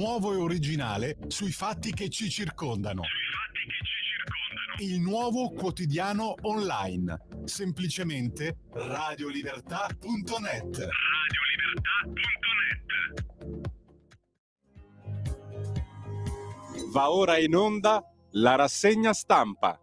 nuovo e originale sui fatti che ci circondano. Il nuovo quotidiano online. Semplicemente radiolibertà.net. Va ora in onda la rassegna stampa.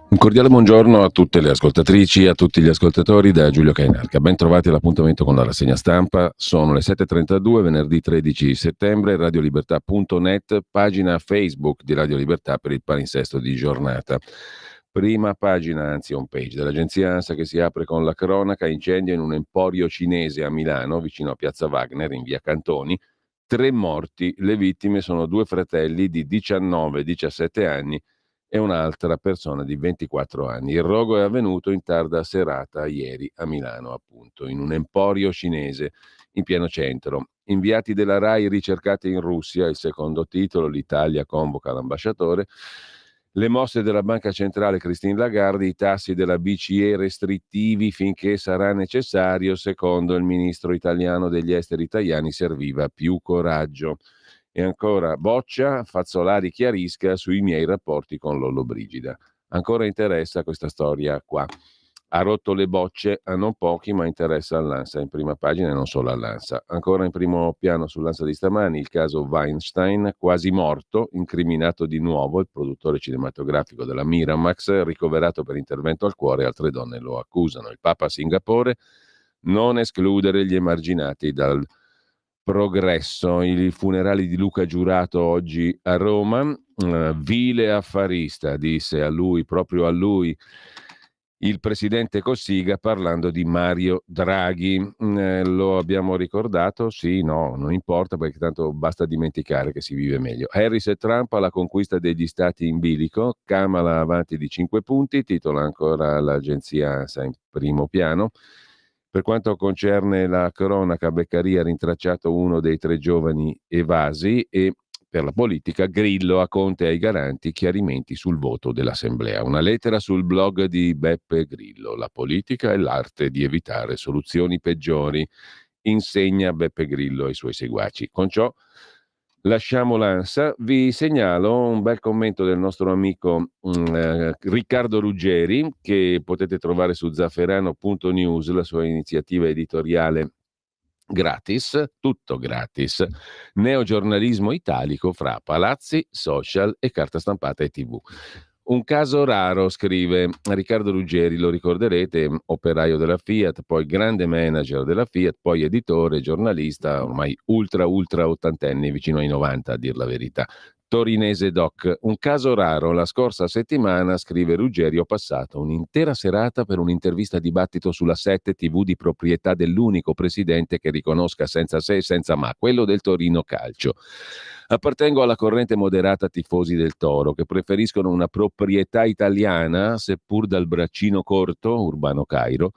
Un cordiale buongiorno a tutte le ascoltatrici e a tutti gli ascoltatori da Giulio Cainarca. Ben trovati all'appuntamento con la rassegna stampa. Sono le 7.32, venerdì 13 settembre, radiolibertà.net, pagina Facebook di Radio Libertà per il palinsesto di giornata. Prima pagina, anzi home page, dell'agenzia ANSA che si apre con la cronaca: incendio in un emporio cinese a Milano, vicino a Piazza Wagner, in via Cantoni. 3 morti, le vittime sono 2 fratelli di 19 e 17 anni e un'altra persona di 24 anni. Il rogo è avvenuto in tarda serata ieri a Milano, appunto, in un emporio cinese in pieno centro. Inviati della RAI ricercati in Russia, il secondo titolo, l'Italia convoca l'ambasciatore. Le mosse della Banca Centrale Christine Lagarde, i tassi della BCE restrittivi finché sarà necessario, secondo il ministro italiano degli esteri Tajani serviva più coraggio. E ancora Boccia, Fazzolari chiarisca sui miei rapporti con Lollobrigida. Ancora interessa questa storia qua. Ha rotto le bocce a non pochi, ma interessa all'ANSA in prima pagina e non solo all'ANSA. Ancora in primo piano sull'ANSA di stamani il caso Weinstein, quasi morto, incriminato di nuovo il produttore cinematografico della Miramax, ricoverato per intervento al cuore, altre donne lo accusano. Il Papa a Singapore, non escludere gli emarginati dal progresso. I funerali di Luca Giurato oggi a Roma. Vile affarista, disse a lui, proprio a lui, il presidente Cossiga parlando di Mario Draghi. Lo abbiamo ricordato? Sì, no, non importa perché tanto basta dimenticare che si vive meglio. Harris e Trump alla conquista degli stati in bilico, Kamala avanti di 5 punti, titola ancora l'agenzia ANSA in primo piano. Per quanto concerne la cronaca, Beccaria ha rintracciato uno dei 3 giovani evasi e per la politica Grillo a Conte e ai garanti chiarimenti sul voto dell'Assemblea. Una lettera sul blog di Beppe Grillo. La politica è l'arte di evitare soluzioni peggiori, insegna Beppe Grillo ai suoi seguaci. Con ciò lasciamo l'ANSA, vi segnalo un bel commento del nostro amico Riccardo Ruggeri, che potete trovare su zafferano.news, la sua iniziativa editoriale gratis, tutto gratis, neogiornalismo italico fra palazzi, social e carta stampata e TV. Un caso raro, scrive Riccardo Ruggeri, lo ricorderete, operaio della Fiat, poi grande manager della Fiat, poi editore, giornalista, ormai ultra ottantenne, vicino ai 90 a dir la verità. Torinese doc. Un caso raro, la scorsa settimana, scrive Ruggeri, ho passato un'intera serata per un'intervista dibattito sulla 7 TV di proprietà dell'unico presidente che riconosca senza se e senza ma, quello del Torino Calcio. Appartengo alla corrente moderata tifosi del Toro, che preferiscono una proprietà italiana, seppur dal braccino corto, Urbano Cairo,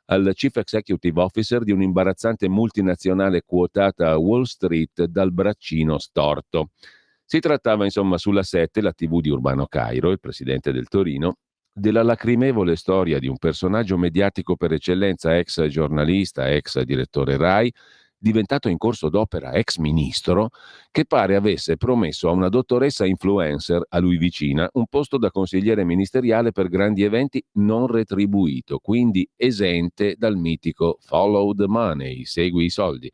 al Chief Executive Officer di un'imbarazzante multinazionale quotata a Wall Street dal braccino storto. Si trattava insomma sulla 7, la TV di Urbano Cairo, il presidente del Torino, della lacrimevole storia di un personaggio mediatico per eccellenza, ex giornalista, ex direttore RAI, diventato in corso d'opera ex ministro, che pare avesse promesso a una dottoressa influencer a lui vicina un posto da consigliere ministeriale per grandi eventi non retribuito, quindi esente dal mitico follow the money, segui i soldi.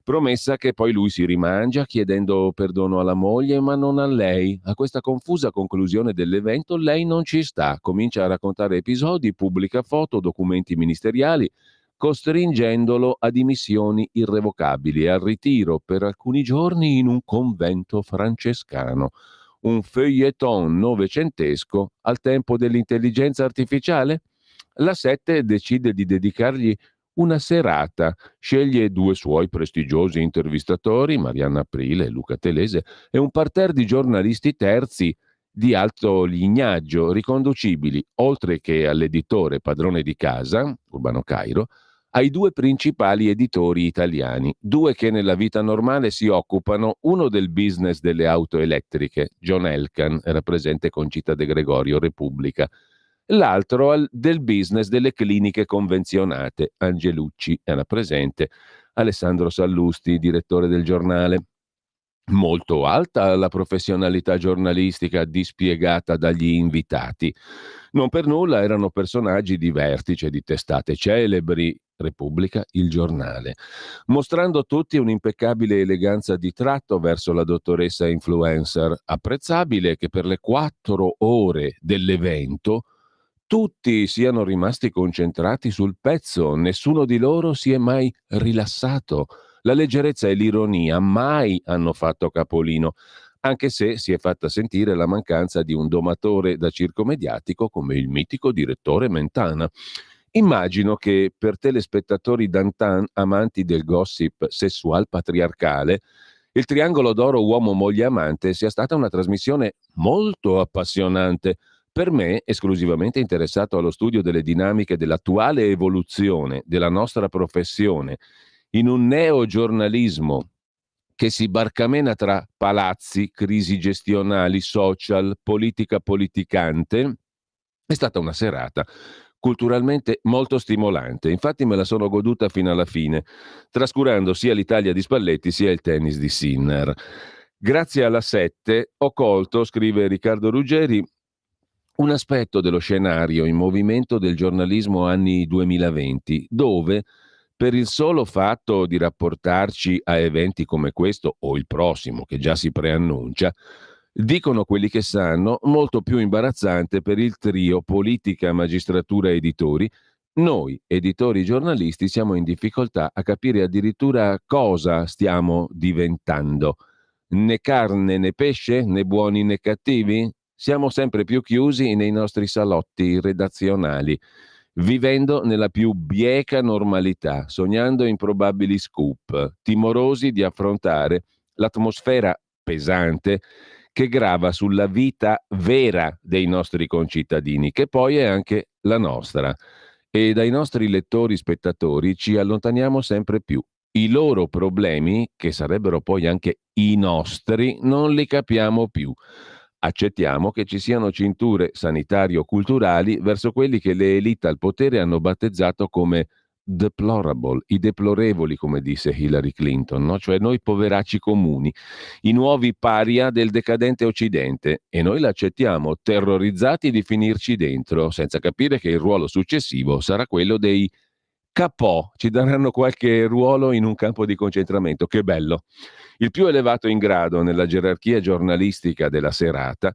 Promessa che poi lui si rimangia chiedendo perdono alla moglie ma non a lei. A questa confusa conclusione dell'evento lei non ci sta, comincia a raccontare episodi, pubblica foto, documenti ministeriali, costringendolo a dimissioni irrevocabili e al ritiro per alcuni giorni in un convento francescano. Un feuilleton novecentesco al tempo dell'intelligenza artificiale? La 7 decide di dedicargli una serata, sceglie due suoi prestigiosi intervistatori, Marianna Aprile e Luca Telese, e un parterre di giornalisti terzi di alto lignaggio, riconducibili, oltre che all'editore padrone di casa, Urbano Cairo, ai due principali editori italiani, due che nella vita normale si occupano, uno del business delle auto elettriche, John Elkann, era presente con Città De Gregorio, Repubblica, l'altro del business delle cliniche convenzionate, Angelucci, era presente, Alessandro Sallusti, direttore del giornale. Molto alta la professionalità giornalistica dispiegata dagli invitati. Non per nulla erano personaggi di vertice di testate celebri, Repubblica, Il Giornale, mostrando tutti un'impeccabile eleganza di tratto verso la dottoressa influencer, apprezzabile che per le 4 ore dell'evento tutti siano rimasti concentrati sul pezzo, nessuno di loro si è mai rilassato. La leggerezza e l'ironia mai hanno fatto capolino, anche se si è fatta sentire la mancanza di un domatore da circo mediatico come il mitico direttore Mentana. Immagino che per telespettatori d'antan amanti del gossip sessual patriarcale, il triangolo d'oro uomo-moglie-amante sia stata una trasmissione molto appassionante. Per me, esclusivamente interessato allo studio delle dinamiche dell'attuale evoluzione della nostra professione, in un neogiornalismo che si barcamena tra palazzi, crisi gestionali, social, politica politicante, è stata una serata culturalmente molto stimolante. Infatti me la sono goduta fino alla fine, trascurando sia l'Italia di Spalletti sia il tennis di Sinner. Grazie alla 7 ho colto, scrive Riccardo Ruggeri, un aspetto dello scenario in movimento del giornalismo anni 2020, dove per il solo fatto di rapportarci a eventi come questo o il prossimo che già si preannuncia, dicono quelli che sanno, molto più imbarazzante per il trio politica, magistratura, editori. Noi, editori giornalisti, siamo in difficoltà a capire addirittura cosa stiamo diventando. Né carne né pesce, né buoni né cattivi? Siamo sempre più chiusi nei nostri salotti redazionali, vivendo nella più bieca normalità, sognando improbabili scoop, timorosi di affrontare l'atmosfera pesante che grava sulla vita vera dei nostri concittadini, che poi è anche la nostra. E dai nostri lettori spettatori ci allontaniamo sempre più. I loro problemi, che sarebbero poi anche i nostri, non li capiamo più. Accettiamo che ci siano cinture sanitario-culturali verso quelli che le elite al potere hanno battezzato come deplorable, i deplorevoli, come disse Hillary Clinton, no? Cioè noi poveracci comuni, i nuovi paria del decadente Occidente, e noi l'accettiamo, terrorizzati di finirci dentro, senza capire che il ruolo successivo sarà quello dei capò, ci daranno qualche ruolo in un campo di concentramento, che bello. Il più elevato in grado nella gerarchia giornalistica della serata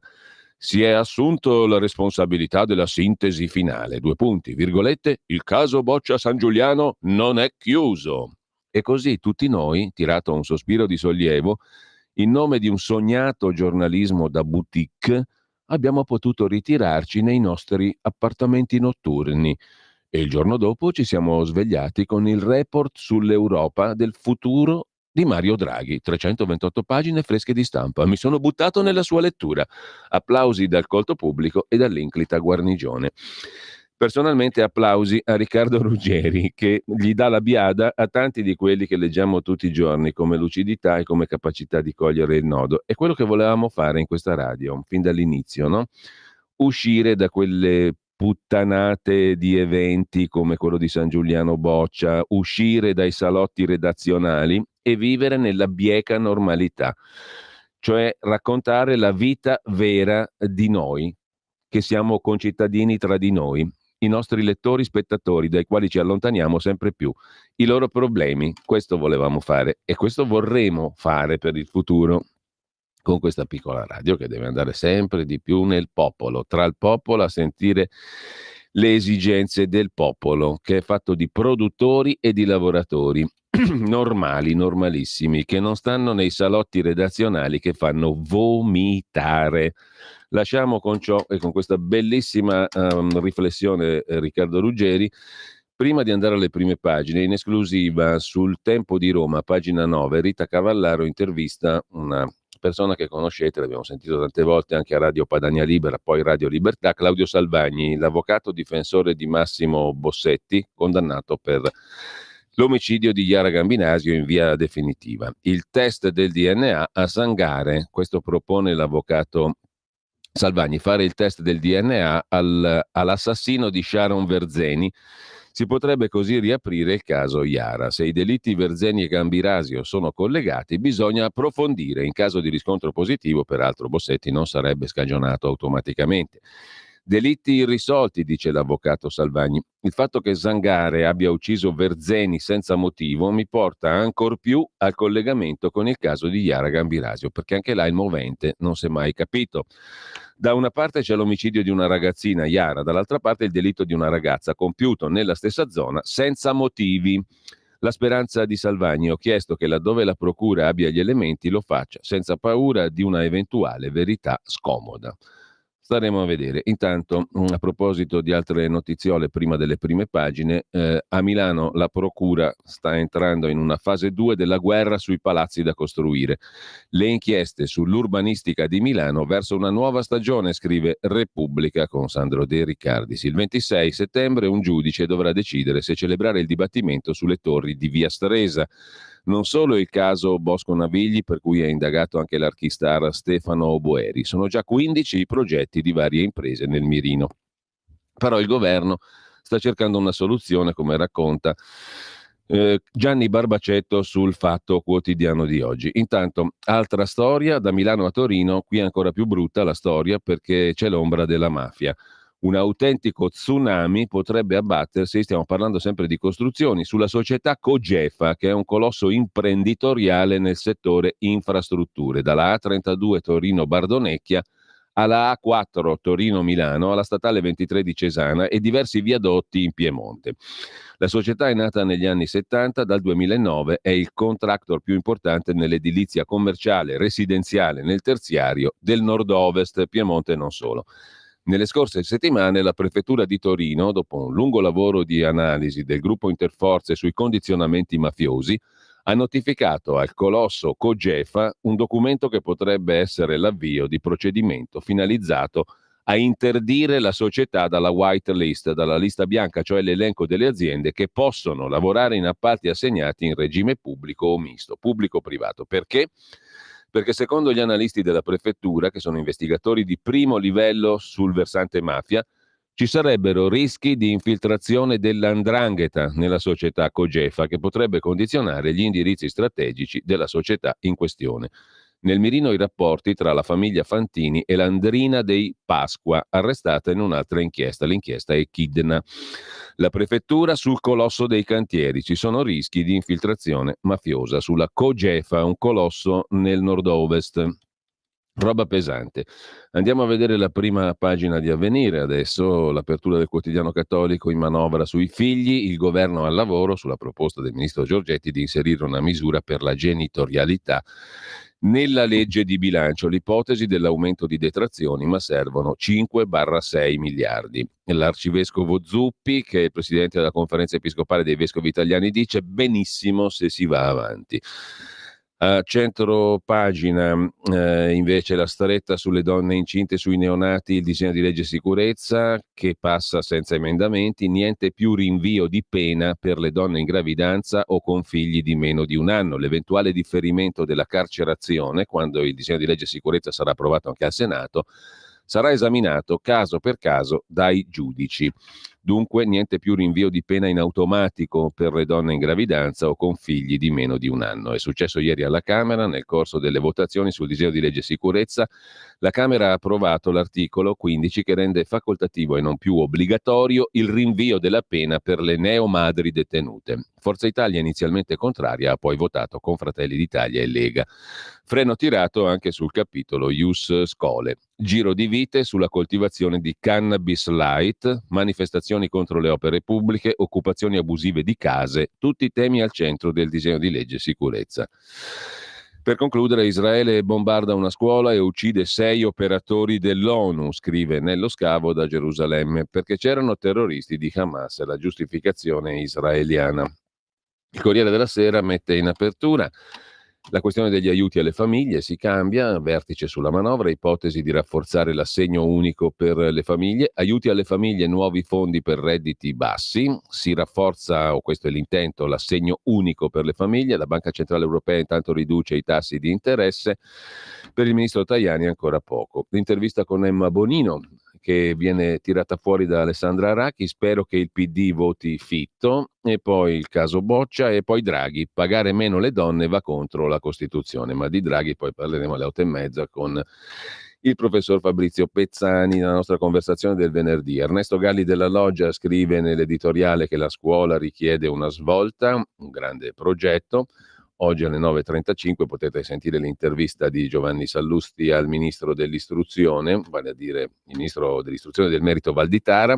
si è assunto la responsabilità della sintesi finale. 2 punti, virgolette, il caso Boccia San Giuliano non è chiuso. E così tutti noi, tirato un sospiro di sollievo, in nome di un sognato giornalismo da boutique, abbiamo potuto ritirarci nei nostri appartamenti notturni. E il giorno dopo ci siamo svegliati con il report sull'Europa del futuro di Mario Draghi, 328 pagine fresche di stampa. Mi sono buttato nella sua lettura. Applausi dal colto pubblico e dall'inclita guarnigione. Personalmente applausi a Riccardo Ruggeri, che gli dà la biada a tanti di quelli che leggiamo tutti i giorni come lucidità e come capacità di cogliere il nodo. È quello che volevamo fare in questa radio, fin dall'inizio, no? Uscire da quelle puttanate di eventi come quello di San Giuliano Boccia, uscire dai salotti redazionali e vivere nella bieca normalità, cioè raccontare la vita vera di noi, che siamo concittadini tra di noi, i nostri lettori spettatori dai quali ci allontaniamo sempre più, i loro problemi. Questo volevamo fare e questo vorremmo fare per il futuro con questa piccola radio che deve andare sempre di più nel popolo, tra il popolo, a sentire le esigenze del popolo, che è fatto di produttori e di lavoratori normali, normalissimi, che non stanno nei salotti redazionali che fanno vomitare. Lasciamo con ciò e con questa bellissima riflessione Riccardo Ruggeri. Prima di andare alle prime pagine, in esclusiva sul Tempo di Roma, pagina 9, Rita Cavallaro intervista una persona che conoscete, l'abbiamo sentito tante volte anche a Radio Padania Libera, poi Radio Libertà, Claudio Salvagni, l'avvocato difensore di Massimo Bossetti, condannato per l'omicidio di Chiara Gambinasio in via definitiva. Il test del DNA a Sangare, questo propone l'avvocato Salvagni, fare il test del DNA all'assassino di Sharon Verzeni. Si potrebbe così riaprire il caso Iara. Se i delitti Verzeni e Gambirasio sono collegati, bisogna approfondire. In caso di riscontro positivo, peraltro, Bossetti non sarebbe scagionato automaticamente. Delitti irrisolti, dice l'avvocato Salvagni. Il fatto che Sangare abbia ucciso Verzeni senza motivo mi porta ancor più al collegamento con il caso di Chiara Gambirasio, perché anche là il movente non si è mai capito. Da una parte c'è l'omicidio di una ragazzina, Iara, dall'altra parte il delitto di una ragazza compiuto nella stessa zona senza motivi. La speranza di Salvagni: ho chiesto che laddove la procura abbia gli elementi lo faccia senza paura di una eventuale verità scomoda. Staremo a vedere. Intanto, a proposito di altre notiziole prima delle prime pagine, a Milano la procura sta entrando in una fase 2 della guerra sui palazzi da costruire. Le inchieste sull'urbanistica di Milano verso una nuova stagione, scrive Repubblica con Sandro De Riccardis. Il 26 settembre un giudice dovrà decidere se celebrare il dibattimento sulle torri di Via Stresa. Non solo il caso Bosco Navigli, per cui è indagato anche l'archistar Stefano Boeri, sono già 15 i progetti di varie imprese nel mirino. Però il governo sta cercando una soluzione, come racconta Gianni Barbacetto sul Fatto Quotidiano di oggi. Intanto, altra storia, da Milano a Torino, qui è ancora più brutta la storia perché c'è l'ombra della mafia. Un autentico tsunami potrebbe abbattersi, stiamo parlando sempre di costruzioni, sulla società Cogefa, che è un colosso imprenditoriale nel settore infrastrutture, dalla A32 Torino-Bardonecchia alla A4 Torino-Milano, alla statale 23 di Cesana e diversi viadotti in Piemonte. La società è nata negli anni 70, dal 2009 è il contractor più importante nell'edilizia commerciale, residenziale, nel terziario del nord-ovest, Piemonte e non solo. Nelle scorse settimane la prefettura di Torino, dopo un lungo lavoro di analisi del gruppo Interforze sui condizionamenti mafiosi, ha notificato al colosso Cogefa un documento che potrebbe essere l'avvio di procedimento finalizzato a interdire la società dalla white list, dalla lista bianca, cioè l'elenco delle aziende che possono lavorare in appalti assegnati in regime pubblico o misto, pubblico-privato. Perché? Perché secondo gli analisti della prefettura, che sono investigatori di primo livello sul versante mafia, ci sarebbero rischi di infiltrazione dell''ndrangheta nella società Cogefa che potrebbe condizionare gli indirizzi strategici della società in questione. Nel mirino i rapporti tra la famiglia Fantini e l'Andrina dei Pasqua, arrestata in un'altra inchiesta, l'inchiesta Echidna. La prefettura sul colosso dei cantieri, ci sono rischi di infiltrazione mafiosa sulla Cogefa, un colosso nel nord-ovest. Roba pesante. Andiamo a vedere la prima pagina di Avvenire adesso, l'apertura del quotidiano cattolico in manovra sui figli, il governo al lavoro sulla proposta del ministro Giorgetti di inserire una misura per la genitorialità nella legge di bilancio, l'ipotesi dell'aumento di detrazioni, ma servono 5-6 miliardi. L'arcivescovo Zuppi, che è il presidente della conferenza episcopale dei vescovi italiani, dice benissimo se si va avanti. A centro pagina invece la stretta sulle donne incinte e sui neonati, il disegno di legge sicurezza che passa senza emendamenti, niente più rinvio di pena per le donne in gravidanza o con figli di meno di un anno. L'eventuale differimento della carcerazione, quando il disegno di legge sicurezza sarà approvato anche al Senato, sarà esaminato caso per caso dai giudici. Dunque niente più rinvio di pena in automatico per le donne in gravidanza o con figli di meno di un anno. È successo ieri alla Camera, nel corso delle votazioni sul disegno di legge sicurezza. La Camera ha approvato l'articolo 15 che rende facoltativo e non più obbligatorio il rinvio della pena per le neomadri detenute. Forza Italia, inizialmente contraria, ha poi votato con Fratelli d'Italia e Lega. Freno tirato anche sul capitolo Ius Scholae. Giro di vite sulla coltivazione di cannabis light, manifestazioni contro le opere pubbliche, occupazioni abusive di case, tutti temi al centro del disegno di legge sicurezza. Per concludere, Israele bombarda una scuola e uccide 6 operatori dell'ONU, scrive Nello Scavo da Gerusalemme, perché c'erano terroristi di Hamas, la giustificazione israeliana. Il Corriere della Sera mette in apertura la questione degli aiuti alle famiglie, si cambia, vertice sulla manovra, ipotesi di rafforzare l'assegno unico per le famiglie, aiuti alle famiglie, nuovi fondi per redditi bassi, si rafforza, o questo è l'intento, l'assegno unico per le famiglie, la Banca Centrale Europea intanto riduce i tassi di interesse, per il ministro Tajani ancora poco. L'intervista con Emma Bonino, che viene tirata fuori da Alessandra Aracchi, spero che il PD voti Fitto, e poi il caso Boccia e poi Draghi, pagare meno le donne va contro la Costituzione, ma di Draghi poi parleremo alle 8:30 con il professor Fabrizio Pezzani nella nostra conversazione del venerdì. Ernesto Galli della Loggia scrive nell'editoriale che la scuola richiede una svolta, un grande progetto. Oggi alle 9:35 potete sentire l'intervista di Giovanni Sallusti al ministro dell'istruzione, vale a dire il ministro dell'istruzione e del merito Valditara.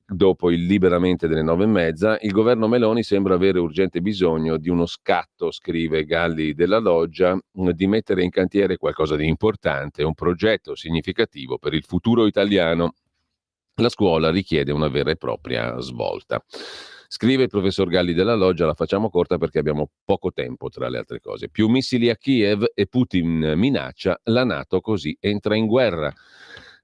Dopo il liberamente delle 9:30, il governo Meloni sembra avere urgente bisogno di uno scatto, scrive Galli della Loggia, di mettere in cantiere qualcosa di importante, un progetto significativo per il futuro italiano. La scuola richiede una vera e propria svolta. Scrive il professor Galli della Loggia, la facciamo corta perché abbiamo poco tempo tra le altre cose. Più missili a Kiev e Putin minaccia, la NATO così entra in guerra.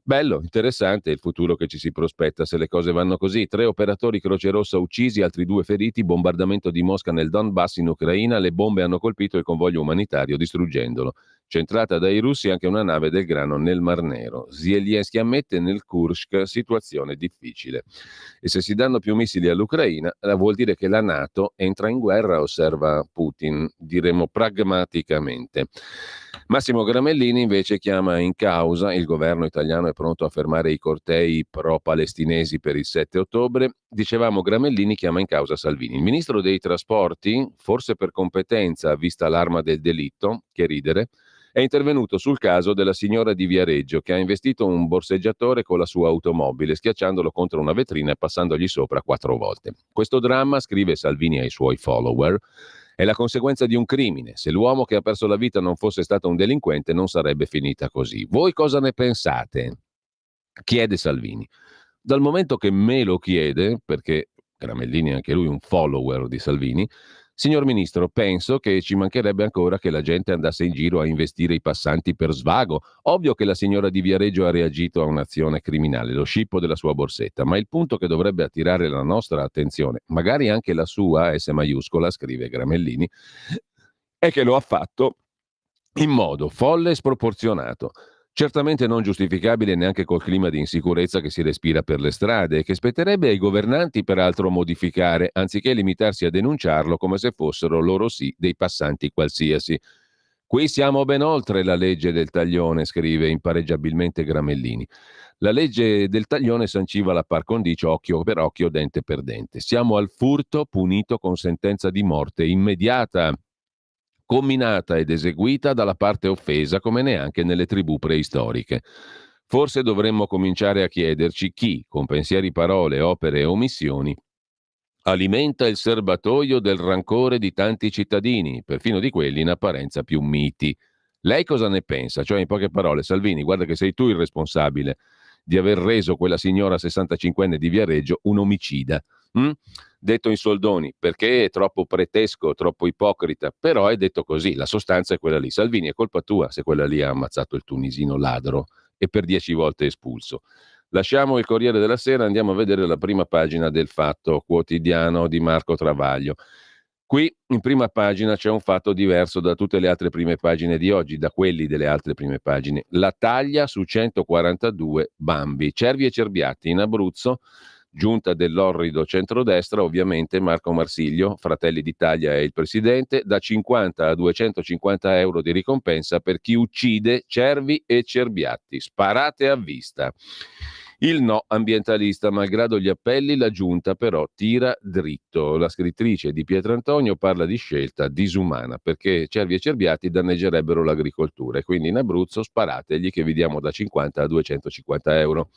Bello, interessante il futuro che ci si prospetta se le cose vanno così. 3 operatori Croce Rossa uccisi, altri 2 feriti, bombardamento di Mosca nel Donbass in Ucraina, le bombe hanno colpito il convoglio umanitario distruggendolo. Centrata dai russi anche una nave del grano nel Mar Nero. Zelensky ammette nel Kursk situazione difficile. E se si danno più missili all'Ucraina, vuol dire che la NATO entra in guerra, osserva Putin, diremo pragmaticamente. Massimo Gramellini invece chiama in causa, il governo italiano è pronto a fermare i cortei pro-palestinesi per il 7 ottobre, dicevamo Gramellini chiama in causa Salvini. Il ministro dei trasporti, forse per competenza vista l'arma del delitto, che ridere, è intervenuto sul caso della signora di Viareggio che ha investito un borseggiatore con la sua automobile schiacciandolo contro una vetrina e passandogli sopra 4 volte. Questo dramma, scrive Salvini ai suoi follower, è la conseguenza di un crimine. Se l'uomo che ha perso la vita non fosse stato un delinquente non sarebbe finita così. Voi cosa ne pensate? Chiede Salvini. Dal momento che me lo chiede, perché Gramellini è anche lui un follower di Salvini, signor Ministro, penso che ci mancherebbe ancora che la gente andasse in giro a investire i passanti per svago. Ovvio che la signora di Viareggio ha reagito a un'azione criminale, lo scippo della sua borsetta, ma il punto che dovrebbe attirare la nostra attenzione, magari anche la sua, S maiuscola, scrive Gramellini, è che lo ha fatto in modo folle e sproporzionato. Certamente non giustificabile neanche col clima di insicurezza che si respira per le strade e che spetterebbe ai governanti peraltro modificare, anziché limitarsi a denunciarlo come se fossero loro sì dei passanti qualsiasi. Qui siamo ben oltre la legge del taglione, scrive impareggiabilmente Gramellini. La legge del taglione sanciva la par condicio occhio per occhio, dente per dente. Siamo al furto punito con sentenza di morte immediata, comminata ed eseguita dalla parte offesa come neanche nelle tribù preistoriche. Forse dovremmo cominciare a chiederci chi, con pensieri, parole, opere e omissioni, alimenta il serbatoio del rancore di tanti cittadini, perfino di quelli in apparenza più miti. Lei cosa ne pensa? Cioè, in poche parole, Salvini, guarda che sei tu il responsabile di aver reso quella signora 65enne di Viareggio un omicida. Detto in soldoni, perché è troppo pretesco, troppo ipocrita, però è detto così, la sostanza è quella lì. Salvini, è colpa tua se quella lì ha ammazzato il tunisino ladro e per 10 volte espulso. Lasciamo il Corriere della Sera, andiamo a vedere la prima pagina del Fatto Quotidiano di Marco Travaglio. Qui in prima pagina c'è un fatto diverso da tutte le altre prime pagine di oggi, da quelli delle altre prime pagine. La taglia su 142 bambi. Cervi e cerbiatti in Abruzzo Giunta dell'orrido centrodestra, ovviamente Marco Marsiglio, Fratelli d'Italia è il presidente, da 50 a 250 euro di ricompensa per chi uccide cervi e cerbiatti. Sparate a vista. Il no ambientalista, malgrado gli appelli, la giunta però tira dritto. La scrittrice di Pietrantonio parla di scelta disumana perché cervi e cerbiati danneggerebbero l'agricoltura e quindi in Abruzzo sparategli che vi diamo da 50 a 250 euro.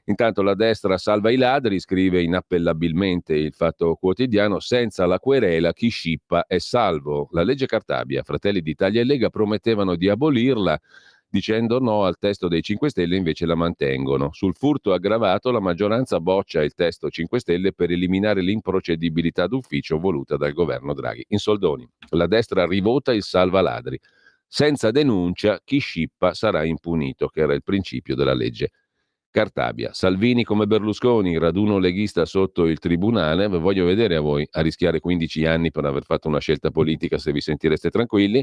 Intanto la destra salva i ladri, scrive inappellabilmente il Fatto Quotidiano, senza la querela chi scippa è salvo. La legge Cartabia, Fratelli d'Italia e Lega promettevano di abolirla, dicendo no al testo dei 5 Stelle, invece la mantengono. Sul furto aggravato la maggioranza boccia il testo 5 Stelle per eliminare l'improcedibilità d'ufficio voluta dal governo Draghi. In soldoni, la destra rivota il salva ladri. Senza denuncia chi scippa sarà impunito, che era il principio della legge Cartabia. Salvini come Berlusconi, raduno leghista sotto il tribunale. Voglio vedere a voi a rischiare 15 anni per aver fatto una scelta politica, se vi sentireste tranquilli.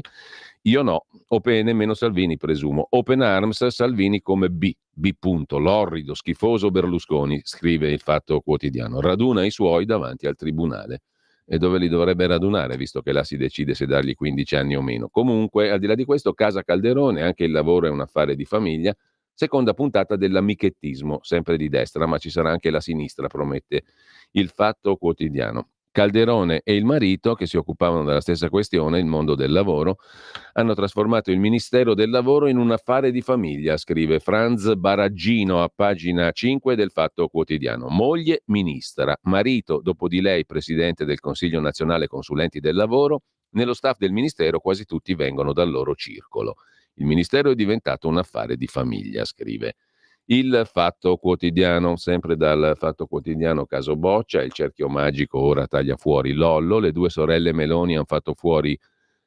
Io no, o pene meno Salvini presumo. Open Arms, Salvini come B punto, l'orrido, schifoso Berlusconi, scrive il Fatto Quotidiano. Raduna i suoi davanti al tribunale. E dove li dovrebbe radunare, visto che là si decide se dargli 15 anni o meno. Comunque, al di là di questo, casa Calderone, anche il lavoro è un affare di famiglia. Seconda puntata dell'amichettismo, sempre di destra, ma ci sarà anche la sinistra, promette il Fatto Quotidiano. Calderone e il marito, che si occupavano della stessa questione, il mondo del lavoro, hanno trasformato il Ministero del Lavoro in un affare di famiglia, scrive Franz Baraggino a pagina 5 del Fatto Quotidiano. Moglie ministra, marito dopo di lei presidente del Consiglio Nazionale Consulenti del Lavoro, nello staff del Ministero quasi tutti vengono dal loro circolo. Il Ministero è diventato un affare di famiglia, scrive il Fatto Quotidiano. Sempre dal Fatto Quotidiano, caso Boccia, il cerchio magico ora taglia fuori Lollo, le due sorelle Meloni hanno fatto fuori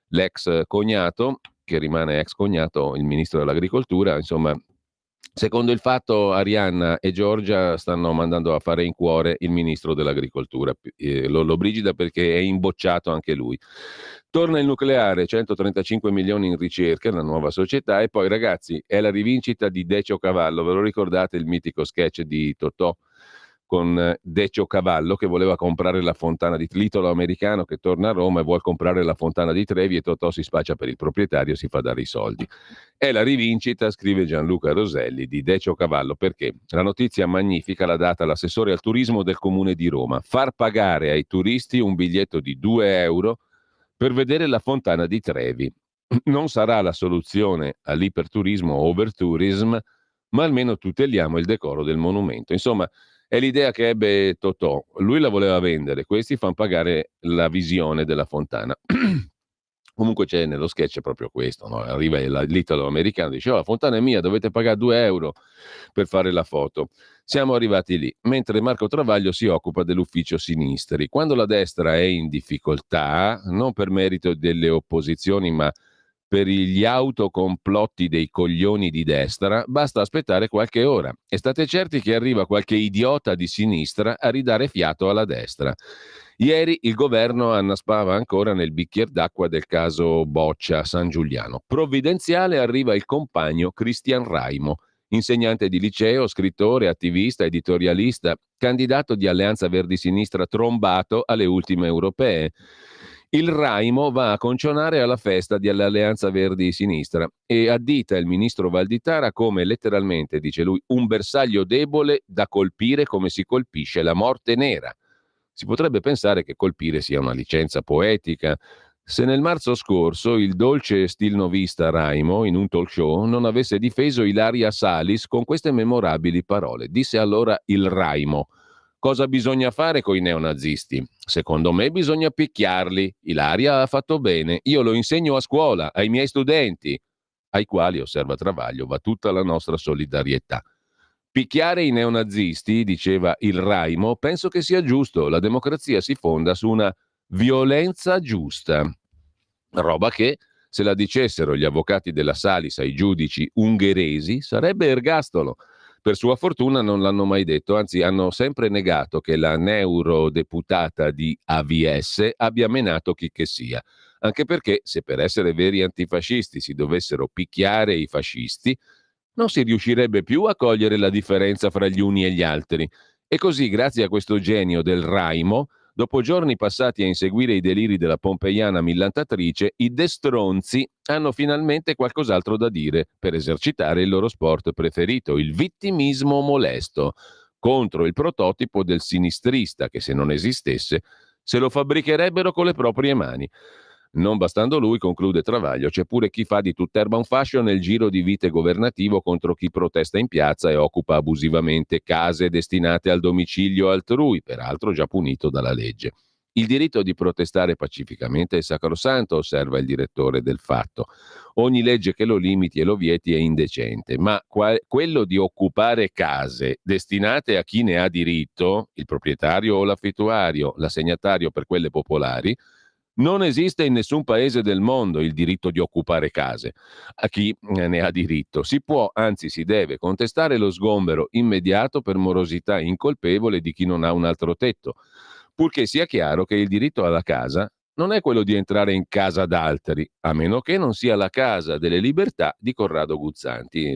l'ex cognato, che rimane ex cognato, il ministro dell'agricoltura. Insomma, secondo il Fatto, Arianna e Giorgia stanno mandando a fare in cuore il ministro dell'agricoltura, Lollobrigida, perché è imbocciato anche lui. Torna il nucleare, 135 milioni in ricerca, la nuova società, e poi ragazzi è la rivincita di Decio Cavallo. Ve lo ricordate il mitico sketch di Totò con Decio Cavallo che voleva comprare la fontana di l'italo americano che torna a Roma e vuol comprare la fontana di Trevi e Totò si spaccia per il proprietario e si fa dare i soldi. È la rivincita, scrive Gianluca Roselli, di Decio Cavallo, perché la notizia magnifica l'ha data l'assessore al turismo del comune di Roma. Far pagare ai turisti un biglietto di 2 euro per vedere la fontana di Trevi. Non sarà la soluzione all'iperturismo o overtourism, ma almeno tuteliamo il decoro del monumento. Insomma, è l'idea che ebbe Totò. Lui la voleva vendere, questi fanno pagare la visione della fontana. Comunque c'è nello sketch proprio questo, no? Arriva l'italo americano, dice la fontana è mia, dovete pagare 2 euro per fare la foto. Siamo arrivati lì, mentre Marco Travaglio si occupa dell'ufficio sinistri. Quando la destra è in difficoltà, non per merito delle opposizioni, ma per gli autocomplotti dei coglioni di destra, basta aspettare qualche ora. E state certi che arriva qualche idiota di sinistra a ridare fiato alla destra. Ieri il governo annaspava ancora nel bicchier d'acqua del caso Boccia San Giuliano. Provvidenziale arriva il compagno Cristian Raimo, insegnante di liceo, scrittore, attivista, editorialista, candidato di Alleanza Verdi Sinistra trombato alle ultime europee. Il Raimo va a concionare alla festa dell'Alleanza Verdi Sinistra e addita il ministro Valditara come, letteralmente, dice lui, un bersaglio debole da colpire come si colpisce la morte nera. Si potrebbe pensare che colpire sia una licenza poetica. Se nel marzo scorso il dolce stilnovista Raimo, in un talk show, non avesse difeso Ilaria Salis con queste memorabili parole. Disse allora il Raimo: cosa bisogna fare coi neonazisti? Secondo me bisogna picchiarli. Ilaria ha fatto bene. Io lo insegno a scuola, ai miei studenti, ai quali, osserva Travaglio, va tutta la nostra solidarietà. Picchiare i neonazisti, diceva il Raimo, penso che sia giusto. La democrazia si fonda su una violenza giusta. Roba che, se la dicessero gli avvocati della Salis ai giudici ungheresi, sarebbe ergastolo. Per sua fortuna non l'hanno mai detto, anzi hanno sempre negato che la neurodeputata di AVS abbia menato chi che sia. Anche perché, se per essere veri antifascisti si dovessero picchiare i fascisti, non si riuscirebbe più a cogliere la differenza fra gli uni e gli altri E così, grazie a questo genio del Raimo, dopo giorni passati a inseguire i deliri della pompeiana millantatrice, i destronzi hanno finalmente qualcos'altro da dire per esercitare il loro sport preferito, il vittimismo molesto, contro il prototipo del sinistrista che, se non esistesse, se lo fabbricherebbero con le proprie mani. Non bastando lui, conclude Travaglio, c'è pure chi fa di tutt'erba un fascio nel giro di vite governativo contro chi protesta in piazza e occupa abusivamente case destinate al domicilio altrui, peraltro già punito dalla legge. Il diritto di protestare pacificamente è sacrosanto, osserva il direttore del Fatto. Ogni legge che lo limiti e lo vieti è indecente, ma quello di occupare case destinate a chi ne ha diritto, il proprietario o l'affittuario, l'assegnatario per quelle popolari, non esiste in nessun paese del mondo il diritto di occupare case a chi ne ha diritto. Si può, anzi si deve, contestare lo sgombero immediato per morosità incolpevole di chi non ha un altro tetto, purché sia chiaro che il diritto alla casa non è quello di entrare in casa d'altri, a meno che non sia la casa delle libertà di Corrado Guzzanti.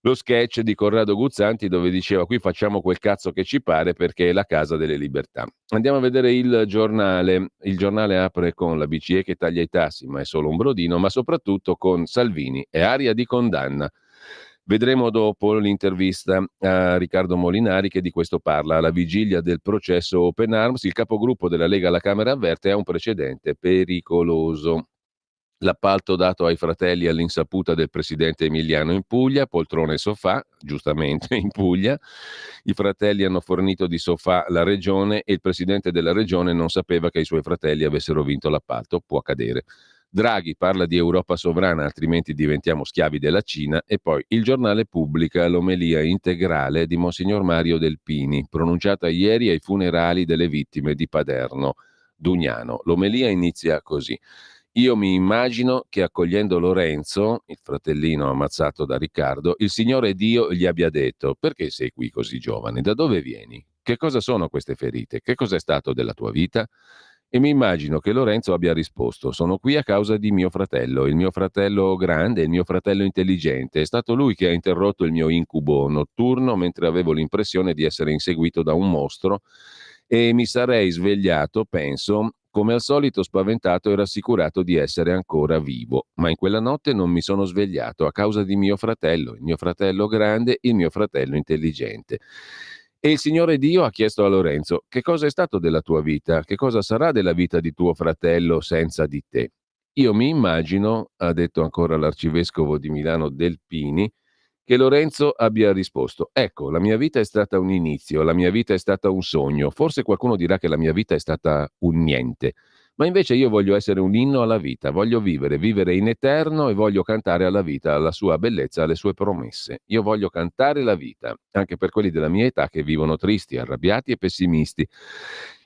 Lo sketch di Corrado Guzzanti dove diceva qui facciamo quel cazzo che ci pare perché è la casa delle libertà. Andiamo a vedere il giornale. Il giornale apre con la BCE che taglia i tassi, ma è solo un brodino, ma soprattutto con Salvini e aria di condanna. Vedremo dopo l'intervista a Riccardo Molinari che di questo parla. Alla vigilia del processo Open Arms, il capogruppo della Lega alla Camera avverte a un precedente pericoloso. L'appalto dato ai fratelli all'insaputa del presidente Emiliano in Puglia, poltrone e sofà, giustamente in Puglia. I fratelli hanno fornito di sofà la regione e il presidente della regione non sapeva che i suoi fratelli avessero vinto l'appalto. Può accadere. Draghi parla di Europa sovrana, altrimenti diventiamo schiavi della Cina. E poi il giornale pubblica l'omelia integrale di Monsignor Mario Delpini, pronunciata ieri ai funerali delle vittime di Paderno Dugnano. L'omelia inizia così. Io mi immagino che accogliendo Lorenzo, il fratellino ammazzato da Riccardo, il Signore Dio gli abbia detto: perché sei qui così giovane? Da dove vieni? Che cosa sono queste ferite? Che cos'è stato della tua vita? E mi immagino che Lorenzo abbia risposto: sono qui a causa di mio fratello, il mio fratello grande, il mio fratello intelligente. È stato lui che ha interrotto il mio incubo notturno mentre avevo l'impressione di essere inseguito da un mostro e mi sarei svegliato, penso, come al solito spaventato e rassicurato di essere ancora vivo. Ma in quella notte non mi sono svegliato a causa di mio fratello, il mio fratello grande, il mio fratello intelligente. E il Signore Dio ha chiesto a Lorenzo: che cosa è stato della tua vita? Che cosa sarà della vita di tuo fratello senza di te? Io mi immagino, ha detto ancora l'arcivescovo di Milano Delpini, che Lorenzo abbia risposto: ecco, la mia vita è stata un inizio, la mia vita è stata un sogno, forse qualcuno dirà che la mia vita è stata un niente, ma invece io voglio essere un inno alla vita, voglio vivere in eterno e voglio cantare alla vita, alla sua bellezza, alle sue promesse. Io voglio cantare la vita, anche per quelli della mia età che vivono tristi, arrabbiati e pessimisti.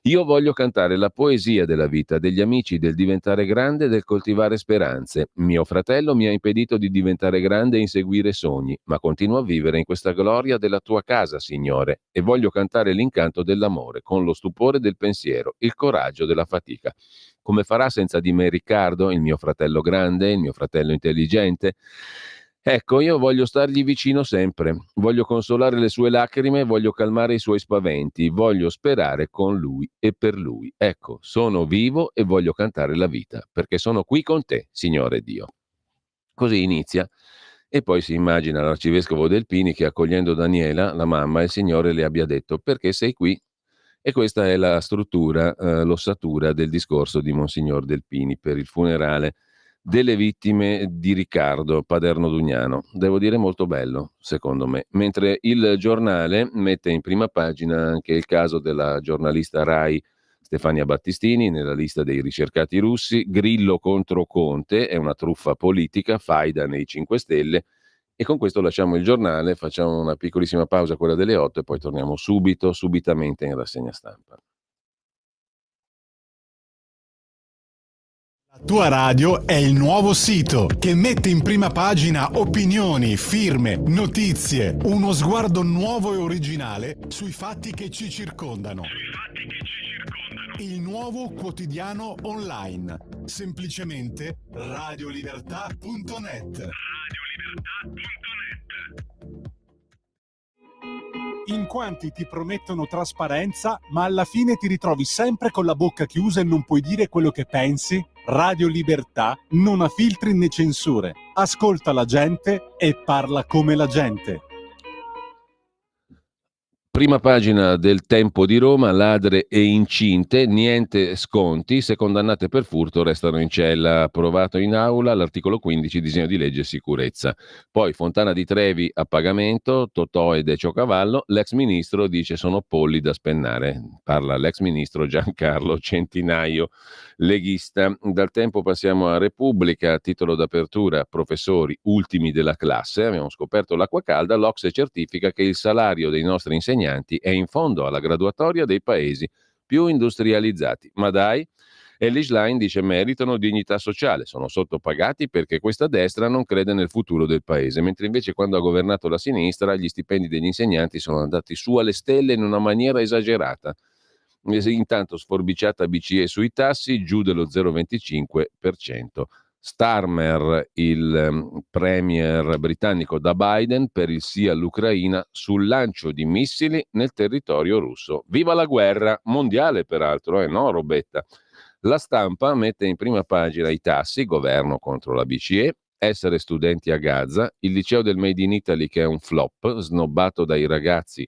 Io voglio cantare la poesia della vita, degli amici, del diventare grande e del coltivare speranze. Mio fratello mi ha impedito di diventare grande e inseguire sogni, ma continuo a vivere in questa gloria della tua casa, Signore, e voglio cantare l'incanto dell'amore, con lo stupore del pensiero, il coraggio della fatica. Come farà senza di me Riccardo, il mio fratello grande, il mio fratello intelligente? Ecco, io voglio stargli vicino sempre, voglio consolare le sue lacrime, voglio calmare i suoi spaventi, voglio sperare con lui e per lui. Ecco, sono vivo e voglio cantare la vita, perché sono qui con te, Signore Dio. Così inizia. E poi si immagina l'arcivescovo Delpini che accogliendo Daniela, la mamma, il Signore le abbia detto: perché sei qui? E questa è la struttura, l'ossatura del discorso di Monsignor Delpini per il funerale delle vittime di Riccardo Paderno Dugnano. Devo dire molto bello, secondo me. Mentre il giornale mette in prima pagina anche il caso della giornalista Rai Stefania Battistini nella lista dei ricercati russi, Grillo contro Conte, è una truffa politica, faida nei 5 Stelle. E con questo lasciamo il giornale, facciamo una piccolissima pausa, quella delle 8, e poi torniamo subitamente in rassegna stampa. La tua radio è il nuovo sito che mette in prima pagina opinioni, firme, notizie, uno sguardo nuovo e originale sui fatti che ci circondano. Il nuovo quotidiano online. Semplicemente radiolibertà.net. In quanti ti promettono trasparenza, ma alla fine ti ritrovi sempre con la bocca chiusa e non puoi dire quello che pensi? Radio Libertà non ha filtri né censure. Ascolta la gente e parla come la gente. Prima pagina del Tempo di Roma, ladre e incinte, niente sconti, se condannate per furto restano in cella. Approvato in aula l'articolo 15, disegno di legge sicurezza. Poi Fontana di Trevi a pagamento, Totò e Decio Cavallo, l'ex ministro dice sono polli da spennare. Parla l'ex ministro Giancarlo Centinaio, leghista. Dal Tempo passiamo a Repubblica, titolo d'apertura, professori ultimi della classe, abbiamo scoperto l'acqua calda, l'Ocse certifica che il salario dei nostri insegnanti è in fondo alla graduatoria dei paesi più industrializzati. Ma dai, Elly Schlein dice meritano dignità sociale, sono sottopagati perché questa destra non crede nel futuro del paese, mentre invece quando ha governato la sinistra gli stipendi degli insegnanti sono andati su alle stelle in una maniera esagerata. Intanto sforbiciata BCE sui tassi, giù dello 0,25%. Starmer, il premier britannico da Biden per il sì all'Ucraina sul lancio di missili nel territorio russo. Viva la guerra mondiale, peraltro, no, Robetta? La Stampa mette in prima pagina i tassi, governo contro la BCE, essere studenti a Gaza, il liceo del Made in Italy che è un flop, snobbato dai ragazzi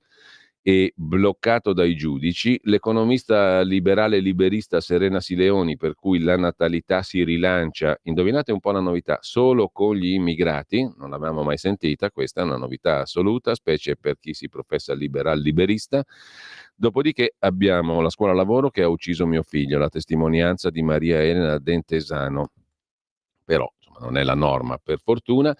e bloccato dai giudici, l'economista liberale liberista Serena Sileoni per cui la natalità si rilancia, indovinate un po' la novità, solo con gli immigrati, non l'avevamo mai sentita, questa è una novità assoluta, specie per chi si professa liberal liberista. Dopodiché abbiamo la scuola lavoro che ha ucciso mio figlio, la testimonianza di Maria Elena Dentesano, però insomma, non è la norma per fortuna.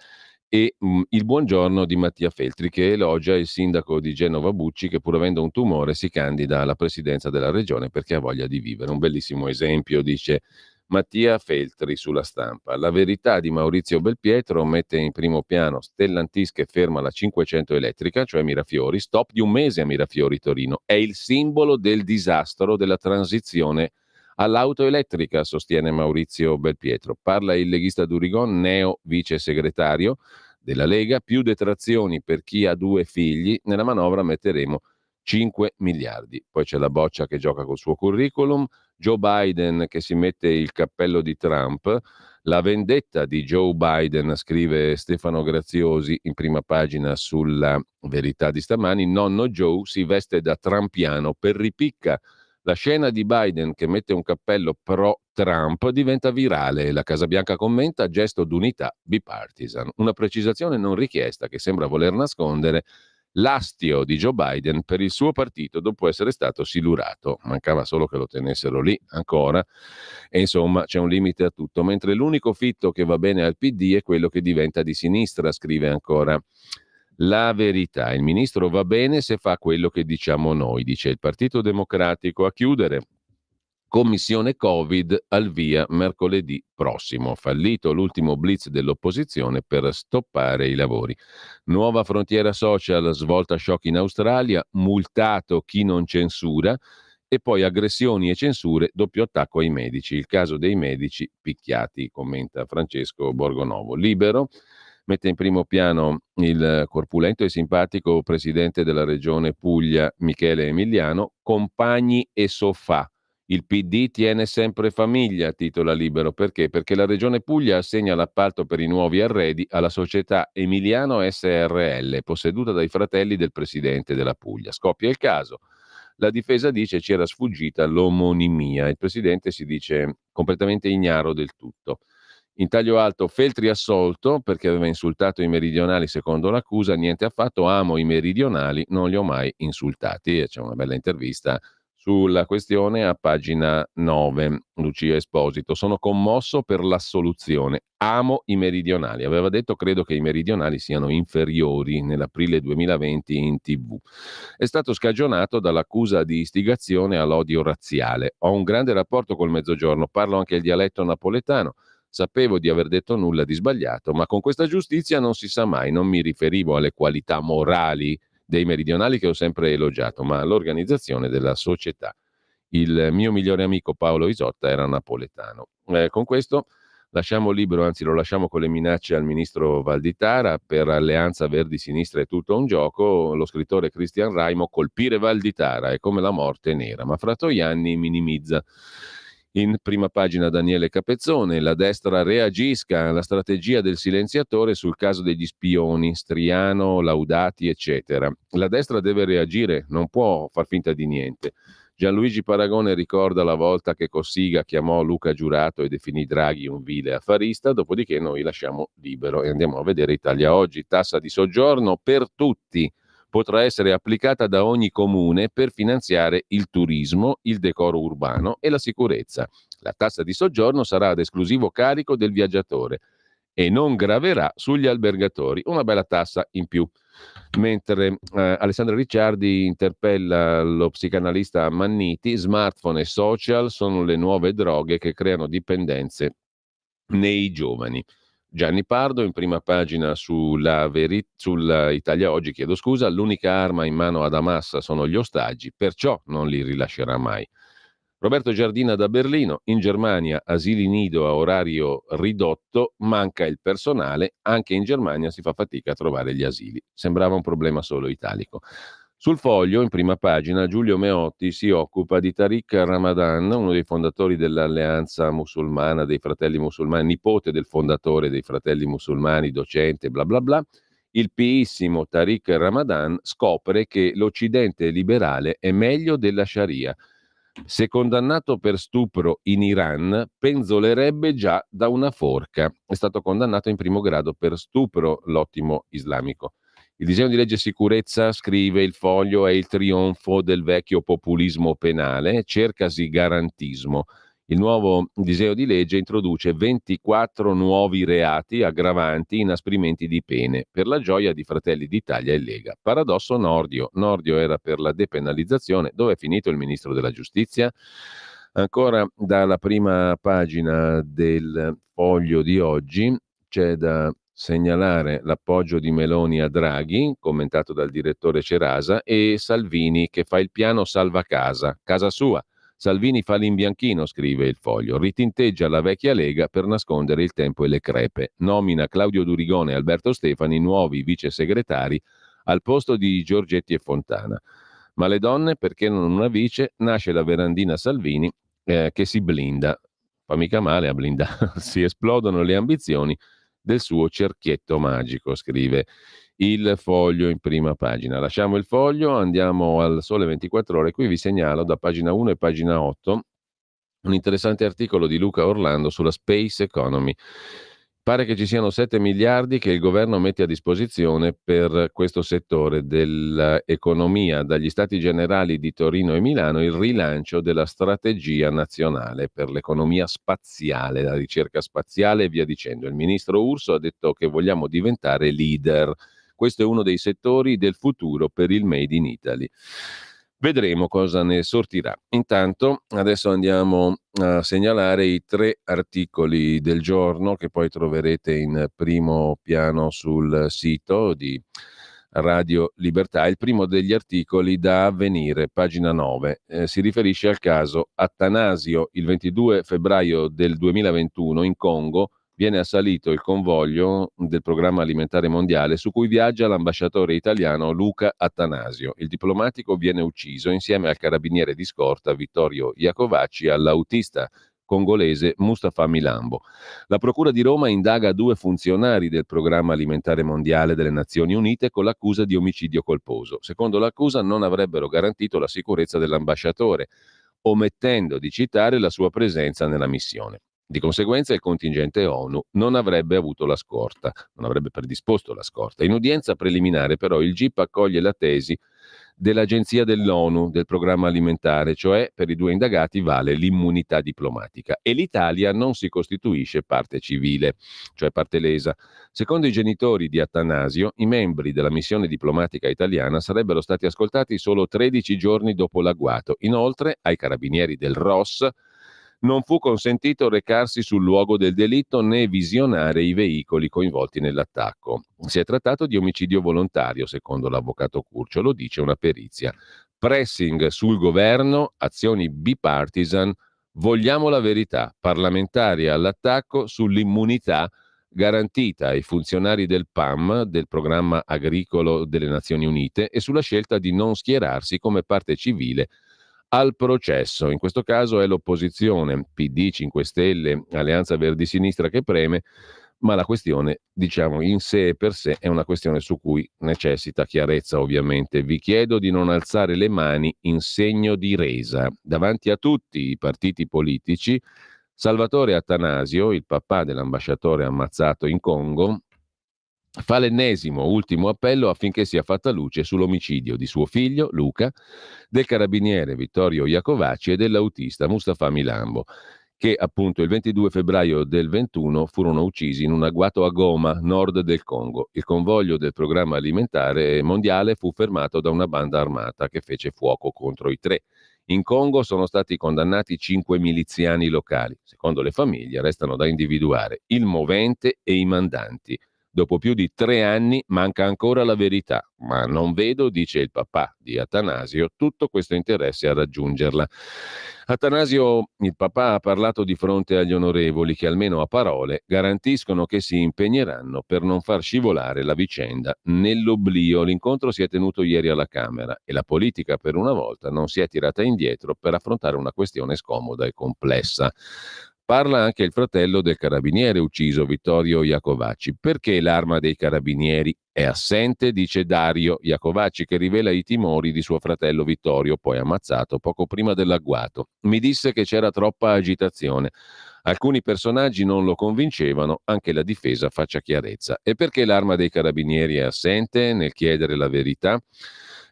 E il buongiorno di Mattia Feltri che elogia il sindaco di Genova Bucci che pur avendo un tumore si candida alla presidenza della regione perché ha voglia di vivere. Un bellissimo esempio, dice Mattia Feltri sulla Stampa. La verità di Maurizio Belpietro mette in primo piano Stellantis che ferma la 500 elettrica, cioè Mirafiori, stop di un mese a Mirafiori Torino. È il simbolo del disastro della transizione all'auto elettrica, sostiene Maurizio Belpietro. Parla il leghista Durigon, neo vice segretario della Lega, più detrazioni per chi ha 2 figli, nella manovra metteremo 5 miliardi. Poi c'è la Boccia che gioca col suo curriculum, Joe Biden che si mette il cappello di Trump, la vendetta di Joe Biden, scrive Stefano Graziosi in prima pagina sulla Verità di stamani, nonno Joe si veste da trumpiano per ripicca. La scena di Biden che mette un cappello pro-Trump diventa virale. La Casa Bianca commenta gesto d'unità bipartisan. Una precisazione non richiesta che sembra voler nascondere l'astio di Joe Biden per il suo partito dopo essere stato silurato. Mancava solo che lo tenessero lì ancora. E insomma c'è un limite a tutto. Mentre l'unico fitto che va bene al PD è quello che diventa di sinistra, scrive ancora La Verità. Il ministro va bene se fa quello che diciamo noi, dice il Partito Democratico. A chiudere, commissione Covid al via mercoledì prossimo. Fallito l'ultimo blitz dell'opposizione per stoppare i lavori. Nuova frontiera social, svolta shock in Australia, multato chi non censura e poi aggressioni e censure, doppio attacco ai medici. Il caso dei medici picchiati, commenta Francesco Borgonovo. Libero mette in primo piano il corpulento e simpatico presidente della regione Puglia, Michele Emiliano, compagni e sofà. Il PD tiene sempre famiglia, titola Libero. Perché? Perché la regione Puglia assegna l'appalto per i nuovi arredi alla società Emiliano SRL, posseduta dai fratelli del presidente della Puglia. Scoppia il caso. La difesa dice c'era sfuggita l'omonimia. Il presidente si dice completamente ignaro del tutto. In taglio alto Feltri assolto perché aveva insultato i meridionali secondo l'accusa, niente affatto, amo i meridionali, non li ho mai insultati. E c'è una bella intervista sulla questione a pagina 9, Lucia Esposito. Sono commosso per l'assoluzione, amo i meridionali. Aveva detto credo che i meridionali siano inferiori nell'aprile 2020 in TV. È stato scagionato dall'accusa di istigazione all'odio razziale. Ho un grande rapporto col Mezzogiorno, parlo anche il dialetto napoletano. Sapevo di aver detto nulla di sbagliato, ma con questa giustizia non si sa mai. Non mi riferivo alle qualità morali dei meridionali che ho sempre elogiato, ma all'organizzazione della società. Il mio migliore amico Paolo Isotta era napoletano. Con questo Lasciamo libero, anzi lo lasciamo con le minacce al ministro Valditara. Per Alleanza Verdi-Sinistra è tutto un gioco. Lo scrittore Cristian Raimo: colpire Valditara è come la morte nera, ma Fratoianni minimizza. In prima pagina Daniele Capezzone: la destra reagisca alla strategia del silenziatore sul caso degli spioni, Striano, Laudati, eccetera. La destra deve reagire, non può far finta di niente. Gianluigi Paragone ricorda la volta che Cossiga chiamò Luca Giurato e definì Draghi un vile affarista, dopodiché noi lasciamo libero e andiamo a vedere Italia Oggi. Tassa di soggiorno per tutti, potrà essere applicata da ogni comune per finanziare il turismo, il decoro urbano e la sicurezza. La tassa di soggiorno sarà ad esclusivo carico del viaggiatore e non graverà sugli albergatori, una bella tassa in più. Mentre Alessandra Ricciardi interpella lo psicanalista Manniti: smartphone e social sono le nuove droghe che creano dipendenze nei giovani. Gianni Pardo in prima pagina sulla Italia Oggi, l'unica arma in mano ad Hamas sono gli ostaggi, perciò non li rilascerà mai. Roberto Giardina da Berlino: in Germania asili nido a orario ridotto, manca il personale, anche in Germania si fa fatica a trovare gli asili. Sembrava un problema solo italico. Sul Foglio, in prima pagina, Giulio Meotti si occupa di Tariq Ramadan, uno dei fondatori dell'Alleanza Musulmana dei Fratelli Musulmani, nipote del fondatore dei Fratelli Musulmani, docente, bla bla bla. Il piissimo Tariq Ramadan scopre che l'Occidente liberale è meglio della Sharia. Se condannato per stupro in Iran, penzolerebbe già da una forca. È stato condannato in primo grado per stupro l'ottimo islamico. Il disegno di legge sicurezza, scrive il Foglio, è il trionfo del vecchio populismo penale, cercasi garantismo. Il nuovo disegno di legge introduce 24 nuovi reati aggravanti, inasprimenti di pene, per la gioia di Fratelli d'Italia e Lega. Paradosso Nordio. Nordio era per la depenalizzazione. Dove è finito il ministro della Giustizia? Ancora dalla prima pagina del Foglio di oggi c'è da segnalare l'appoggio di Meloni a Draghi, commentato dal direttore Cerasa, e Salvini che fa il piano salva casa sua. Salvini fa l'imbianchino, scrive il Foglio, ritinteggia la vecchia Lega per nascondere il tempo e le crepe. Nomina Claudio Durigone e Alberto Stefani nuovi vice segretari al posto di Giorgetti e Fontana. Ma le donne, perché non una vice? Nasce la verandina Salvini che si blinda. Fa mica male a blindare, si esplodono le ambizioni del suo cerchietto magico, scrive il Foglio in prima pagina. Lasciamo il Foglio, andiamo al Sole 24 Ore. Qui vi segnalo da pagina 1 e pagina 8 un interessante articolo di Luca Orlando sulla space economy. Pare che ci siano 7 miliardi che il governo mette a disposizione per questo settore dell'economia, dagli Stati Generali di Torino e Milano, il rilancio della strategia nazionale per l'economia spaziale, la ricerca spaziale e via dicendo. Il ministro Urso ha detto che vogliamo diventare leader. Questo è uno dei settori del futuro per il Made in Italy. Vedremo cosa ne sortirà. Intanto adesso andiamo a segnalare i 3 articoli del giorno che poi troverete in primo piano sul sito di Radio Libertà. Il primo degli articoli da Avvenire, pagina 9, si riferisce al caso Attanasio. Il 22 febbraio del 2021 in Congo viene assalito il convoglio del Programma Alimentare Mondiale su cui viaggia l'ambasciatore italiano Luca Attanasio. Il diplomatico viene ucciso insieme al carabiniere di scorta Vittorio Iacovacci e all'autista congolese Mustafa Milambo. La Procura di Roma indaga 2 funzionari del Programma Alimentare Mondiale delle Nazioni Unite con l'accusa di omicidio colposo. Secondo l'accusa non avrebbero garantito la sicurezza dell'ambasciatore, omettendo di citare la sua presenza nella missione. Di conseguenza il contingente ONU non avrebbe avuto la scorta, non avrebbe predisposto la scorta. In udienza preliminare però il GIP accoglie la tesi dell'agenzia dell'ONU del programma alimentare, cioè per i 2 indagati vale l'immunità diplomatica e l'Italia non si costituisce parte civile, cioè parte lesa. Secondo i genitori di Attanasio, i membri della missione diplomatica italiana sarebbero stati ascoltati solo 13 giorni dopo l'agguato. Inoltre, ai carabinieri del ROS non fu consentito recarsi sul luogo del delitto né visionare i veicoli coinvolti nell'attacco. Si è trattato di omicidio volontario, secondo l'avvocato Curcio, lo dice una perizia. Pressing sul governo, azioni bipartisan, Vogliamo la verità. Parlamentari all'attacco sull'immunità garantita ai funzionari del PAM, del Programma Agricolo delle Nazioni Unite, e sulla scelta di non schierarsi come parte civile al processo. In questo caso è l'opposizione, PD, 5 Stelle, Alleanza Verdi Sinistra che preme, ma la questione, diciamo, in sé e per sé è una questione su cui necessita chiarezza, ovviamente. Vi chiedo di non alzare le mani in segno di resa. Davanti a tutti i partiti politici, Salvatore Attanasio, il papà dell'ambasciatore ammazzato in Congo, fa l'ennesimo, ultimo appello affinché sia fatta luce sull'omicidio di suo figlio, Luca, del carabiniere Vittorio Iacovacci e dell'autista Mustafa Milambo, che appunto il 22 febbraio del 21 furono uccisi in un agguato a Goma, nord del Congo. Il convoglio del programma alimentare mondiale fu fermato da una banda armata che fece fuoco contro i tre. In Congo sono stati condannati 5 miliziani locali. Secondo le famiglie restano da individuare il movente e i mandanti. Dopo più di 3 anni manca ancora la verità, ma non vedo, dice il papà di Attanasio, tutto questo interesse a raggiungerla. Attanasio, il papà, ha parlato di fronte agli onorevoli che almeno a parole garantiscono che si impegneranno per non far scivolare la vicenda nell'oblio. L'incontro si è tenuto ieri alla Camera e la politica per una volta non si è tirata indietro per affrontare una questione scomoda e complessa. Parla anche il fratello del carabiniere ucciso, Vittorio Iacovacci. Perché l'arma dei carabinieri è assente, dice Dario Iacovacci, che rivela i timori di suo fratello Vittorio, poi ammazzato poco prima dell'agguato. Mi disse che c'era troppa agitazione. Alcuni personaggi non lo convincevano, anche la difesa faccia chiarezza. E perché l'arma dei carabinieri è assente nel chiedere la verità?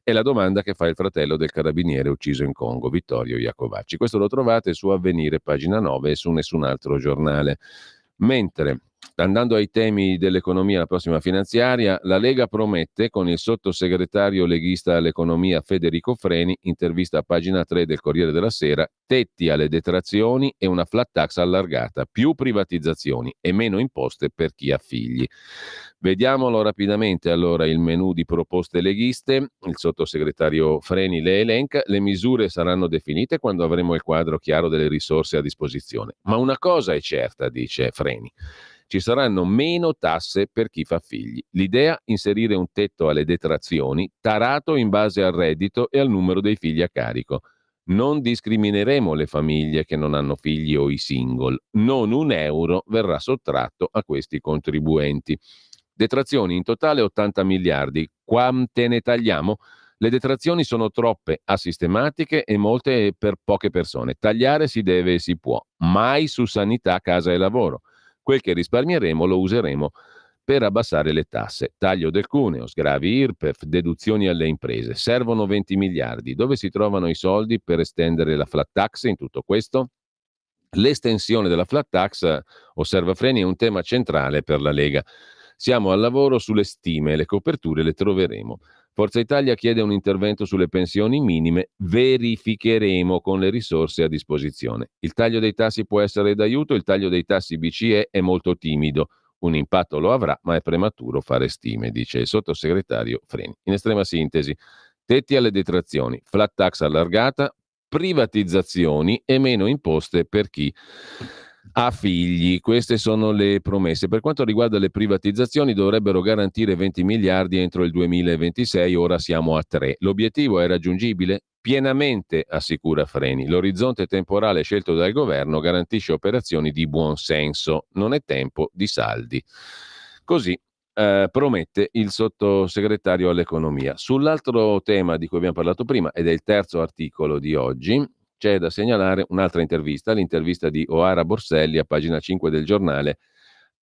È la domanda che fa il fratello del carabiniere ucciso in Congo, Vittorio Iacovacci. Questo lo trovate su Avvenire, pagina 9, e su nessun altro giornale. Mentre, andando ai temi dell'economia, la prossima finanziaria, la Lega promette, con il sottosegretario leghista all'economia Federico Freni, intervista a pagina 3 del Corriere della Sera, tetti alle detrazioni e una flat tax allargata, più privatizzazioni e meno imposte per chi ha figli. Vediamolo rapidamente allora il menù di proposte leghiste. Il sottosegretario Freni le elenca. Le misure saranno definite quando avremo il quadro chiaro delle risorse a disposizione. Ma una cosa è certa, dice Freni. Ci saranno meno tasse per chi fa figli. L'idea: inserire un tetto alle detrazioni tarato in base al reddito e al numero dei figli a carico. Non discrimineremo le famiglie che non hanno figli o i single. Non un euro verrà sottratto a questi contribuenti. Detrazioni in totale 80 miliardi. Quante ne tagliamo? Le detrazioni sono troppe, asistematiche e molte per poche persone. Tagliare si deve e si può, mai su sanità, casa e lavoro. Quel che risparmieremo lo useremo per abbassare le tasse. Taglio del cuneo, sgravi IRPEF, deduzioni alle imprese. Servono 20 miliardi. Dove si trovano i soldi per estendere la flat tax in tutto questo? L'estensione della flat tax, osserva Freni, è un tema centrale per la Lega. Siamo al lavoro sulle stime, le coperture le troveremo. Forza Italia chiede un intervento sulle pensioni minime, verificheremo con le risorse a disposizione. Il taglio dei tassi può essere d'aiuto, il taglio dei tassi BCE è molto timido. Un impatto lo avrà, ma è prematuro fare stime, dice il sottosegretario Freni. In estrema sintesi, tetti alle detrazioni, flat tax allargata, privatizzazioni e meno imposte per chi ha figli. Queste sono le promesse. Per quanto riguarda le privatizzazioni, dovrebbero garantire 20 miliardi entro il 2026, ora siamo a 3. L'obiettivo è raggiungibile? Pienamente, assicura Freni. L'orizzonte temporale scelto dal governo garantisce operazioni di buon senso. Non è tempo di saldi. Così promette il sottosegretario all'economia. Sull'altro tema di cui abbiamo parlato prima, ed è il terzo articolo di oggi, c'è da segnalare un'altra intervista, l'intervista di Oara Borselli a pagina 5 del giornale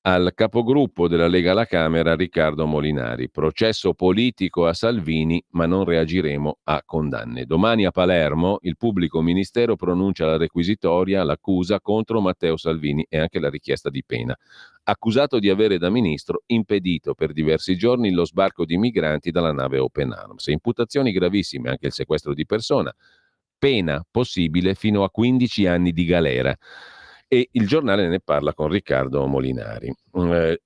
al capogruppo della Lega alla Camera, Riccardo Molinari. Processo politico a Salvini, ma non reagiremo a condanne. Domani a Palermo il pubblico ministero pronuncia la requisitoria, l'accusa contro Matteo Salvini e anche la richiesta di pena. Accusato di avere da ministro impedito per diversi giorni lo sbarco di migranti dalla nave Open Arms. Imputazioni gravissime, anche il sequestro di persona. Pena possibile fino a 15 anni di galera. E il giornale ne parla con Riccardo Molinari.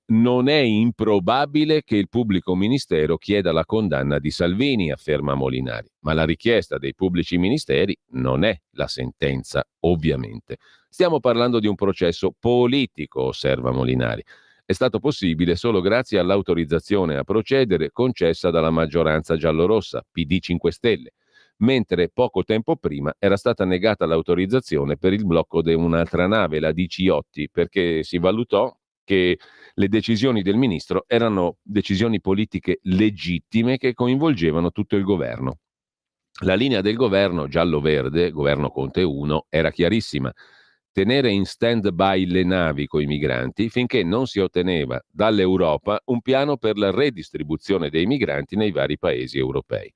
Non è improbabile che il pubblico ministero chieda la condanna di Salvini, afferma Molinari, ma la richiesta dei pubblici ministeri non è la sentenza, ovviamente. Stiamo parlando di un processo politico, osserva Molinari. È stato possibile solo grazie all'autorizzazione a procedere concessa dalla maggioranza giallorossa, PD 5 Stelle, mentre poco tempo prima era stata negata l'autorizzazione per il blocco di un'altra nave, la Diciotti, perché si valutò che le decisioni del ministro erano decisioni politiche legittime che coinvolgevano tutto il governo. La linea del governo giallo-verde, governo Conte 1, era chiarissima: tenere in stand-by le navi coi migranti finché non si otteneva dall'Europa un piano per la redistribuzione dei migranti nei vari paesi europei.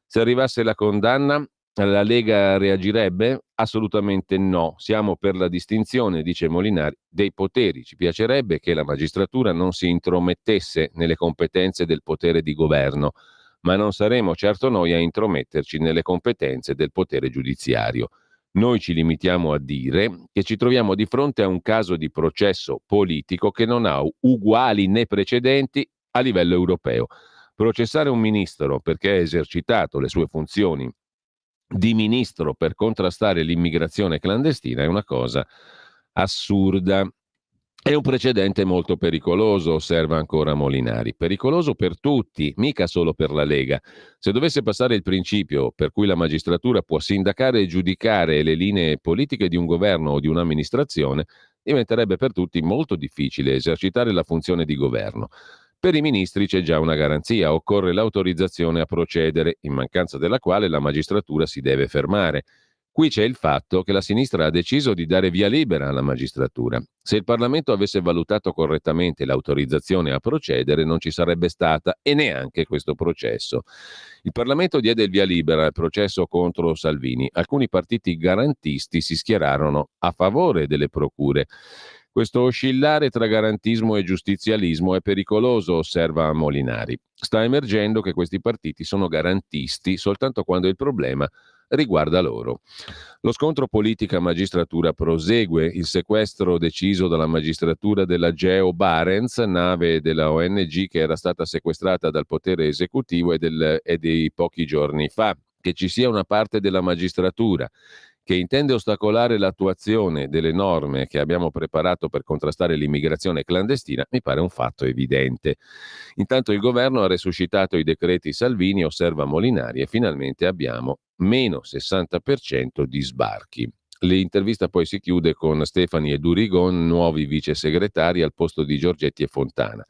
Se arrivasse la condanna, la Lega reagirebbe? Assolutamente no. Siamo per la distinzione, dice Molinari, dei poteri. Ci piacerebbe che la magistratura non si intromettesse nelle competenze del potere di governo, ma non saremo certo noi a intrometterci nelle competenze del potere giudiziario. Noi ci limitiamo a dire che ci troviamo di fronte a un caso di processo politico che non ha uguali né precedenti a livello europeo. Processare un ministro perché ha esercitato le sue funzioni di ministro per contrastare l'immigrazione clandestina è una cosa assurda. È un precedente molto pericoloso, osserva ancora Molinari. Pericoloso per tutti, mica solo per la Lega. Se dovesse passare il principio per cui la magistratura può sindacare e giudicare le linee politiche di un governo o di un'amministrazione, diventerebbe per tutti molto difficile esercitare la funzione di governo. Per i ministri c'è già una garanzia: occorre l'autorizzazione a procedere, in mancanza della quale la magistratura si deve fermare. Qui c'è il fatto che la sinistra ha deciso di dare via libera alla magistratura. Se il Parlamento avesse valutato correttamente l'autorizzazione a procedere, non ci sarebbe stata e neanche questo processo. Il Parlamento diede il via libera al processo contro Salvini. Alcuni partiti garantisti si schierarono a favore delle procure. Questo oscillare tra garantismo e giustizialismo è pericoloso, osserva Molinari. Sta emergendo che questi partiti sono garantisti soltanto quando il problema riguarda loro. Lo scontro politica-magistratura prosegue. Il sequestro deciso dalla magistratura della Geo Barents, nave della ONG che era stata sequestrata dal potere esecutivo, è di pochi giorni fa. Che ci sia una parte della magistratura che intende ostacolare l'attuazione delle norme che abbiamo preparato per contrastare l'immigrazione clandestina mi pare un fatto evidente. Intanto il governo ha resuscitato i decreti Salvini, osserva Molinari, e finalmente abbiamo meno 60% di sbarchi. L'intervista poi si chiude con Stefani e Durigon, nuovi vice segretari al posto di Giorgetti e Fontana.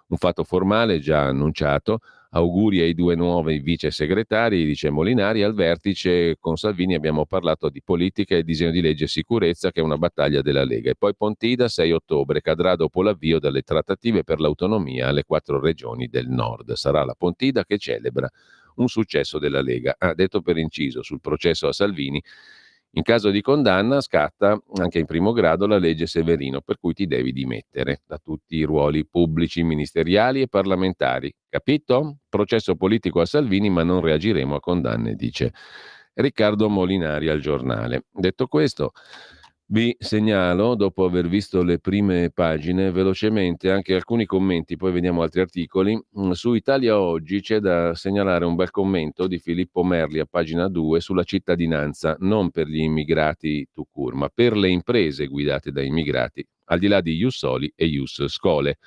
Un fatto formale già annunciato. Auguri ai due nuovi vice segretari, dice Molinari. Al vertice con Salvini abbiamo parlato di politica e disegno di legge sicurezza, che è una battaglia della Lega. E poi Pontida, 6 ottobre, cadrà dopo l'avvio delle trattative per l'autonomia alle 4 regioni del nord. Sarà la Pontida che celebra un successo della Lega. Detto per inciso, sul processo a Salvini, in caso di condanna scatta anche in primo grado la legge Severino, per cui ti devi dimettere da tutti i ruoli pubblici, ministeriali e parlamentari. Capito? Processo politico a Salvini, ma non reagiremo a condanne, dice Riccardo Molinari al giornale. Detto questo, vi segnalo, dopo aver visto le prime pagine, velocemente anche alcuni commenti, poi vediamo altri articoli. Su Italia Oggi c'è da segnalare un bel commento di Filippo Merli a pagina 2 sulla cittadinanza, non per gli immigrati tout court, ma per le imprese guidate da immigrati, al di là di Ius Soli e Ius Scole.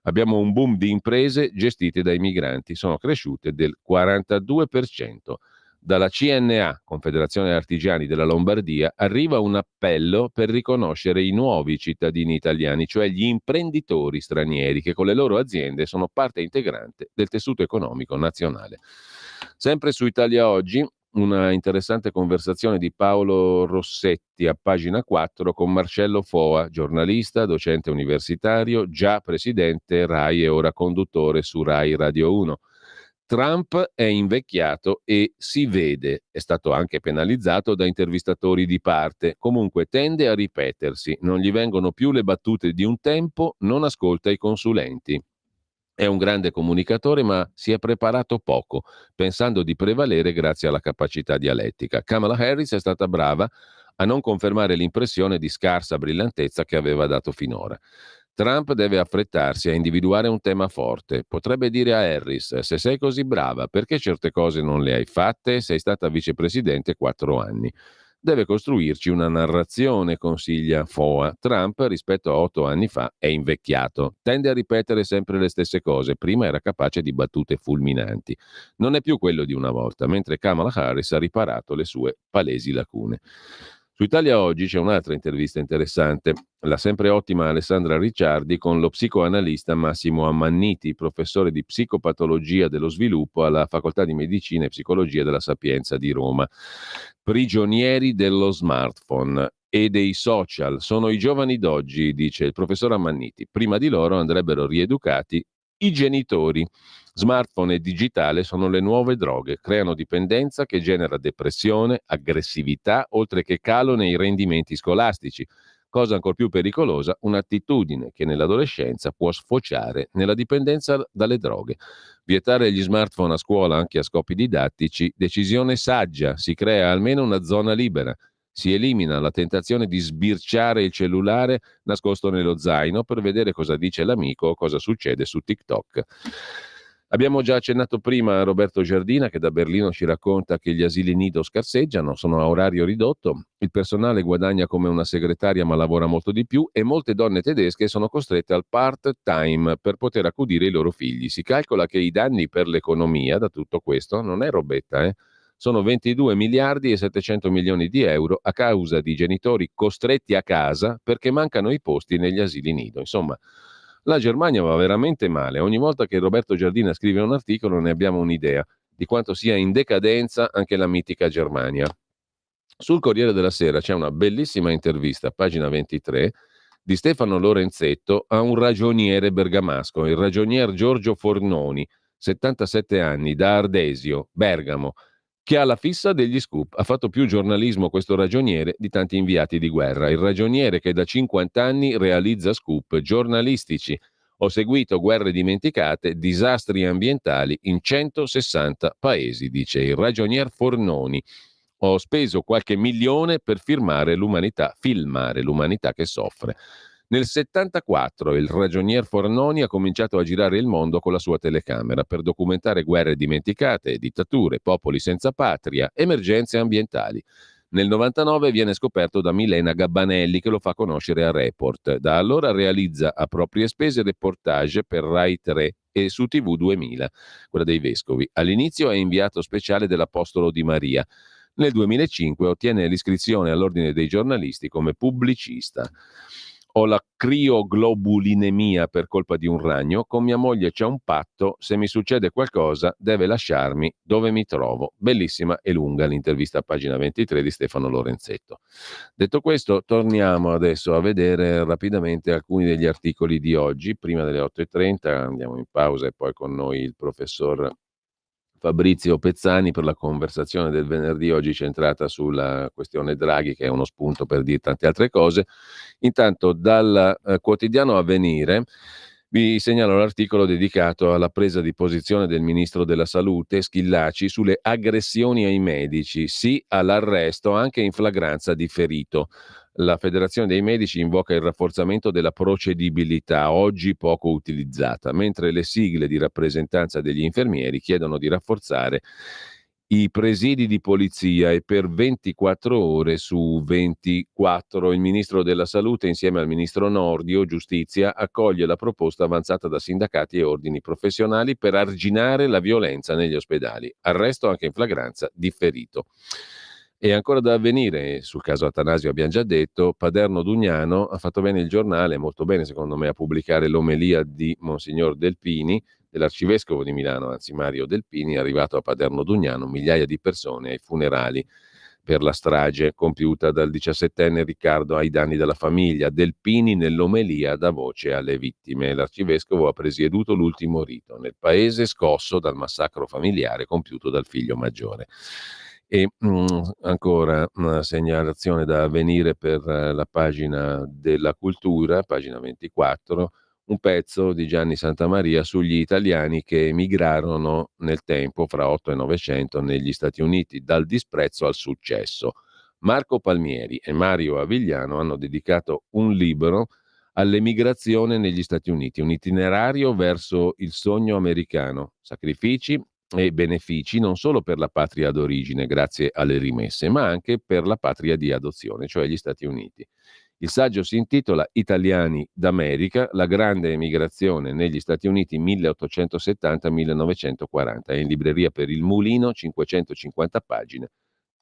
Abbiamo un boom di imprese gestite dai migranti, sono cresciute del 42%. Dalla CNA, Confederazione Artigiani della Lombardia, arriva un appello per riconoscere i nuovi cittadini italiani, cioè gli imprenditori stranieri che con le loro aziende sono parte integrante del tessuto economico nazionale. Sempre su Italia Oggi, una interessante conversazione di Paolo Rossetti a pagina 4 con Marcello Foa, giornalista, docente universitario, già presidente Rai e ora conduttore su Rai Radio 1. Trump è invecchiato e si vede, è stato anche penalizzato da intervistatori di parte, comunque tende a ripetersi, non gli vengono più le battute di un tempo, non ascolta i consulenti. È un grande comunicatore, ma si è preparato poco, pensando di prevalere grazie alla capacità dialettica. Kamala Harris è stata brava, a non confermare l'impressione di scarsa brillantezza che aveva dato finora. Trump deve affrettarsi a individuare un tema forte. Potrebbe dire a Harris: se sei così brava, perché certe cose non le hai fatte? Sei stata vicepresidente 4 anni. Deve costruirci una narrazione, consiglia Foa. Trump, rispetto a 8 anni fa, è invecchiato. Tende a ripetere sempre le stesse cose. Prima era capace di battute fulminanti. Non è più quello di una volta, mentre Kamala Harris ha riparato le sue palesi lacune. Su Italia Oggi c'è un'altra intervista interessante, la sempre ottima Alessandra Ricciardi con lo psicoanalista Massimo Ammanniti, professore di psicopatologia dello sviluppo alla Facoltà di Medicina e Psicologia della Sapienza di Roma. Prigionieri dello smartphone e dei social sono i giovani d'oggi, dice il professor Ammanniti. Prima di loro andrebbero rieducati i genitori. Smartphone e digitale sono le nuove droghe, creano dipendenza che genera depressione, aggressività, oltre che calo nei rendimenti scolastici. Cosa ancor più pericolosa, un'attitudine che nell'adolescenza può sfociare nella dipendenza dalle droghe. Vietare gli smartphone a scuola anche a scopi didattici, decisione saggia, si crea almeno una zona libera. Si elimina la tentazione di sbirciare il cellulare nascosto nello zaino per vedere cosa dice l'amico o cosa succede su TikTok. Abbiamo già accennato prima a Roberto Giardina che da Berlino ci racconta che gli asili nido scarseggiano, sono a orario ridotto, il personale guadagna come una segretaria ma lavora molto di più e molte donne tedesche sono costrette al part-time per poter accudire i loro figli. Si calcola che i danni per l'economia da tutto questo, non è robetta, sono 22 miliardi e 700 milioni di euro a causa di genitori costretti a casa perché mancano i posti negli asili nido. Insomma, la Germania va veramente male. Ogni volta che Roberto Giardina scrive un articolo ne abbiamo un'idea di quanto sia in decadenza anche la mitica Germania. Sul Corriere della Sera c'è una bellissima intervista, pagina 23, di Stefano Lorenzetto a un ragioniere bergamasco, il ragionier Giorgio Fornoni, 77 anni, da Ardesio, Bergamo, che ha la fissa degli scoop. Ha fatto più giornalismo questo ragioniere di tanti inviati di guerra. Il ragioniere che da 50 anni realizza scoop giornalistici. Ho seguito guerre dimenticate, disastri ambientali in 160 paesi, dice il ragionier Fornoni. Ho speso qualche milione per filmare l'umanità che soffre. Nel 74 il ragionier Fornoni ha cominciato a girare il mondo con la sua telecamera per documentare guerre dimenticate, dittature, popoli senza patria, emergenze ambientali. Nel 99 viene scoperto da Milena Gabbanelli che lo fa conoscere a Report. Da allora realizza a proprie spese reportage per Rai 3 e su TV 2000, quella dei vescovi. All'inizio è inviato speciale dell'Apostolo di Maria. Nel 2005 ottiene l'iscrizione all'Ordine dei giornalisti come pubblicista. Ho la crioglobulinemia per colpa di un ragno, con mia moglie c'è un patto, se mi succede qualcosa deve lasciarmi dove mi trovo. Bellissima e lunga l'intervista a pagina 23 di Stefano Lorenzetto. Detto questo, torniamo adesso a vedere rapidamente alcuni degli articoli di oggi. Prima delle 8.30 andiamo in pausa e poi con noi il professor Fabrizio Pezzani per la conversazione del venerdì, oggi centrata sulla questione Draghi, che è uno spunto per dire tante altre cose. Intanto dal quotidiano Avvenire vi segnalo l'articolo dedicato alla presa di posizione del ministro della Salute Schillaci sulle aggressioni ai medici, sì all'arresto anche in flagranza di ferito. La Federazione dei Medici invoca il rafforzamento della procedibilità, oggi poco utilizzata, mentre le sigle di rappresentanza degli infermieri chiedono di rafforzare i presidi di polizia e per 24 ore su 24. Il ministro della Salute, insieme al ministro Nordio, Giustizia, accoglie la proposta avanzata da sindacati e ordini professionali per arginare la violenza negli ospedali. Arresto anche in flagranza differito. E ancora da avvenire, sul caso Atanasio abbiamo già detto, Paderno-Dugnano ha fatto bene il giornale, molto bene secondo me, a pubblicare l'omelia di Monsignor Delpini, dell'arcivescovo di Milano, anzi Mario Delpini, arrivato a Paderno-Dugnano, migliaia di persone ai funerali per la strage compiuta dal 17enne Riccardo ai danni della famiglia. Delpini nell'omelia dà voce alle vittime. L'arcivescovo ha presieduto l'ultimo rito nel paese scosso dal massacro familiare compiuto dal figlio maggiore. E ancora una segnalazione da avvenire per la pagina della cultura, pagina 24, un pezzo di Gianni Santamaria sugli italiani che emigrarono nel tempo fra 8 e 900 negli Stati Uniti, dal disprezzo al successo. Marco Palmieri e Mario Avigliano hanno dedicato un libro all'emigrazione negli Stati Uniti, un itinerario verso il sogno americano, sacrifici e benefici non solo per la patria d'origine, grazie alle rimesse, ma anche per la patria di adozione, cioè gli Stati Uniti. Il saggio si intitola Italiani d'America, la grande emigrazione negli Stati Uniti 1870-1940. È in libreria per il Mulino, 550 pagine,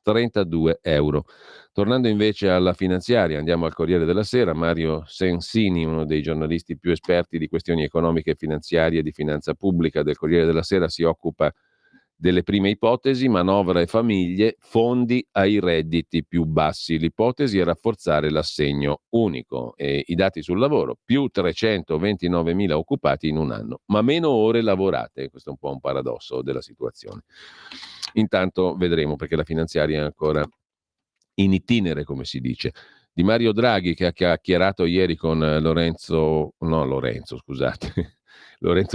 32 euro. Tornando invece alla finanziaria, andiamo al Corriere della Sera. Mario Sensini, uno dei giornalisti più esperti di questioni economiche e finanziarie e di finanza pubblica del Corriere della Sera, si occupa delle prime ipotesi: manovra e famiglie, fondi ai redditi più bassi. L'ipotesi è rafforzare l'assegno unico e i dati sul lavoro: più 329.000 occupati in un anno, ma meno ore lavorate. Questo è un po' un paradosso della situazione. Intanto vedremo, perché la finanziaria è ancora in itinere, come si dice. Di Mario Draghi, che ha chiacchierato ieri con Lorenzo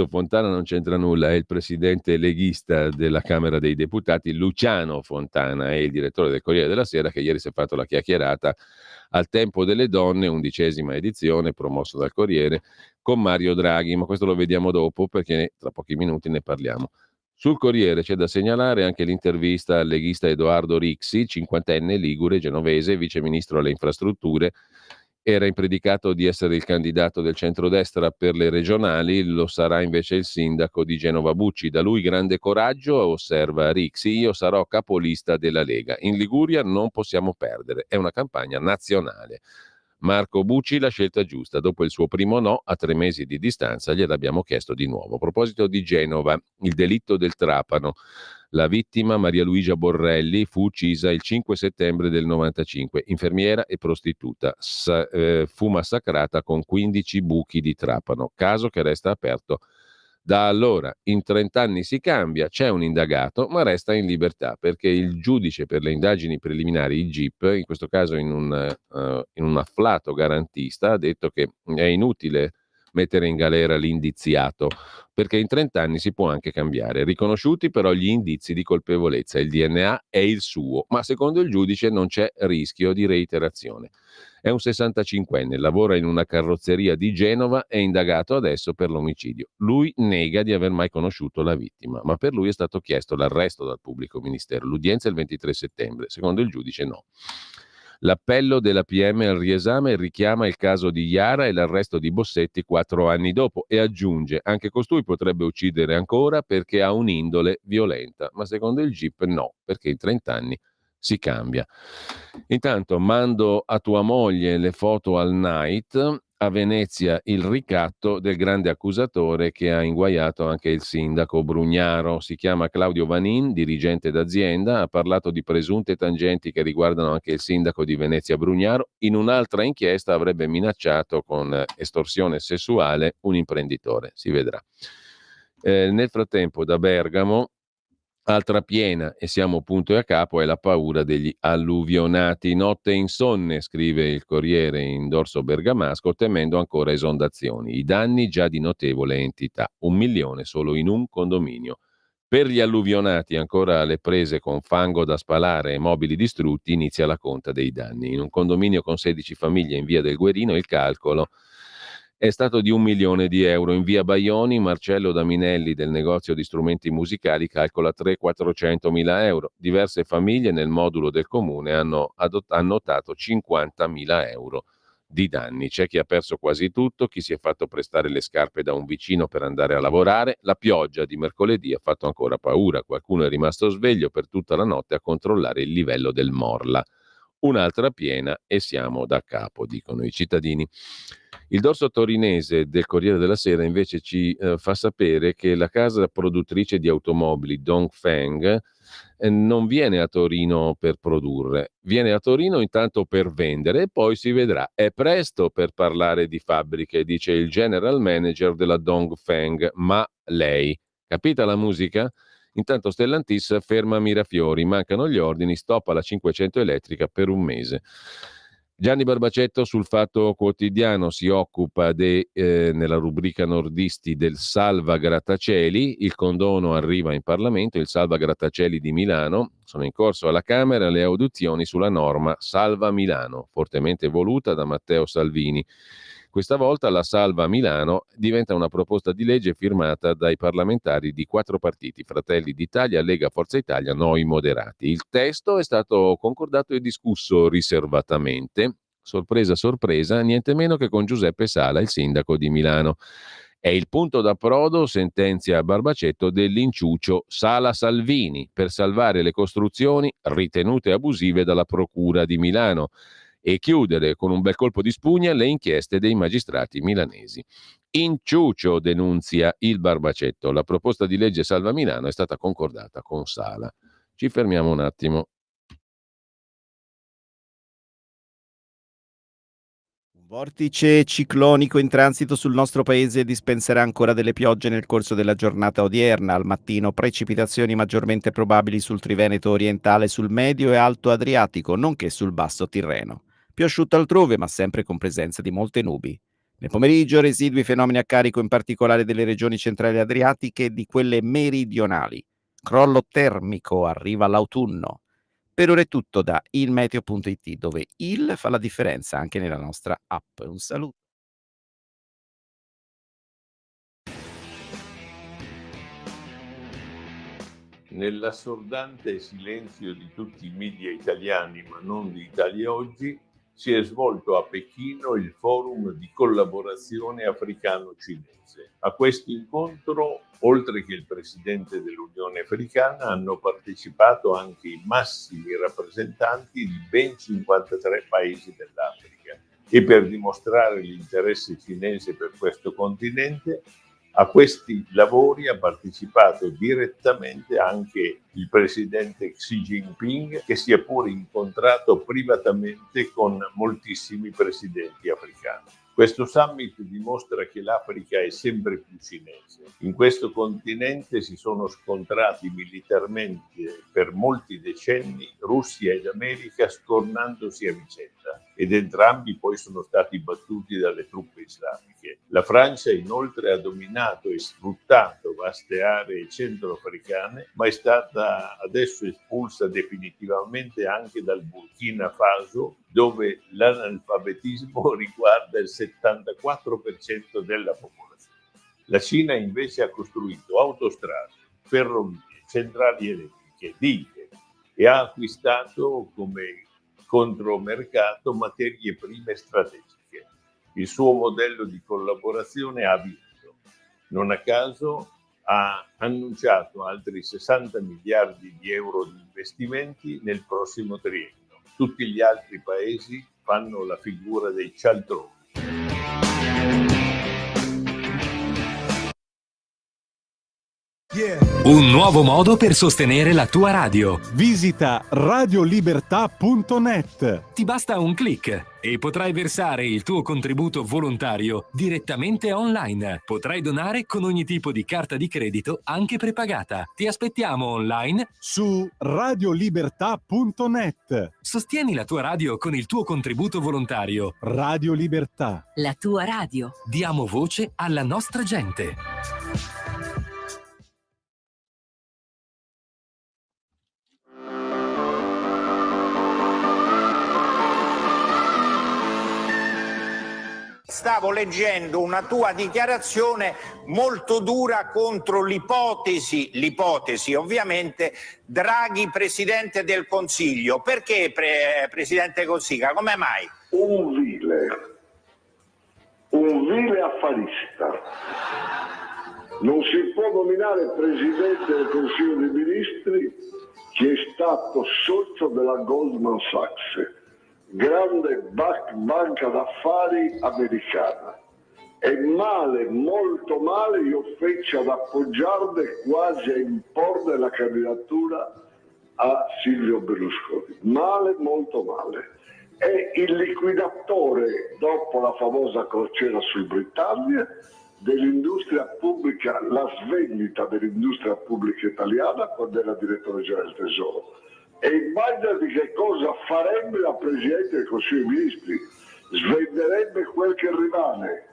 Fontana non c'entra nulla, è il presidente leghista della Camera dei Deputati. Luciano Fontana è il direttore del Corriere della Sera, che ieri si è fatto la chiacchierata al Tempo delle Donne, 11ª edizione, promosso dal Corriere, con Mario Draghi, ma questo lo vediamo dopo, perché tra pochi minuti ne parliamo. Sul Corriere c'è da segnalare anche l'intervista al leghista Edoardo Rixi, 50enne, ligure, genovese, viceministro alle infrastrutture. Era impredicato di essere il candidato del centrodestra per le regionali, lo sarà invece il sindaco di Genova Bucci. Da lui grande coraggio, osserva Rixi: io sarò capolista della Lega. In Liguria non possiamo perdere, è una campagna nazionale. Marco Bucci, la scelta giusta. Dopo il suo primo no, a 3 mesi di distanza, gliel'abbiamo chiesto di nuovo. A proposito di Genova, il delitto del trapano. La vittima, Maria Luigia Borrelli, fu uccisa il 5 settembre del 95, infermiera e prostituta. Fu massacrata con 15 buchi di trapano, caso che resta aperto da allora. In 30 anni si cambia, c'è un indagato, ma resta in libertà, perché il giudice per le indagini preliminari, il GIP, in questo caso in un afflato garantista, ha detto che è inutile mettere in galera l'indiziato, perché in 30 anni si può anche cambiare. Riconosciuti però gli indizi di colpevolezza, il DNA è il suo, ma secondo il giudice non c'è rischio di reiterazione. È un 65enne, lavora in una carrozzeria di Genova, è indagato adesso per l'omicidio. Lui nega di aver mai conosciuto la vittima, ma per lui è stato chiesto l'arresto dal pubblico ministero. L'udienza è il 23 settembre, secondo il giudice no. L'appello della PM al riesame richiama il caso di Iara e l'arresto di Bossetti 4 anni dopo, e aggiunge: anche costui potrebbe uccidere ancora perché ha un'indole violenta, ma secondo il GIP no, perché in 30 anni si cambia. Intanto mando a tua moglie le foto al night. A Venezia il ricatto del grande accusatore che ha inguaiato anche il sindaco Brugnaro. Si chiama Claudio Vanin, dirigente d'azienda, ha parlato di presunte tangenti che riguardano anche il sindaco di Venezia Brugnaro. In un'altra inchiesta avrebbe minacciato con estorsione sessuale un imprenditore, si vedrà. Nel frattempo da Bergamo, altra piena, e siamo punto e a capo, è la paura degli alluvionati. Notte insonne, scrive il Corriere in dorso bergamasco, temendo ancora esondazioni. I danni già di notevole entità, 1 milione solo in un condominio. Per gli alluvionati ancora alle prese con fango da spalare e mobili distrutti, inizia la conta dei danni. In un condominio con 16 famiglie in via del Guerino il calcolo è stato di 1 milione di euro. In via Baioni, Marcello Daminelli del negozio di strumenti musicali calcola 300-400 mila euro. Diverse famiglie nel modulo del comune hanno annotato 50 mila euro di danni. C'è chi ha perso quasi tutto, chi si è fatto prestare le scarpe da un vicino per andare a lavorare. La pioggia di mercoledì ha fatto ancora paura. Qualcuno è rimasto sveglio per tutta la notte a controllare il livello del Morla. Un'altra piena e siamo da capo, dicono i cittadini. Il dorso torinese del Corriere della Sera invece ci fa sapere che la casa produttrice di automobili Dongfeng non viene a Torino per produrre, viene a Torino intanto per vendere e poi si vedrà. È presto per parlare di fabbriche, dice il general manager della Dongfeng, ma lei, capita la musica? Intanto Stellantis ferma Mirafiori, mancano gli ordini, stop alla 500 elettrica per un mese. Gianni Barbacetto sul Fatto Quotidiano si occupa nella rubrica nordisti del Salva Grattacieli. Il condono arriva in Parlamento, il Salva Grattacieli di Milano. Sono in corso alla Camera le audizioni sulla norma Salva Milano, fortemente voluta da Matteo Salvini. Questa volta la Salva Milano diventa una proposta di legge firmata dai parlamentari di 4 partiti: Fratelli d'Italia, Lega, Forza Italia, Noi Moderati. Il testo è stato concordato e discusso riservatamente, sorpresa sorpresa, niente meno che con Giuseppe Sala, il sindaco di Milano. È il punto d'approdo, sentenzia Barbacetto, dell'inciucio Sala-Salvini per salvare le costruzioni ritenute abusive dalla Procura di Milano e chiudere con un bel colpo di spugna le inchieste dei magistrati milanesi. Inciucio, denunzia il Barbacetto. La proposta di legge Salva Milano è stata concordata con Sala. Ci fermiamo un attimo. Vortice ciclonico in transito sul nostro paese dispenserà ancora delle piogge nel corso della giornata odierna. Al mattino precipitazioni maggiormente probabili sul Triveneto orientale, sul medio e alto Adriatico, nonché sul basso Tirreno. Più asciutto altrove, ma sempre con presenza di molte nubi. Nel pomeriggio residui fenomeni a carico in particolare delle regioni centrali adriatiche e di quelle meridionali. Crollo termico, arriva l'autunno. Per ora è tutto da ilmeteo.it, dove il fa la differenza anche nella nostra app. Un saluto. Nell'assordante silenzio di tutti i media italiani, ma non di Italia Oggi, si è svolto a Pechino il forum di collaborazione africano-cinese. A questo incontro, oltre che il presidente dell'Unione Africana, hanno partecipato anche i massimi rappresentanti di ben 53 paesi dell'Africa. E per dimostrare l'interesse cinese per questo continente, a questi lavori ha partecipato direttamente anche il presidente Xi Jinping, che si è pure incontrato privatamente con moltissimi presidenti africani. Questo summit dimostra che l'Africa è sempre più cinese. In questo continente si sono scontrati militarmente per molti decenni Russia ed America, scornandosi a vicenda, ed entrambi poi sono stati battuti dalle truppe islamiche. La Francia inoltre ha dominato e sfruttato vaste aree centroafricane, ma è stata adesso espulsa definitivamente anche dal Burkina Faso, dove l'analfabetismo riguarda il 74% della popolazione. La Cina invece ha costruito autostrade, ferrovie, centrali elettriche, dighe e ha acquistato come contromercato materie prime strategiche. Il suo modello di collaborazione ha vinto. Non a caso ha annunciato altri 60 miliardi di euro di investimenti nel prossimo triennio. Tutti gli altri paesi fanno la figura dei cialtroni. Un nuovo modo per sostenere la tua radio. Visita radiolibertà.net. Ti basta un click e potrai versare il tuo contributo volontario direttamente online. Potrai donare con ogni tipo di carta di credito, anche prepagata. Ti aspettiamo online Su radiolibertà.net. Sostieni la tua radio con il tuo contributo volontario. Radio Libertà. La tua radio. Diamo voce alla nostra gente. Stavo leggendo una tua dichiarazione molto dura contro l'ipotesi ovviamente, Draghi presidente del Consiglio. Perché presidente Consiglio? Come mai? Un vile affarista. Non si può nominare presidente del Consiglio dei Ministri chi è stato socio della Goldman Sachs, grande banca d'affari americana. E male, molto male, io feci ad appoggiarne, quasi a imporre la candidatura a Silvio Berlusconi. Male, molto male. È il liquidatore, dopo la famosa crociera sul Britannia, dell'industria pubblica, la svendita dell'industria pubblica italiana quando era direttore generale del Tesoro. E immaginati che cosa farebbe la Presidente del Consiglio dei Ministri. Svenderebbe quel che rimane,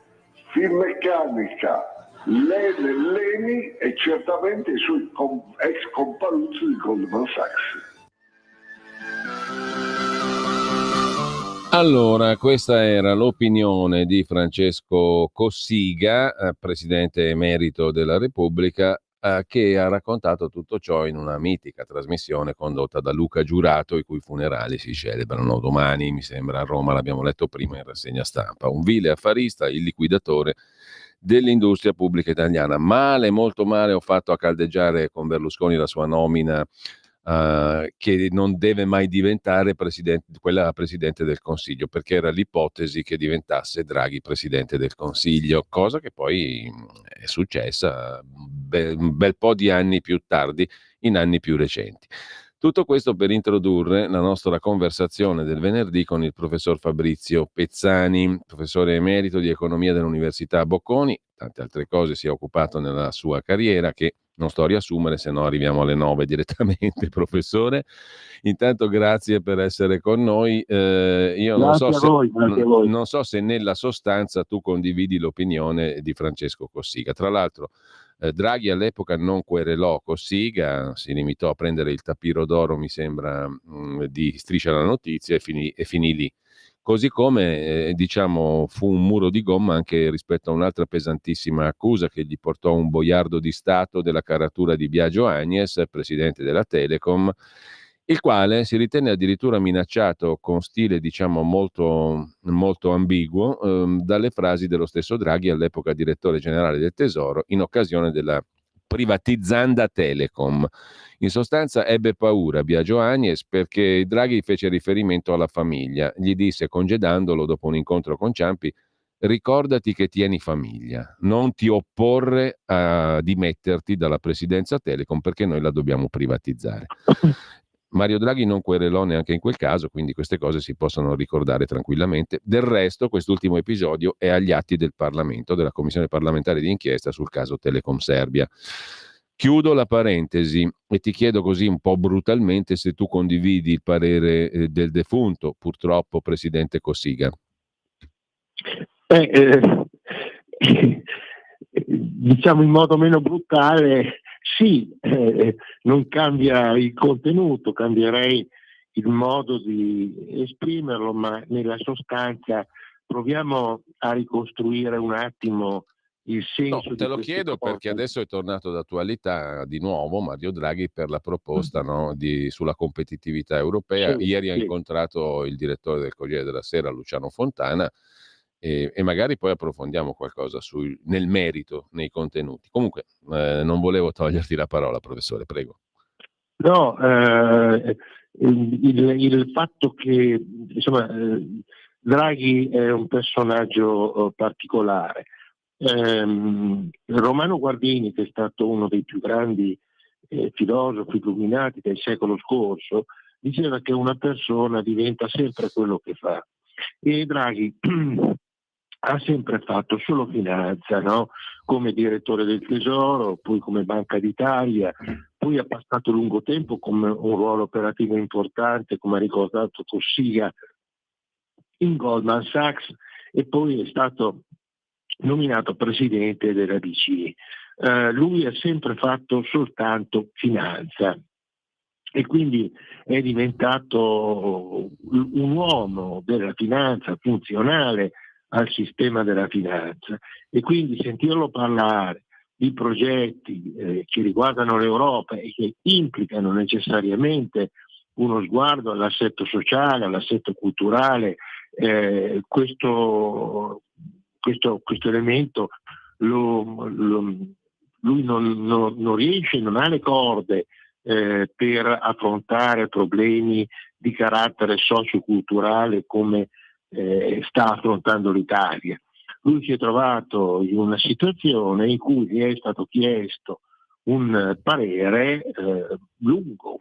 Finmeccanica, l'ENI e certamente i suoi ex comparuzzi di Goldman Sachs. Allora, questa era l'opinione di Francesco Cossiga, presidente emerito della Repubblica, che ha raccontato tutto ciò in una mitica trasmissione condotta da Luca Giurato, i cui funerali si celebrano domani, mi sembra, a Roma, l'abbiamo letto prima in rassegna stampa. Un vile affarista, il liquidatore dell'industria pubblica italiana. Male, molto male ho fatto a caldeggiare con Berlusconi la sua nomina, che non deve mai diventare quella presidente del Consiglio, perché era l'ipotesi che diventasse Draghi presidente del Consiglio, cosa che poi è successa un bel po' di anni più tardi, in anni più recenti. Tutto questo per introdurre la nostra conversazione del venerdì con il professor Fabrizio Pezzani, professore emerito di economia dell'Università Bocconi. Tante altre cose si è occupato nella sua carriera, che non sto a riassumere, se no arriviamo alle 9 direttamente, professore. Intanto grazie per essere con noi. Io non so se nella sostanza tu condividi l'opinione di Francesco Cossiga. Tra l'altro Draghi all'epoca non querelò Cossiga, si limitò a prendere il tapiro d'oro, mi sembra, di Striscia la Notizia e finì lì. Così come, diciamo, fu un muro di gomma anche rispetto a un'altra pesantissima accusa che gli portò un boiardo di Stato della caratura di Biagio Agnes, presidente della Telecom, il quale si ritenne addirittura minacciato con stile, diciamo, molto, molto ambiguo dalle frasi dello stesso Draghi, all'epoca direttore generale del Tesoro, in occasione della privatizzanda Telecom. In sostanza ebbe paura Biagio Agnes perché Draghi fece riferimento alla famiglia. Gli disse, congedandolo dopo un incontro con Ciampi: ricordati che tieni famiglia, non ti opporre a dimetterti dalla presidenza Telecom perché noi la dobbiamo privatizzare. Mario Draghi non querelò neanche in quel caso, quindi queste cose si possono ricordare tranquillamente. Del resto, quest'ultimo episodio è agli atti del Parlamento, della Commissione parlamentare di inchiesta sul caso Telecom Serbia. Chiudo la parentesi e ti chiedo così un po' brutalmente se tu condividi il parere del defunto, purtroppo, presidente Cossiga. Diciamo in modo meno brutale, sì, non cambia il contenuto, cambierei il modo di esprimerlo, ma nella sostanza proviamo a ricostruire un attimo il senso. No, te lo chiedo perché adesso è tornato d'attualità di nuovo Mario Draghi per la proposta sulla competitività europea. Sì, Ieri ha incontrato il direttore del Corriere della Sera, Luciano Fontana, e magari poi approfondiamo qualcosa nel merito, nei contenuti. Comunque non volevo toglierti la parola, professore, prego. No, il fatto che insomma Draghi è un personaggio particolare. Romano Guardini, che è stato uno dei più grandi filosofi illuminati del secolo scorso, diceva che una persona diventa sempre quello che fa, e Draghi ha sempre fatto solo finanza, no? Come direttore del Tesoro, poi come Banca d'Italia, poi ha passato lungo tempo come un ruolo operativo importante, come ha ricordato Cossiga, in Goldman Sachs, e poi è stato nominato presidente della BCE. Lui ha sempre fatto soltanto finanza e quindi è diventato un uomo della finanza, funzionale al sistema della finanza, e quindi sentirlo parlare di progetti che riguardano l'Europa e che implicano necessariamente uno sguardo all'assetto sociale, all'assetto culturale, questo elemento lui non riesce, non ha le corde per affrontare problemi di carattere socioculturale come sta affrontando l'Italia. Lui si è trovato in una situazione in cui gli è stato chiesto un parere lungo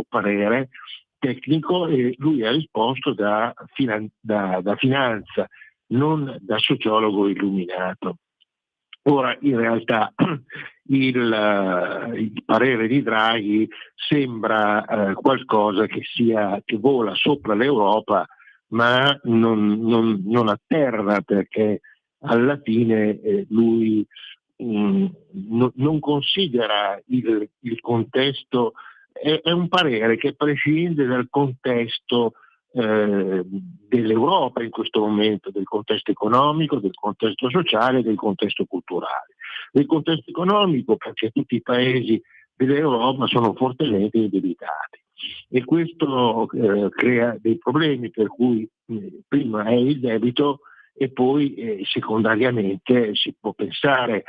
parere tecnico, e lui ha risposto da finanza, non da sociologo illuminato. Ora, in realtà il parere di Draghi sembra qualcosa che vola sopra l'Europa, ma non atterra, perché alla fine lui non considera il contesto. È un parere che prescinde dal contesto dell'Europa in questo momento, del contesto economico, del contesto sociale, del contesto culturale. Del contesto economico, perché tutti i paesi dell'Europa sono fortemente indebitati, e questo crea dei problemi, per cui prima è il debito e poi secondariamente si può pensare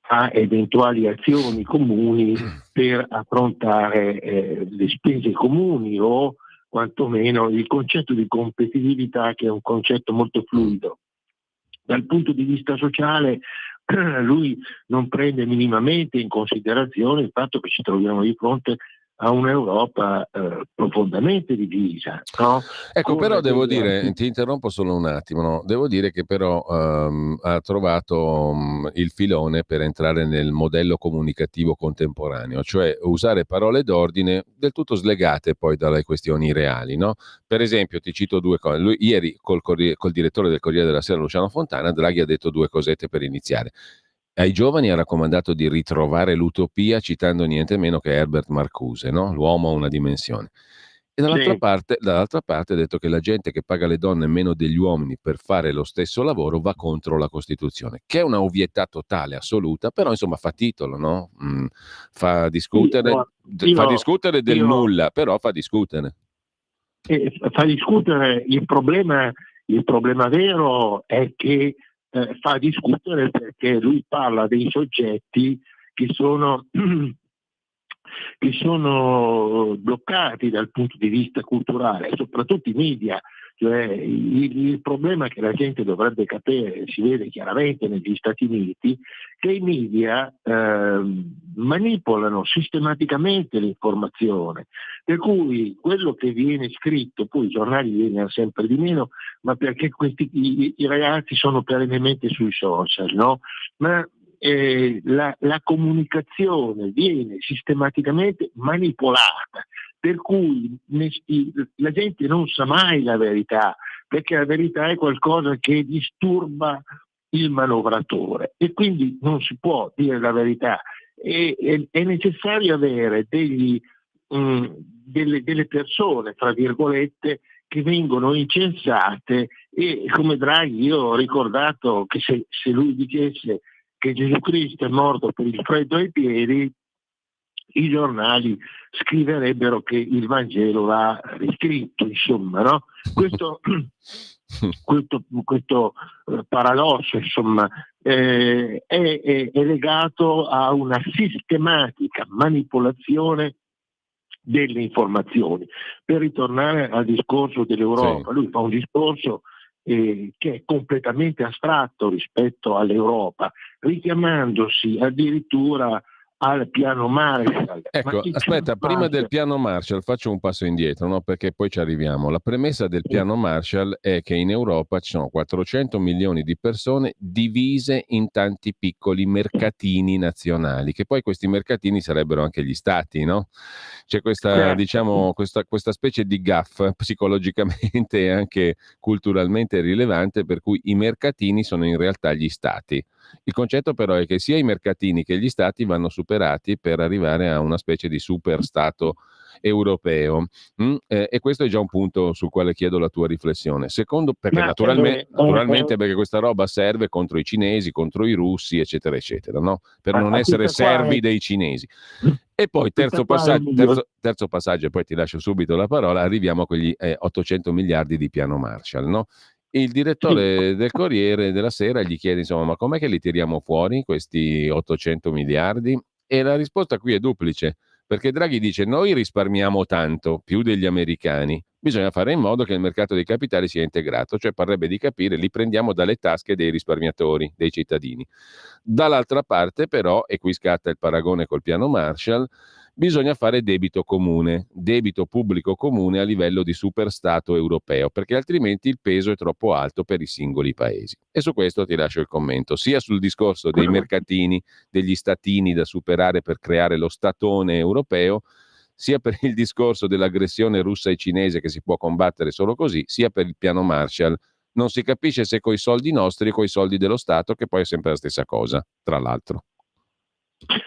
a eventuali azioni comuni per affrontare le spese comuni, o quantomeno il concetto di competitività, che è un concetto molto fluido. Dal punto di vista sociale lui non prende minimamente in considerazione il fatto che ci troviamo di fronte a un'Europa profondamente divisa, no? Ecco, però devo dire, ti interrompo solo un attimo, no? Devo dire che però ha trovato il filone per entrare nel modello comunicativo contemporaneo, cioè usare parole d'ordine del tutto slegate poi dalle questioni reali, no? Per esempio, ti cito due cose. Lui, ieri col direttore del Corriere della Sera, Luciano Fontana, Draghi ha detto due cosette per iniziare. Ai giovani ha raccomandato di ritrovare l'utopia, citando niente meno che Herbert Marcuse, no? L'uomo ha una dimensione. E dall'altra parte ha detto che la gente che paga le donne meno degli uomini per fare lo stesso lavoro va contro la Costituzione, che è una ovvietà totale, assoluta, però insomma fa titolo, no? Fa discutere del nulla, però fa discutere. Fa discutere. Il problema vero è che fa discutere perché lui parla dei soggetti che sono bloccati dal punto di vista culturale, soprattutto i media. Cioè, il problema che la gente dovrebbe capire, si vede chiaramente negli Stati Uniti, che i media manipolano sistematicamente l'informazione, per cui quello che viene scritto, poi i giornali viene sempre di meno, ma perché i ragazzi sono perennemente sui social, no? Ma la comunicazione viene sistematicamente manipolata, per cui la gente non sa mai la verità, perché la verità è qualcosa che disturba il manovratore, e quindi non si può dire la verità. È necessario avere delle persone, tra virgolette, che vengono incensate, e come Draghi io ho ricordato che se lui dicesse che Gesù Cristo è morto per il freddo ai piedi, i giornali scriverebbero che il Vangelo va riscritto, insomma, no? Questo paradosso, insomma, è legato a una sistematica manipolazione delle informazioni. Per ritornare al discorso dell'Europa, lui fa un discorso che è completamente astratto rispetto all'Europa, richiamandosi addirittura al piano Marshall. Ecco, aspetta, prima del piano Marshall faccio un passo indietro, no? Perché poi ci arriviamo. La premessa del piano Marshall è che in Europa ci sono 400 milioni di persone divise in tanti piccoli mercatini nazionali, che poi questi mercatini sarebbero anche gli stati, no? C'è questa, diciamo, questa specie di gaffe psicologicamente e anche culturalmente rilevante, per cui i mercatini sono in realtà gli stati. Il concetto però è che sia i mercatini che gli stati vanno superati per arrivare a una specie di super stato europeo, e questo è già un punto sul quale chiedo la tua riflessione. Secondo, perché naturalmente perché questa roba serve contro i cinesi, contro i russi, eccetera eccetera, no? Per non essere servi dei cinesi. E poi terzo passaggio, e poi ti lascio subito la parola, arriviamo a quegli 800 miliardi di piano Marshall, no? Il direttore del Corriere della Sera gli chiede, insomma, ma com'è che li tiriamo fuori questi 800 miliardi? E la risposta qui è duplice, perché Draghi dice: noi risparmiamo tanto, più degli americani, bisogna fare in modo che il mercato dei capitali sia integrato, cioè parrebbe di capire, li prendiamo dalle tasche dei risparmiatori, dei cittadini. Dall'altra parte però, e qui scatta il paragone col piano Marshall, bisogna fare debito comune, debito pubblico comune a livello di superstato europeo, perché altrimenti il peso è troppo alto per i singoli paesi. E su questo ti lascio il commento, sia sul discorso dei mercatini, degli statini da superare per creare lo statone europeo, sia per il discorso dell'aggressione russa e cinese che si può combattere solo così, sia per il piano Marshall. Non si capisce se coi soldi nostri o coi soldi dello Stato, che poi è sempre la stessa cosa, tra l'altro.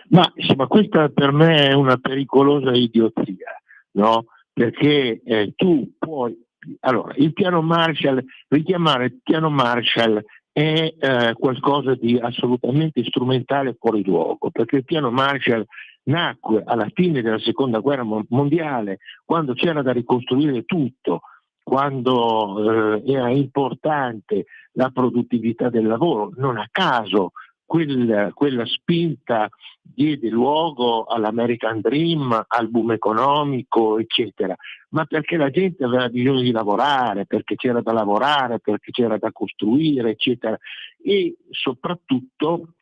Ma insomma, questa per me è una pericolosa idiozia, no? Perché tu puoi, allora, il piano Marshall, richiamare il piano Marshall è qualcosa di assolutamente strumentale fuori luogo, perché il piano Marshall nacque alla fine della seconda guerra mondiale, quando c'era da ricostruire tutto, quando era importante la produttività del lavoro. Non a caso quella spinta diede luogo all'American Dream, al boom economico, eccetera, ma perché la gente aveva bisogno di lavorare, perché c'era da lavorare, perché c'era da costruire, eccetera. E soprattutto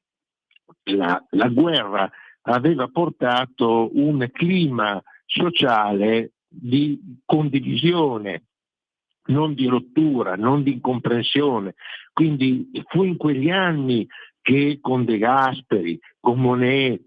la guerra aveva portato un clima sociale di condivisione, non di rottura, non di incomprensione. Quindi fu in quegli anni che con De Gasperi, con Monnet,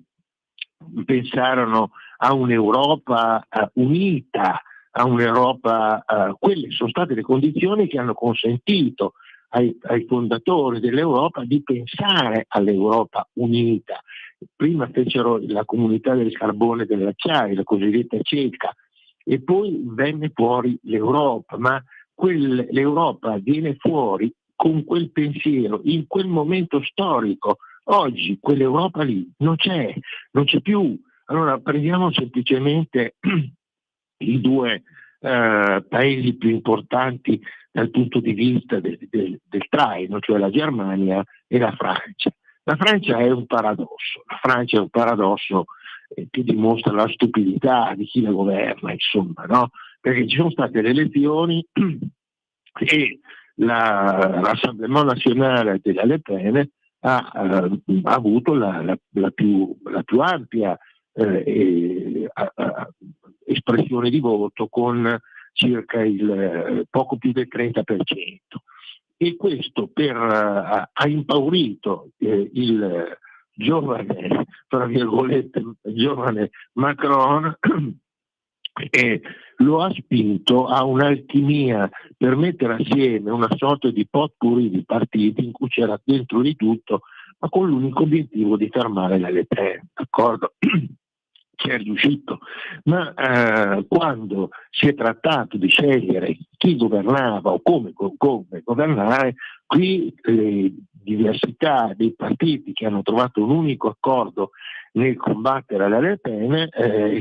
pensarono a un'Europa unita, a un'Europa, quelle sono state le condizioni che hanno consentito ai fondatori dell'Europa di pensare all'Europa unita. Prima fecero la comunità del carbone e dell'acciaio, la cosiddetta CECA, e poi venne fuori l'Europa, ma l'Europa viene fuori con quel pensiero, in quel momento storico. Oggi quell'Europa lì non c'è più. Allora prendiamo semplicemente i due paesi più importanti dal punto di vista del traino, cioè la Germania e la Francia. La Francia è un paradosso che dimostra la stupidità di chi la governa, insomma, no? Perché ci sono state le elezioni e l'Assemblée Nazionale della Le Pen ha avuto la più ampia espressione di voto, con circa il poco più del 30%. E questo ha impaurito il giovane, tra virgolette, giovane Macron e lo ha spinto a un'alchimia per mettere assieme una sorta di potpourri di partiti in cui c'era dentro di tutto, ma con l'unico obiettivo di fermare la Le Pen, d'accordo? Ci è riuscito, ma quando si è trattato di scegliere chi governava o come governare, qui le diversità dei partiti che hanno trovato un unico accordo nel combattere la Le Pen,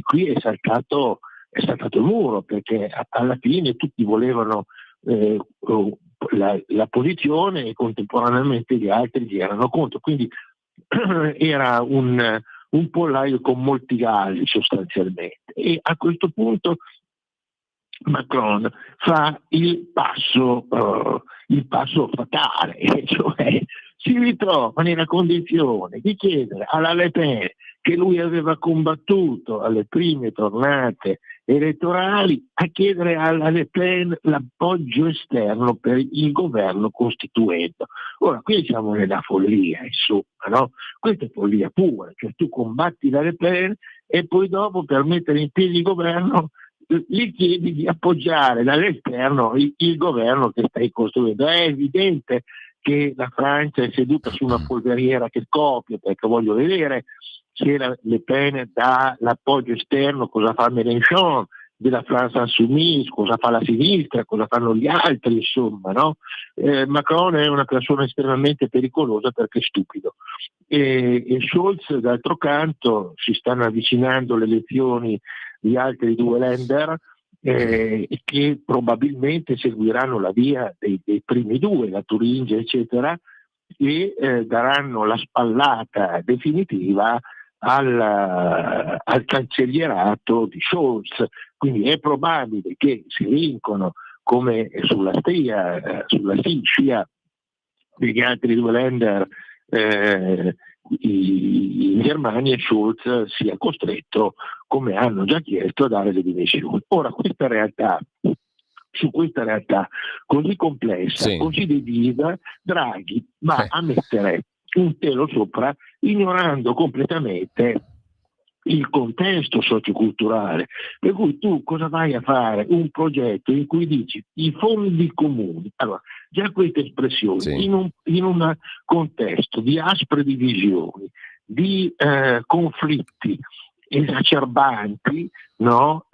qui è saltato il muro, perché alla fine tutti volevano la posizione e contemporaneamente gli altri gli erano contro, quindi era un pollaio con molti galli sostanzialmente. E a questo punto Macron fa il passo fatale, cioè si ritrova nella condizione di chiedere alla Le Pen, che lui aveva combattuto alle prime tornate elettorali, a chiedere alla Le Pen l'appoggio esterno per il governo costituendo. Ora, qui siamo nella follia, insomma, no? Questa è follia pura, cioè tu combatti la Le Pen e poi dopo, per mettere in piedi il governo, gli chiedi di appoggiare dall'esterno il governo che stai costruendo. È evidente che la Francia è seduta su una polveriera che scoppia, perché voglio vedere se la Le Pen dà l'appoggio esterno, cosa fa Mélenchon della France Insoumise, cosa fa la sinistra, cosa fanno gli altri, insomma, no? Macron è una persona estremamente pericolosa perché è stupido. E Scholz, d'altro canto, si stanno avvicinando le elezioni di altri due Länder che probabilmente seguiranno la via dei primi due, la Turingia, eccetera, e daranno la spallata definitiva al cancellierato di Scholz. Quindi è probabile che si vincono, come sulla scia degli altri due Länder, in Germania Scholz sia costretto, come hanno già chiesto, a dare le dimissioni. Ora, su questa realtà così complessa, Sì. così divisa, Draghi va a mettere un telo sopra, ignorando completamente il contesto socioculturale. Per cui tu cosa vai a fare? Un progetto in cui dici i fondi comuni. Allora, già queste espressioni, Sì. in un contesto di aspre divisioni, di conflitti esacerbanti, no?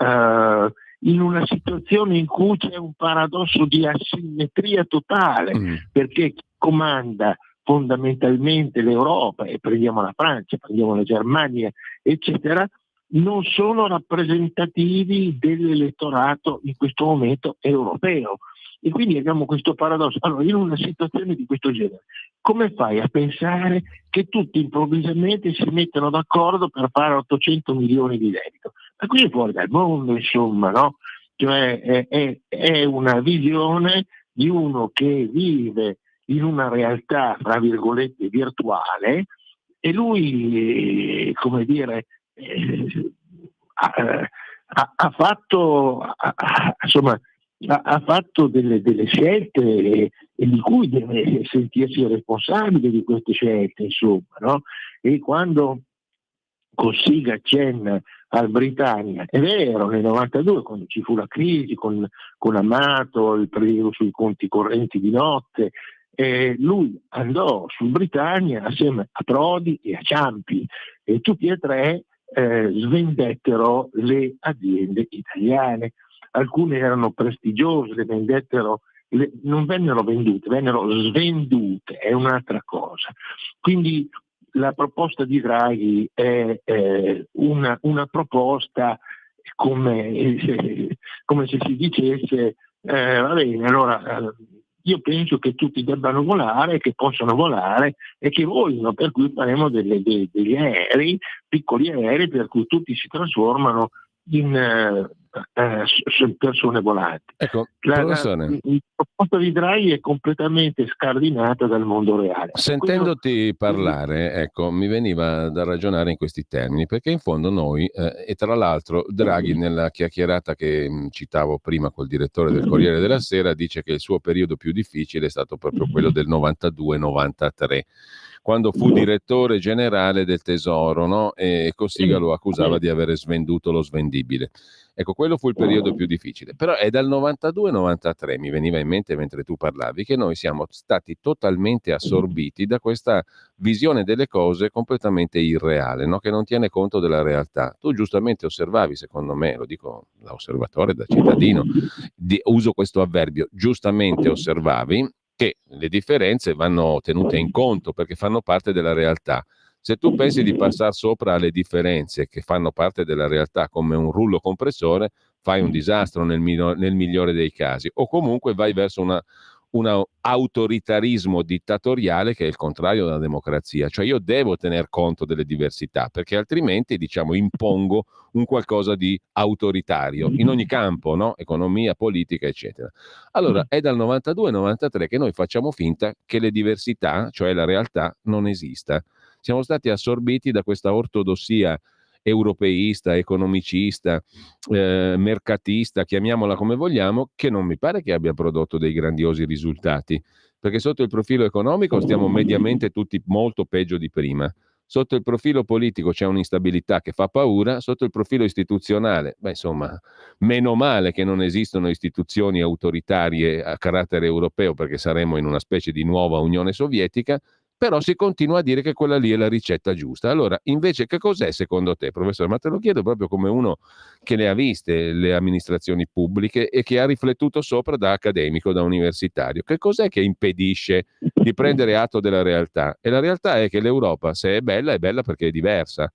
In una situazione in cui c'è un paradosso di asimmetria totale, perché chi comanda fondamentalmente l'Europa, e prendiamo la Francia, prendiamo la Germania, eccetera, non sono rappresentativi dell'elettorato in questo momento europeo. E quindi abbiamo questo paradosso. Allora, in una situazione di questo genere, come fai a pensare che tutti improvvisamente si mettano d'accordo per fare 800 milioni di debito? Ma qui è fuori dal mondo, insomma, no? Cioè è una visione di uno che vive in una realtà, tra virgolette, virtuale, e lui, come dire, ha fatto delle scelte e di cui deve sentirsi responsabile di queste scelte, insomma, no? E quando Cossiga accenna al Britannia, è vero, nel 92, quando ci fu la crisi con Amato, il prelievo sui conti correnti di notte, lui andò sul Britannia assieme a Prodi e a Ciampi, e tutti e tre svendettero le aziende italiane. Alcune erano prestigiose, non vennero vendute, vennero svendute, è un'altra cosa. Quindi la proposta di Draghi è una proposta come se si dicesse va bene, allora io penso che tutti debbano volare, che possano volare e che volino, per cui faremo degli aerei, piccoli aerei, per cui tutti si trasformano in persone volanti. Ecco, La professore, proposta di Draghi è completamente scardinata dal mondo reale. sentendoti parlare, ecco, mi veniva da ragionare in questi termini, perché in fondo noi, e tra l'altro Draghi nella chiacchierata che citavo prima col direttore del Corriere della Sera dice che il suo periodo più difficile è stato proprio quello del 92-93, quando fu direttore generale del Tesoro, no? E Cossiga lo accusava di avere svenduto lo svendibile. Ecco, quello fu il periodo più difficile, però è dal 92-93, mi veniva in mente mentre tu parlavi, che noi siamo stati totalmente assorbiti da questa visione delle cose completamente irreale, no? Che non tiene conto della realtà. Tu giustamente osservavi, secondo me, lo dico da osservatore, da cittadino, uso questo avverbio, giustamente osservavi che le differenze vanno tenute in conto perché fanno parte della realtà. Se tu pensi di passare sopra alle differenze che fanno parte della realtà come un rullo compressore, fai un disastro nel migliore dei casi, o comunque vai verso un autoritarismo dittatoriale che è il contrario della democrazia. Cioè io devo tener conto delle diversità, perché altrimenti, diciamo, impongo un qualcosa di autoritario in ogni campo, no? Economia, politica, eccetera. Allora è dal 92-93 che noi facciamo finta che le diversità, cioè la realtà, non esista. Siamo stati assorbiti da questa ortodossia europeista, economicista, mercatista, chiamiamola come vogliamo, che non mi pare che abbia prodotto dei grandiosi risultati, perché sotto il profilo economico stiamo mediamente tutti molto peggio di prima. Sotto il profilo politico c'è un'instabilità che fa paura, sotto il profilo istituzionale, insomma, meno male che non esistono istituzioni autoritarie a carattere europeo, perché saremmo in una specie di nuova Unione Sovietica, però si continua a dire che quella lì è la ricetta giusta. Allora, invece, che cos'è secondo te, professore? Ma te lo chiedo proprio come uno che le ha viste le amministrazioni pubbliche e che ha riflettuto sopra da accademico, da universitario. Che cos'è che impedisce di prendere atto della realtà? E la realtà è che l'Europa, se è bella perché è diversa.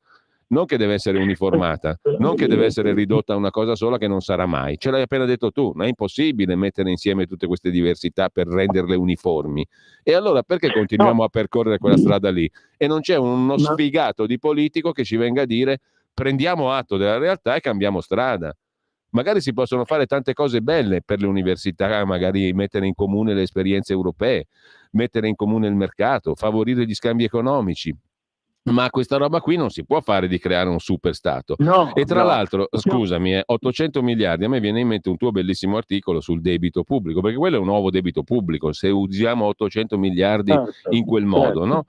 Non che deve essere uniformata, non che deve essere ridotta a una cosa sola che non sarà mai. Ce l'hai appena detto tu, ma è impossibile mettere insieme tutte queste diversità per renderle uniformi. E allora perché continuiamo a percorrere quella strada lì? E non c'è uno sfigato di politico che ci venga a dire prendiamo atto della realtà e cambiamo strada. Magari si possono fare tante cose belle per le università, magari mettere in comune le esperienze europee, mettere in comune il mercato, favorire gli scambi economici. Ma questa roba qui non si può fare di creare un superstato. No, E tra no. l'altro, scusami, 800 miliardi, a me viene in mente un tuo bellissimo articolo sul debito pubblico, perché quello è un nuovo debito pubblico, se usiamo 800 miliardi Certo, in quel modo, certo. no?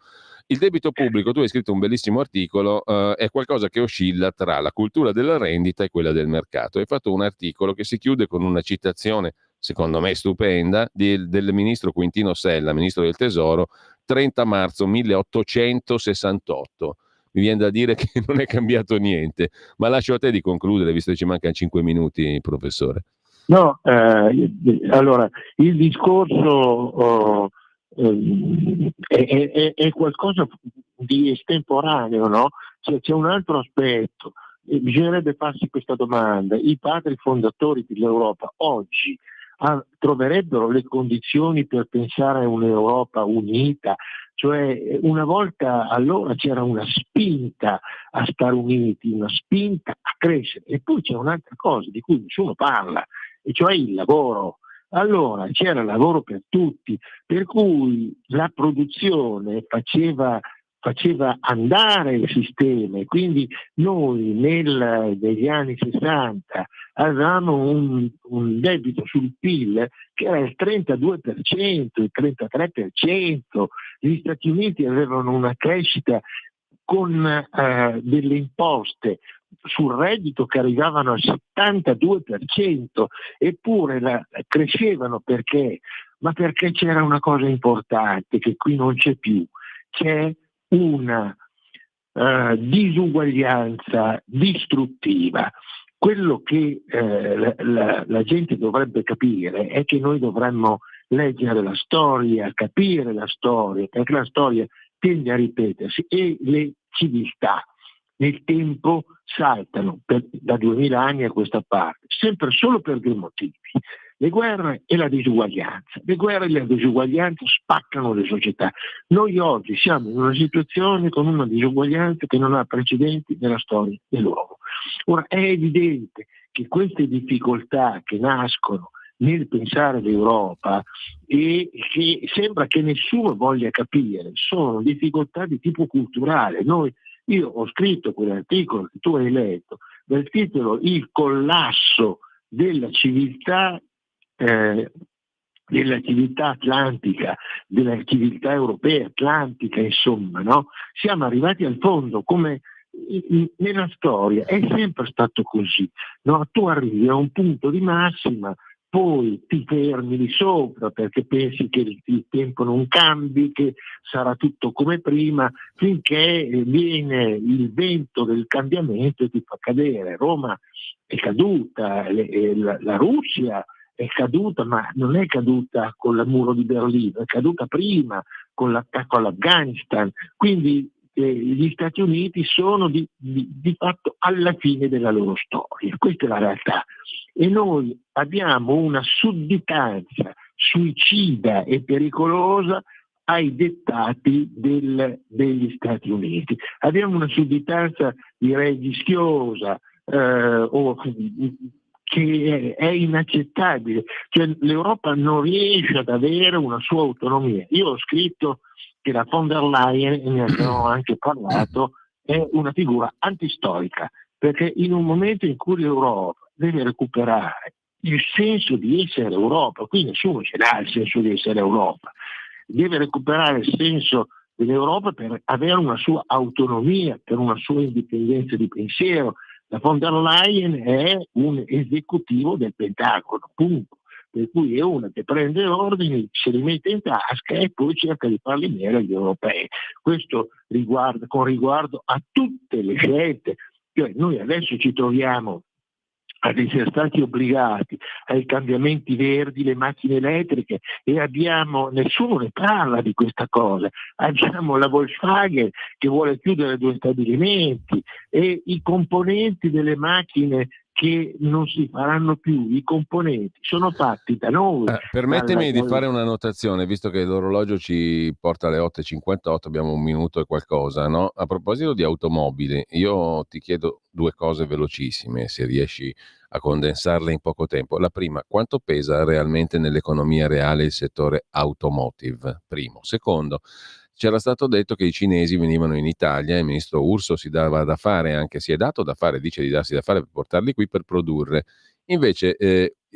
Il debito pubblico, tu hai scritto un bellissimo articolo, è qualcosa che oscilla tra la cultura della rendita e quella del mercato. Hai fatto un articolo che si chiude con una citazione, secondo me stupenda, del ministro Quintino Sella, ministro del Tesoro, 30 marzo 1868. Mi viene da dire che non è cambiato niente, ma lascio a te di concludere, visto che ci mancano 5 minuti, professore. No, allora, il discorso è qualcosa di estemporaneo, no? C'è un altro aspetto. Bisognerebbe farsi questa domanda. I padri fondatori dell'Europa oggi troverebbero le condizioni per pensare a un'Europa unita? Cioè, una volta allora c'era una spinta a stare uniti, una spinta a crescere, e poi c'è un'altra cosa di cui nessuno parla, e cioè il lavoro. Allora c'era lavoro per tutti, per cui la produzione faceva andare il sistema, e quindi noi negli anni 60 avevamo un debito sul PIL che era il 32%, il 33%, gli Stati Uniti avevano una crescita con delle imposte sul reddito che arrivavano al 72%, eppure crescevano perché? Ma perché c'era una cosa importante che qui non c'è più, c'è una disuguaglianza distruttiva. Quello che la gente dovrebbe capire è che noi dovremmo leggere la storia, capire la storia, perché la storia tende a ripetersi, e le civiltà nel tempo saltano da 2000 anni a questa parte, sempre solo per due motivi: le guerre e la disuguaglianza. Le guerre e la disuguaglianza spaccano le società. Noi oggi siamo in una situazione con una disuguaglianza che non ha precedenti nella storia dell'uomo. Ora, è evidente che queste difficoltà che nascono nel pensare l'Europa e che sembra che nessuno voglia capire, sono difficoltà di tipo culturale. Io ho scritto quell'articolo che tu hai letto dal titolo Il collasso della civiltà atlantica, della civiltà europea, atlantica, insomma, no? Siamo arrivati al fondo, come nella storia è sempre stato così, no? Tu arrivi a un punto di massima, poi ti fermi lì sopra perché pensi che il tempo non cambi, che sarà tutto come prima, finché viene il vento del cambiamento e ti fa cadere. Roma è caduta, la Russia è caduta, ma non è caduta con il muro di Berlino, è caduta prima con l'attacco all'Afghanistan. Quindi gli Stati Uniti sono di fatto alla fine della loro storia, questa è la realtà, e noi abbiamo una sudditanza suicida e pericolosa ai dettati degli Stati Uniti. Abbiamo una sudditanza, direi, rischiosa, che è inaccettabile. Cioè, l'Europa non riesce ad avere una sua autonomia. Io ho scritto che la von der Leyen, e ne abbiamo anche parlato, è una figura antistorica, perché in un momento in cui l'Europa deve recuperare il senso di essere Europa, qui nessuno ce l'ha il senso di essere Europa, deve recuperare il senso dell'Europa per avere una sua autonomia, per una sua indipendenza di pensiero. La von der Leyen è un esecutivo del Pentagono, punto. Per cui è una che prende ordini, se li mette in tasca e poi cerca di farli bene agli europei. Questo con riguardo a tutte le scelte. Cioè, noi adesso ci troviamo ad essere stati obbligati ai cambiamenti verdi, le macchine elettriche, e nessuno ne parla di questa cosa. Abbiamo la Volkswagen che vuole chiudere 2 stabilimenti, e i componenti delle macchine che non si faranno più, i componenti sono fatti da noi. Permettimi di fare una notazione, visto che l'orologio ci porta alle 8.58, abbiamo 1 minuto e qualcosa, no? A proposito di automobili, io ti chiedo 2 cose velocissime, se riesci a condensarle in poco tempo. La prima, quanto pesa realmente nell'economia reale il settore automotive? Primo. Secondo, c'era stato detto che i cinesi venivano in Italia e il ministro Urso si dava da fare, anche si è dato da fare, dice di darsi da fare per portarli qui per produrre. Invece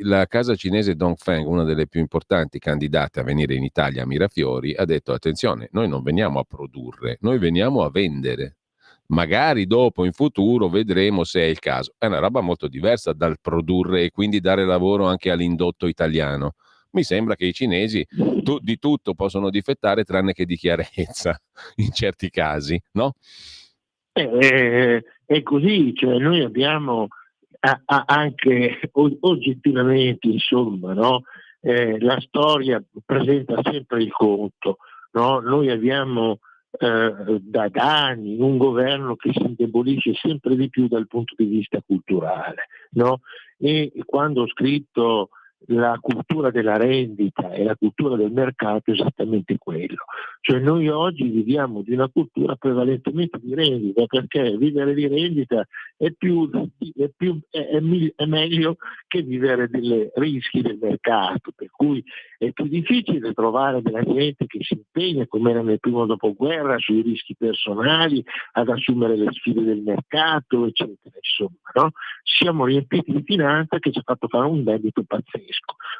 la casa cinese Dongfeng, una delle più importanti candidate a venire in Italia a Mirafiori, ha detto attenzione, noi non veniamo a produrre, noi veniamo a vendere. Magari dopo, in futuro, vedremo se è il caso. È una roba molto diversa dal produrre e quindi dare lavoro anche all'indotto italiano. Mi sembra che i cinesi di tutto possono difettare tranne che di chiarezza in certi casi, no? È così, cioè noi abbiamo anche oggettivamente, insomma, no? La storia presenta sempre il conto, no? Noi abbiamo da anni un governo che si indebolisce sempre di più dal punto di vista culturale, no? E quando ho scritto la cultura della rendita e la cultura del mercato è esattamente quello. Cioè noi oggi viviamo di una cultura prevalentemente di rendita, perché vivere di rendita è meglio che vivere dei rischi del mercato, per cui è più difficile trovare della gente che si impegna, come era nel primo dopoguerra, sui rischi personali, ad assumere le sfide del mercato, eccetera. Insomma, no? Siamo riempiti di finanza che ci ha fatto fare un debito pazzesco.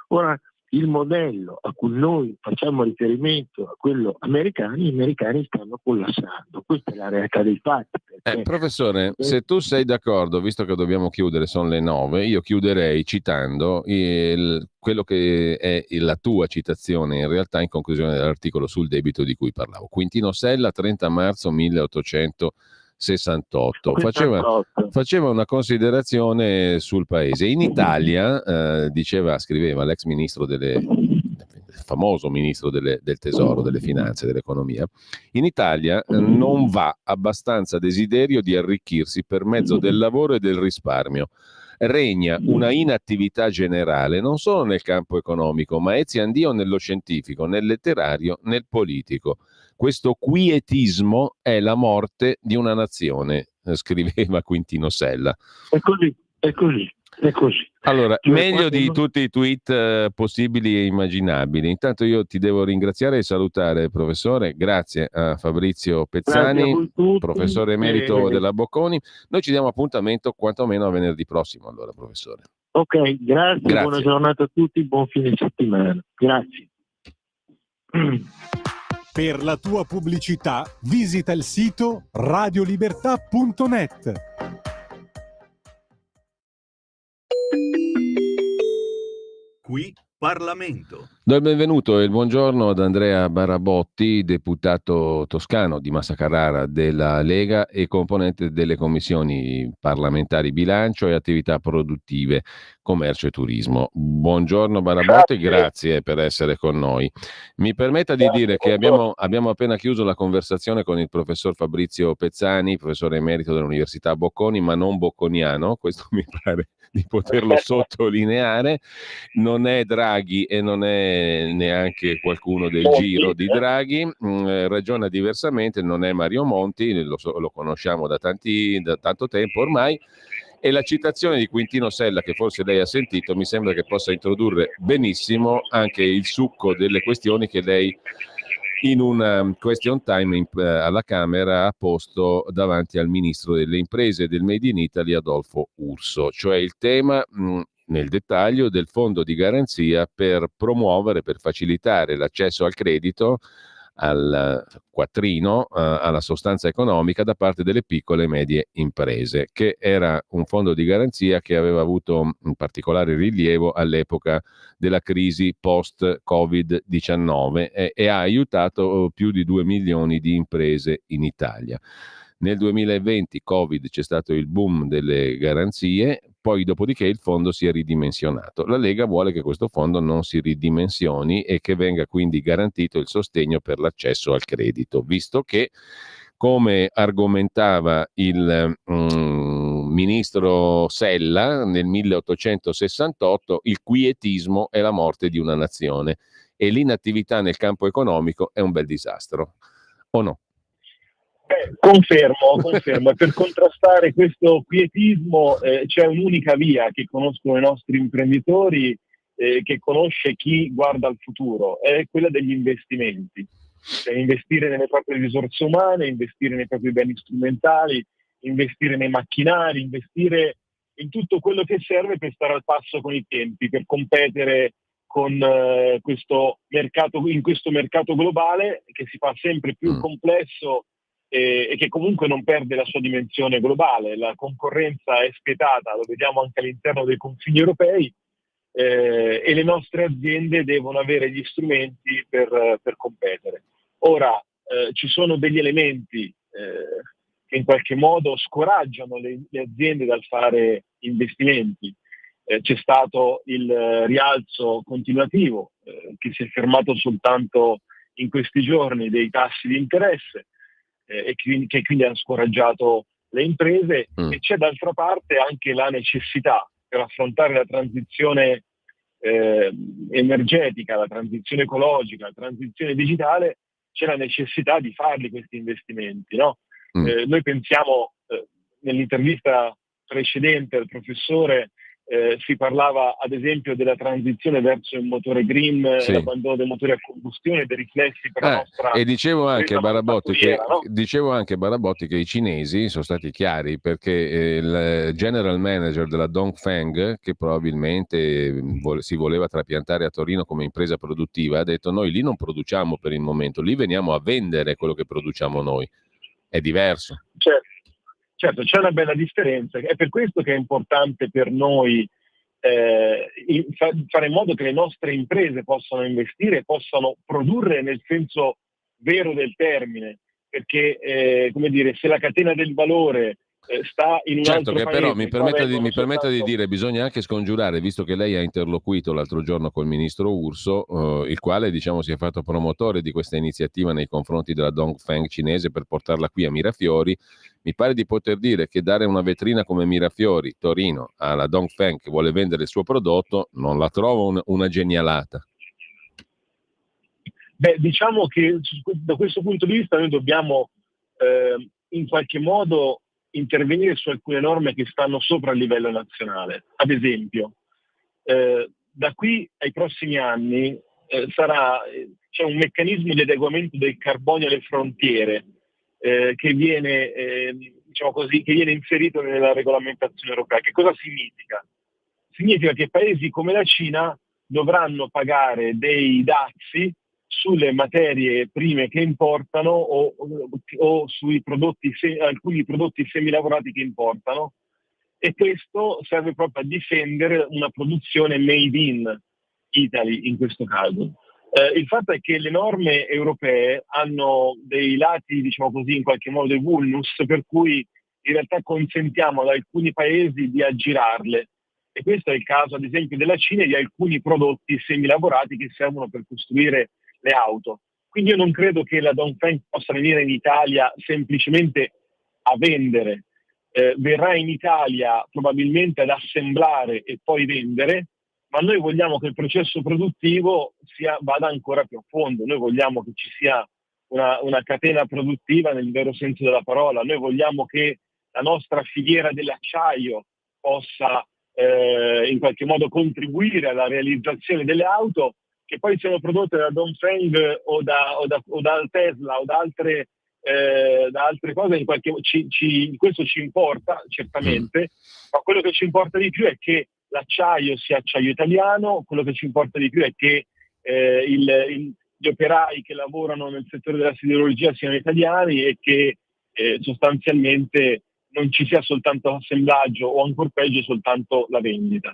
Ora, il modello a cui noi facciamo riferimento a quello americano, gli americani stanno collassando. Questa è la realtà dei fatti. Professore, se tu sei d'accordo, visto che dobbiamo chiudere, sono le 9, io chiuderei citando quello che è la tua citazione in realtà in conclusione dell'articolo sul debito di cui parlavo. Quintino Sella, 30 marzo 1868. Faceva una considerazione sul paese. In Italia, scriveva l'ex ministro famoso ministro del tesoro, delle finanze, dell'economia, in Italia non va abbastanza desiderio di arricchirsi per mezzo del lavoro e del risparmio. Regna una inattività generale non solo nel campo economico, ma eziandio nello scientifico, nel letterario, nel politico. Questo quietismo è la morte di una nazione, scriveva Quintino Sella. È così. Allora, meglio di tutti i tweet possibili e immaginabili. Intanto io ti devo ringraziare e salutare, professore. Grazie a Fabrizio Pezzani, professore emerito della Bocconi. Noi ci diamo appuntamento quantomeno a venerdì prossimo, allora, professore. Ok, grazie. Buona giornata a tutti, buon fine settimana. Grazie. Per la tua pubblicità visita il sito radiolibertà.net. Qui Parlamento. Do il benvenuto e il buongiorno ad Andrea Barabotti, deputato toscano di Massa Carrara della Lega e componente delle commissioni parlamentari bilancio e attività produttive, commercio e turismo. Buongiorno Barabotti, grazie per essere con noi. Mi permetta di dire che abbiamo appena chiuso la conversazione con il professor Fabrizio Pezzani, professore emerito dell'Università Bocconi, ma non bocconiano, questo mi pare di poterlo sottolineare. Non è Draghi e non è neanche qualcuno del giro di Draghi, ragiona diversamente, non è Mario Monti, lo conosciamo da tanto tempo ormai, e la citazione di Quintino Sella, che forse lei ha sentito, mi sembra che possa introdurre benissimo anche il succo delle questioni che lei in un question time alla Camera ha posto davanti al ministro delle imprese e del Made in Italy Adolfo Urso, cioè il tema nel dettaglio del fondo di garanzia per promuovere, per facilitare l'accesso al credito, al quattrino, alla sostanza economica da parte delle piccole e medie imprese, che era un fondo di garanzia che aveva avuto un particolare rilievo all'epoca della crisi post-Covid-19 e ha aiutato più di 2 milioni di imprese in Italia. Nel 2020 Covid c'è stato il boom delle garanzie, poi dopodiché il fondo si è ridimensionato. La Lega vuole che questo fondo non si ridimensioni e che venga quindi garantito il sostegno per l'accesso al credito, visto che, come argomentava il ministro Sella nel 1868, il quietismo è la morte di una nazione e l'inattività nel campo economico è un bel disastro, o no? Confermo. Per contrastare questo quietismo c'è un'unica via che conoscono i nostri imprenditori, che conosce chi guarda al futuro, è quella degli investimenti. cioè investire nelle proprie risorse umane, investire nei propri beni strumentali, investire nei macchinari, investire in tutto quello che serve per stare al passo con i tempi, per competere con in questo mercato globale che si fa sempre più complesso e che comunque non perde la sua dimensione globale. La concorrenza è spietata, lo vediamo anche all'interno dei confini europei, e le nostre aziende devono avere gli strumenti per competere. Ora, ci sono degli elementi che in qualche modo scoraggiano le aziende dal fare investimenti. C'è stato il rialzo continuativo che si è fermato soltanto in questi giorni dei tassi di interesse che quindi ha scoraggiato le imprese, e c'è d'altra parte anche la necessità per affrontare la transizione energetica, la transizione ecologica, la transizione digitale, c'è la necessità di farli questi investimenti, no? Noi pensiamo, nell'intervista precedente al professore si parlava ad esempio della transizione verso il motore green, l'abbandono dei motori a combustione, dei riflessi per la nostra. E dicevo anche Barabotti che i cinesi sono stati chiari, perché il general manager della Dongfeng, che probabilmente si voleva trapiantare a Torino come impresa produttiva, ha detto: noi lì non produciamo per il momento, lì veniamo a vendere quello che produciamo noi. È diverso. Certo, c'è una bella differenza. È per questo che è importante per noi fare in modo che le nostre imprese possano investire, possano produrre nel senso vero del termine, perché come dire, se la catena del valore sta in un altro paese. Però mi permetta di dire, bisogna anche scongiurare, visto che lei ha interloquito l'altro giorno col ministro Urso, il quale diciamo si è fatto promotore di questa iniziativa nei confronti della Dongfeng cinese per portarla qui a Mirafiori. Mi pare di poter dire che dare una vetrina come Mirafiori, Torino, alla Dongfeng che vuole vendere il suo prodotto, non la trovo una genialata. Beh, diciamo che da questo punto di vista noi dobbiamo in qualche modo intervenire su alcune norme che stanno sopra il livello nazionale. Ad esempio, da qui ai prossimi anni c'è un meccanismo di adeguamento del carbonio alle frontiere che viene inserito nella regolamentazione europea. Che cosa significa? Significa che paesi come la Cina dovranno pagare dei dazi sulle materie prime che importano o sui alcuni prodotti semilavorati che importano, e questo serve proprio a difendere una produzione made in Italy in questo caso. Il fatto è che le norme europee hanno dei lati, diciamo così, in qualche modo dei vulnus, per cui in realtà consentiamo ad alcuni paesi di aggirarle, e questo è il caso ad esempio della Cina e di alcuni prodotti semilavorati che servono per costruire le auto. Quindi io non credo che la Dongfeng possa venire in Italia semplicemente a vendere, verrà in Italia probabilmente ad assemblare e poi vendere, ma noi vogliamo che il processo produttivo vada ancora più a fondo. Noi vogliamo che ci sia una catena produttiva nel vero senso della parola. Noi vogliamo che la nostra filiera dell'acciaio possa in qualche modo contribuire alla realizzazione delle auto che poi siano prodotte da Dongfeng o da Tesla o da altre cose. In qualche questo ci importa certamente, ma quello che ci importa di più è che l'acciaio sia acciaio italiano. Quello che ci importa di più è che gli operai che lavorano nel settore della siderurgia siano italiani e che sostanzialmente non ci sia soltanto l'assemblaggio o ancor peggio soltanto la vendita.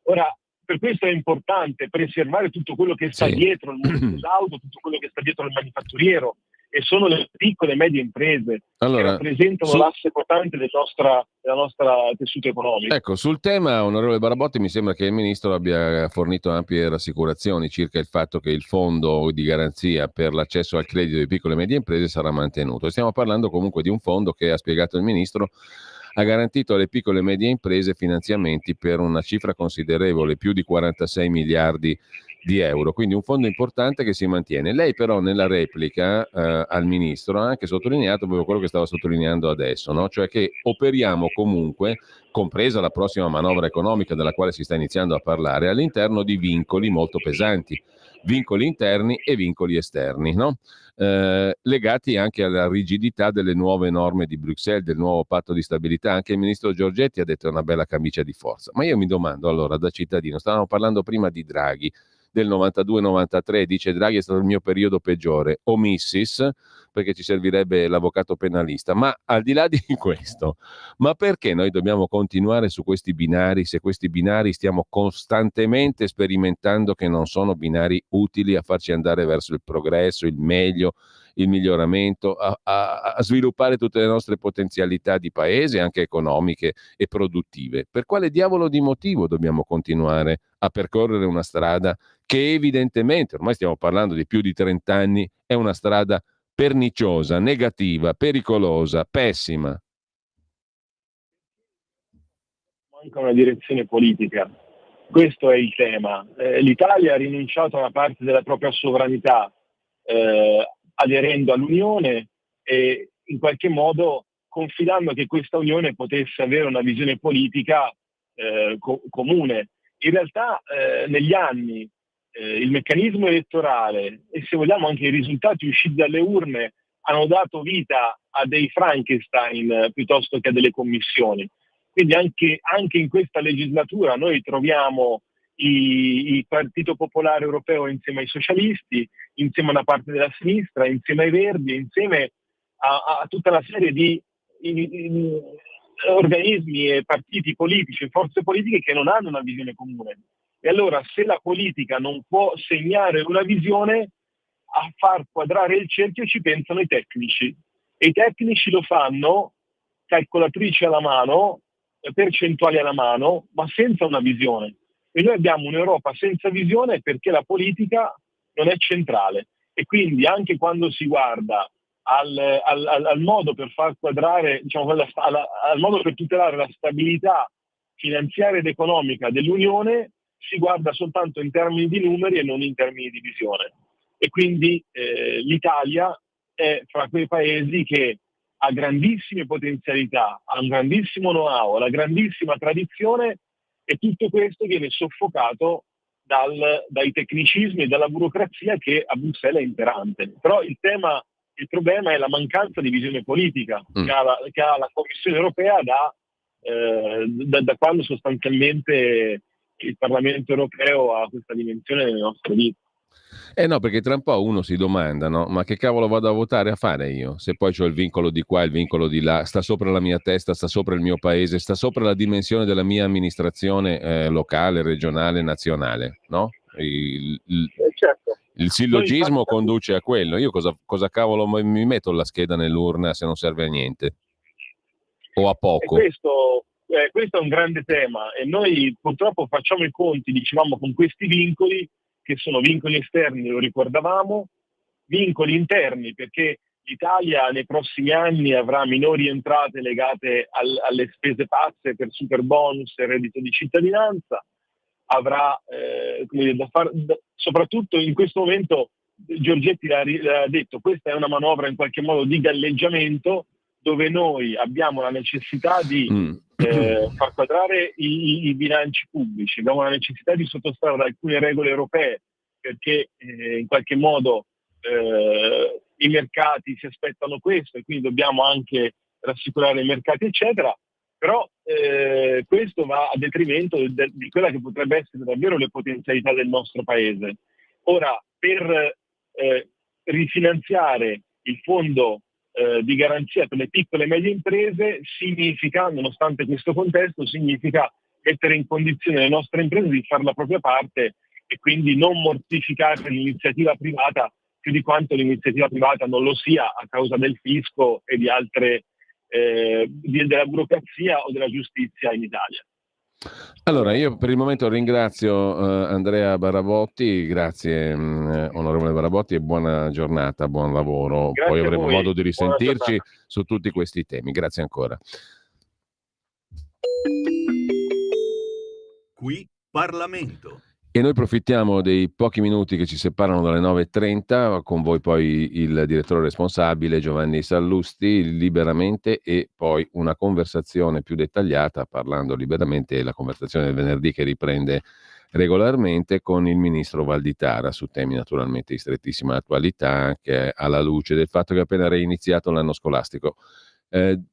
Ora, per questo è importante preservare tutto quello che sta dietro il mondo dell'auto, tutto quello che sta dietro il manifatturiero, e sono le piccole e medie imprese che rappresentano l'asse portante della nostra tessuto economico. Ecco, sul tema, onorevole Barabotti, mi sembra che il Ministro abbia fornito ampie rassicurazioni circa il fatto che il fondo di garanzia per l'accesso al credito di piccole e medie imprese sarà mantenuto. Stiamo parlando comunque di un fondo che, ha spiegato il Ministro, ha garantito alle piccole e medie imprese finanziamenti per una cifra considerevole, più di 46 miliardi di euro, quindi un fondo importante che si mantiene. Lei però nella replica al ministro ha anche sottolineato proprio quello che stava sottolineando adesso, no? Cioè che operiamo comunque, compresa la prossima manovra economica della quale si sta iniziando a parlare, all'interno di vincoli molto pesanti, vincoli interni e vincoli esterni, no? Legati anche alla rigidità delle nuove norme di Bruxelles, del nuovo patto di stabilità. Anche il ministro Giorgetti ha detto una bella camicia di forza. Ma io mi domando allora, da cittadino, stavamo parlando prima di Draghi, del 92-93, dice Draghi è stato il mio periodo peggiore, omissis, perché ci servirebbe l'avvocato penalista, ma al di là di questo, ma perché noi dobbiamo continuare su questi binari se questi binari stiamo costantemente sperimentando che non sono binari utili a farci andare verso il progresso, il meglio, il miglioramento, a sviluppare tutte le nostre potenzialità di paese, anche economiche e produttive? Per quale diavolo di motivo dobbiamo continuare a percorrere una strada che evidentemente, ormai stiamo parlando di più di 30 anni, è una strada perniciosa, negativa, pericolosa, pessima? Manca una direzione politica. Questo è il tema. L'Italia ha rinunciato a una parte della propria sovranità aderendo all'Unione e in qualche modo confidando che questa Unione potesse avere una visione politica comune. In realtà negli anni il meccanismo elettorale e, se vogliamo, anche i risultati usciti dalle urne hanno dato vita a dei Frankenstein piuttosto che a delle commissioni. Quindi anche in questa legislatura noi troviamo il Partito Popolare Europeo insieme ai socialisti, insieme a una parte della sinistra, insieme ai Verdi, insieme a tutta una serie di organismi e partiti politici e forze politiche che non hanno una visione comune. E allora, se la politica non può segnare una visione, a far quadrare il cerchio ci pensano i tecnici. E i tecnici lo fanno, calcolatrici alla mano, percentuali alla mano, ma senza una visione. E noi abbiamo un'Europa senza visione perché la politica non è centrale. E quindi anche quando si guarda al modo per far quadrare, diciamo, al modo per tutelare la stabilità finanziaria ed economica dell'Unione, si guarda soltanto in termini di numeri e non in termini di visione. E quindi l'Italia è fra quei paesi che ha grandissime potenzialità, ha un grandissimo know-how, una grandissima tradizione, e tutto questo viene soffocato dai tecnicismi e dalla burocrazia che a Bruxelles è imperante. Però il problema è la mancanza di visione politica che ha la Commissione europea da quando sostanzialmente il Parlamento europeo ha questa dimensione nelle nostre vite. No, perché tra un po' uno si domanda, no? Ma che cavolo vado a votare a fare io? Se poi c'ho il vincolo di qua, il vincolo di là, sta sopra la mia testa, sta sopra il mio paese, sta sopra la dimensione della mia amministrazione locale, regionale, nazionale, no? Certo. Il sillogismo conduce a quello. Io cosa cavolo mi metto la scheda nell'urna se non serve a niente? O a poco? Questo è un grande tema e noi purtroppo facciamo i conti, dicevamo, con questi vincoli, che sono vincoli esterni, lo ricordavamo, vincoli interni, perché l'Italia nei prossimi anni avrà minori entrate legate alle spese pazze per super bonus e reddito di cittadinanza, avrà soprattutto in questo momento, Giorgetti l'ha detto, questa è una manovra in qualche modo di galleggiamento, dove noi abbiamo la necessità di far quadrare i bilanci pubblici, abbiamo la necessità di sottostare ad alcune regole europee perché in qualche modo i mercati si aspettano questo e quindi dobbiamo anche rassicurare i mercati, eccetera. Però questo va a detrimento di quella che potrebbe essere davvero le potenzialità del nostro paese. Ora, per rifinanziare il fondo di garanzia per le piccole e medie imprese significa, nonostante questo contesto, significa mettere in condizione le nostre imprese di fare la propria parte e quindi non mortificare l'iniziativa privata più di quanto l'iniziativa privata non lo sia a causa del fisco e di altre della burocrazia o della giustizia in Italia. Allora, io per il momento ringrazio Andrea Barabotti, grazie onorevole Barabotti e buona giornata, buon lavoro. Grazie. Poi avremo modo di risentirci su tutti questi temi. Grazie ancora. Qui Parlamento. E noi approfittiamo dei pochi minuti che ci separano dalle 9.30, con voi poi il direttore responsabile Giovanni Sallusti, liberamente, e poi una conversazione più dettagliata, parlando liberamente, la conversazione del venerdì che riprende regolarmente con il ministro Valditara su temi naturalmente di strettissima attualità, anche alla luce del fatto che è appena reiniziato l'anno scolastico.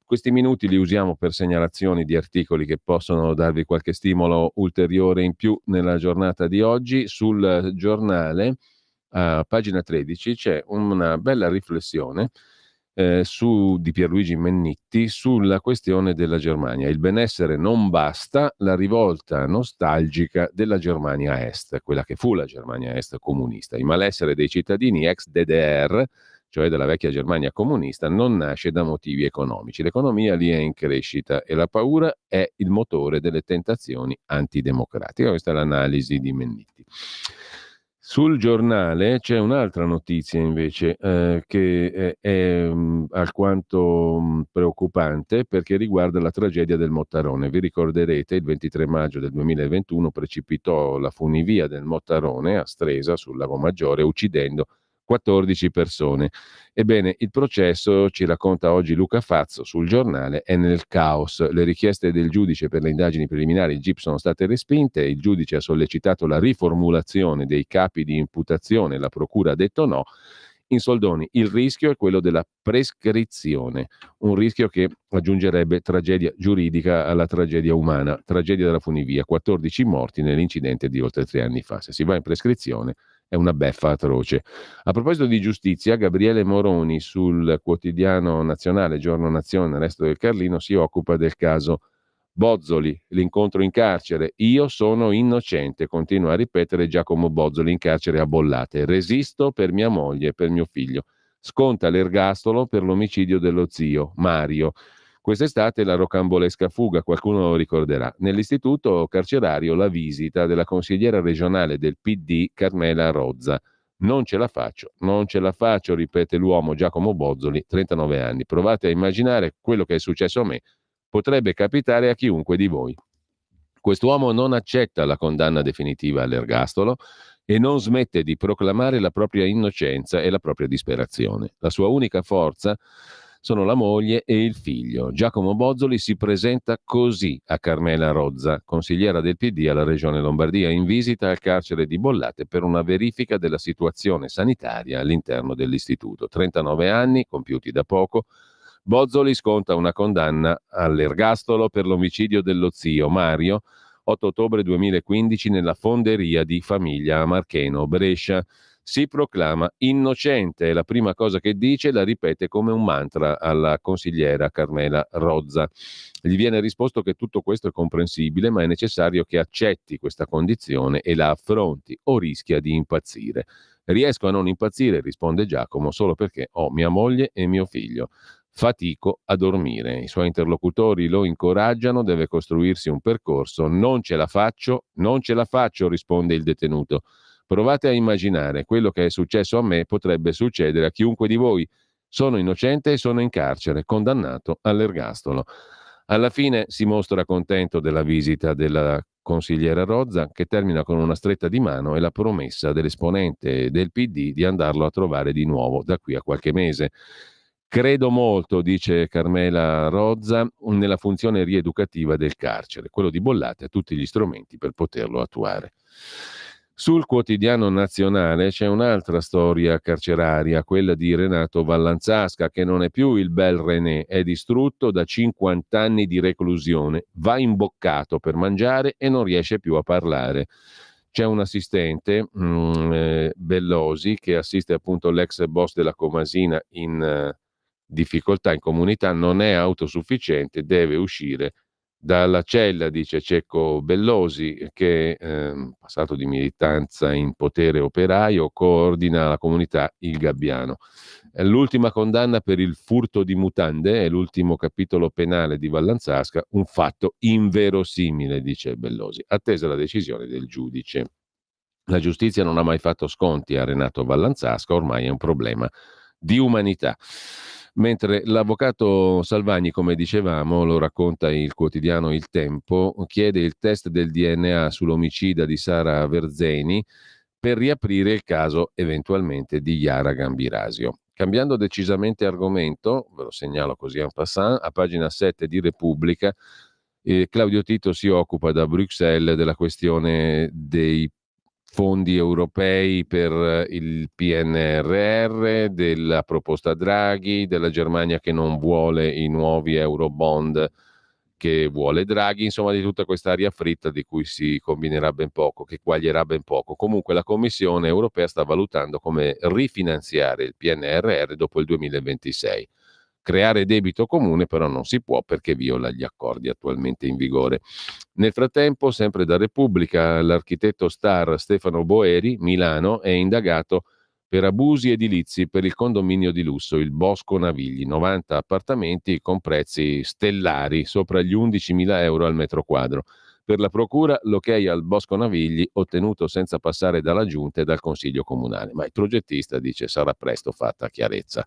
Questi minuti li usiamo per segnalazioni di articoli che possono darvi qualche stimolo ulteriore in più nella giornata di oggi. Sul giornale, a pagina 13, c'è una bella riflessione di Pierluigi Mennitti sulla questione della Germania. Il benessere non basta, la rivolta nostalgica della Germania Est, quella che fu la Germania Est comunista. Il malessere dei cittadini ex DDR, cioè della vecchia Germania comunista, non nasce da motivi economici. L'economia lì è in crescita e la paura è il motore delle tentazioni antidemocratiche. Questa è l'analisi di Mennitti. Sul giornale c'è un'altra notizia invece che è alquanto preoccupante, perché riguarda la tragedia del Mottarone. Vi ricorderete, il 23 maggio del 2021 precipitò la funivia del Mottarone a Stresa sul Lago Maggiore, uccidendo 14 persone. Ebbene, il processo, ci racconta oggi Luca Fazzo sul giornale, è nel caos. Le richieste del giudice per le indagini preliminari, il GIP, sono state respinte. Il giudice ha sollecitato la riformulazione dei capi di imputazione, la procura ha detto no. In soldoni, il rischio è quello della prescrizione, un rischio che aggiungerebbe tragedia giuridica alla tragedia umana. Tragedia della funivia, 14 morti nell'incidente di oltre 3 anni fa. Se si va in prescrizione è una beffa atroce. A proposito di giustizia, Gabriele Moroni sul quotidiano nazionale Giorno Nazione, Resto del Carlino, si occupa del caso Bozzoli, l'incontro in carcere. Io sono innocente, continua a ripetere Giacomo Bozzoli in carcere a Bollate. Resisto per mia moglie e per mio figlio. Sconta l'ergastolo per l'omicidio dello zio Mario. Quest'estate la rocambolesca fuga, qualcuno lo ricorderà. Nell'istituto carcerario la visita della consigliera regionale del PD Carmela Rozza. Non ce la faccio, ripete l'uomo Giacomo Bozzoli, 39 anni. Provate a immaginare quello che è successo a me. Potrebbe capitare a chiunque di voi. Quest'uomo non accetta la condanna definitiva all'ergastolo e non smette di proclamare la propria innocenza e la propria disperazione. La sua unica forza sono la moglie e il figlio. Giacomo Bozzoli si presenta così a Carmela Rozza, consigliera del PD alla Regione Lombardia, in visita al carcere di Bollate per una verifica della situazione sanitaria all'interno dell'istituto. 39 anni, compiuti da poco. Bozzoli sconta una condanna all'ergastolo per l'omicidio dello zio Mario, 8 ottobre 2015 nella fonderia di famiglia a Marcheno, Brescia. Si proclama innocente, è la prima cosa che dice, la ripete come un mantra alla consigliera Carmela Rozza. Gli viene risposto che tutto questo è comprensibile, ma è necessario che accetti questa condizione e la affronti o rischia di impazzire. Riesco a non impazzire, risponde Giacomo, solo perché ho mia moglie e mio figlio. Fatico a dormire. I suoi interlocutori lo incoraggiano, deve costruirsi un percorso. Non ce la faccio, risponde il detenuto. Provate a immaginare quello che è successo a me potrebbe succedere a chiunque di voi. Sono innocente e sono in carcere, condannato all'ergastolo. Alla fine si mostra contento della visita della consigliera Rozza, che termina con una stretta di mano e la promessa dell'esponente del PD di andarlo a trovare di nuovo da qui a qualche mese. Credo molto, dice Carmela Rozza, nella funzione rieducativa del carcere. Quello di Bollate ha tutti gli strumenti per poterlo attuare. Sul quotidiano nazionale c'è un'altra storia carceraria, quella di Renato Vallanzasca, che non è più il bel René, è distrutto da 50 anni di reclusione, va imboccato per mangiare e non riesce più a parlare. C'è un assistente, Bellosi, che assiste appunto l'ex boss della Comasina in difficoltà in comunità, non è autosufficiente, deve uscire dalla cella, dice Cecco Bellosi, che passato di militanza in Potere Operaio, coordina la comunità Il Gabbiano. L'ultima condanna per il furto di mutande è l'ultimo capitolo penale di Vallanzasca, un fatto inverosimile, dice Bellosi, attesa la decisione del giudice. La giustizia non ha mai fatto sconti a Renato Vallanzasca, ormai è un problema di umanità. Mentre l'avvocato Salvagni, come dicevamo, lo racconta il quotidiano Il Tempo, chiede il test del DNA sull'omicida di Sara Verzeni per riaprire il caso eventualmente di Yara Gambirasio. Cambiando decisamente argomento, ve lo segnalo così en passant, a pagina 7 di Repubblica, Claudio Tito si occupa da Bruxelles della questione dei fondi europei per il PNRR, della proposta Draghi, della Germania che non vuole i nuovi Eurobond che vuole Draghi, insomma di tutta questa aria fritta di cui si combinerà ben poco, che quaglierà ben poco. Comunque la Commissione europea sta valutando come rifinanziare il PNRR dopo il 2026. Creare debito comune però non si può perché viola gli accordi attualmente in vigore. Nel frattempo, sempre da Repubblica, l'architetto star Stefano Boeri, Milano, è indagato per abusi edilizi per il condominio di lusso, il Bosco Navigli, 90 appartamenti con prezzi stellari, sopra gli 11.000 euro al metro quadro. Per la procura l'ok al Bosco Navigli ottenuto senza passare dalla giunta e dal consiglio comunale, ma il progettista dice sarà presto fatta chiarezza.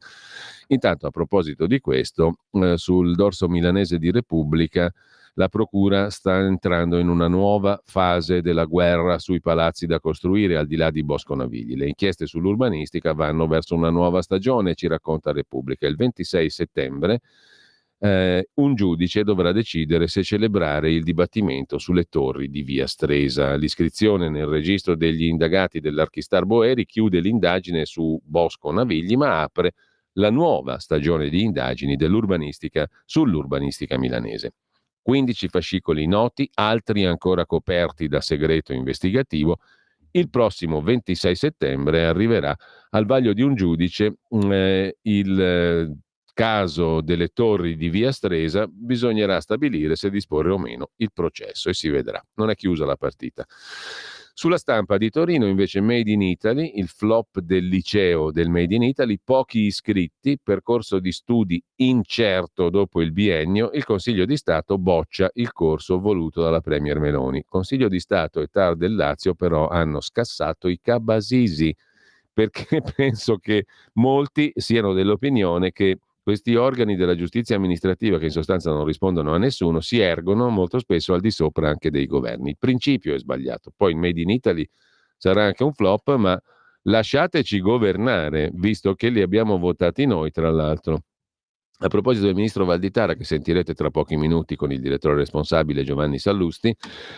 Intanto a proposito di questo, sul dorso milanese di Repubblica la procura sta entrando in una nuova fase della guerra sui palazzi da costruire al di là di Bosco Navigli. Le inchieste sull'urbanistica vanno verso una nuova stagione, ci racconta Repubblica. Il 26 settembre un giudice dovrà decidere se celebrare il dibattimento sulle torri di via Stresa. L'iscrizione nel registro degli indagati dell'Archistar Boeri chiude l'indagine su Bosco Navigli, ma apre la nuova stagione di indagini sull'urbanistica milanese. 15 fascicoli noti, altri ancora coperti da segreto investigativo. Il prossimo 26 settembre arriverà al vaglio di un giudice il caso delle torri di via Stresa. Bisognerà stabilire se disporre o meno il processo e si vedrà. Non è chiusa la partita. Sulla Stampa di Torino invece Made in Italy, il flop del liceo del Made in Italy, pochi iscritti, percorso di studi incerto dopo il biennio, il Consiglio di Stato boccia il corso voluto dalla Premier Meloni. Consiglio di Stato e TAR del Lazio però hanno scassato i cabasisi, perché penso che molti siano dell'opinione che questi organi della giustizia amministrativa, che in sostanza non rispondono a nessuno, si ergono molto spesso al di sopra anche dei governi. Il principio è sbagliato. Poi il Made in Italy sarà anche un flop, ma lasciateci governare, visto che li abbiamo votati noi, tra l'altro. A proposito del ministro Valditara, che sentirete tra pochi minuti con il direttore responsabile Giovanni Sallusti,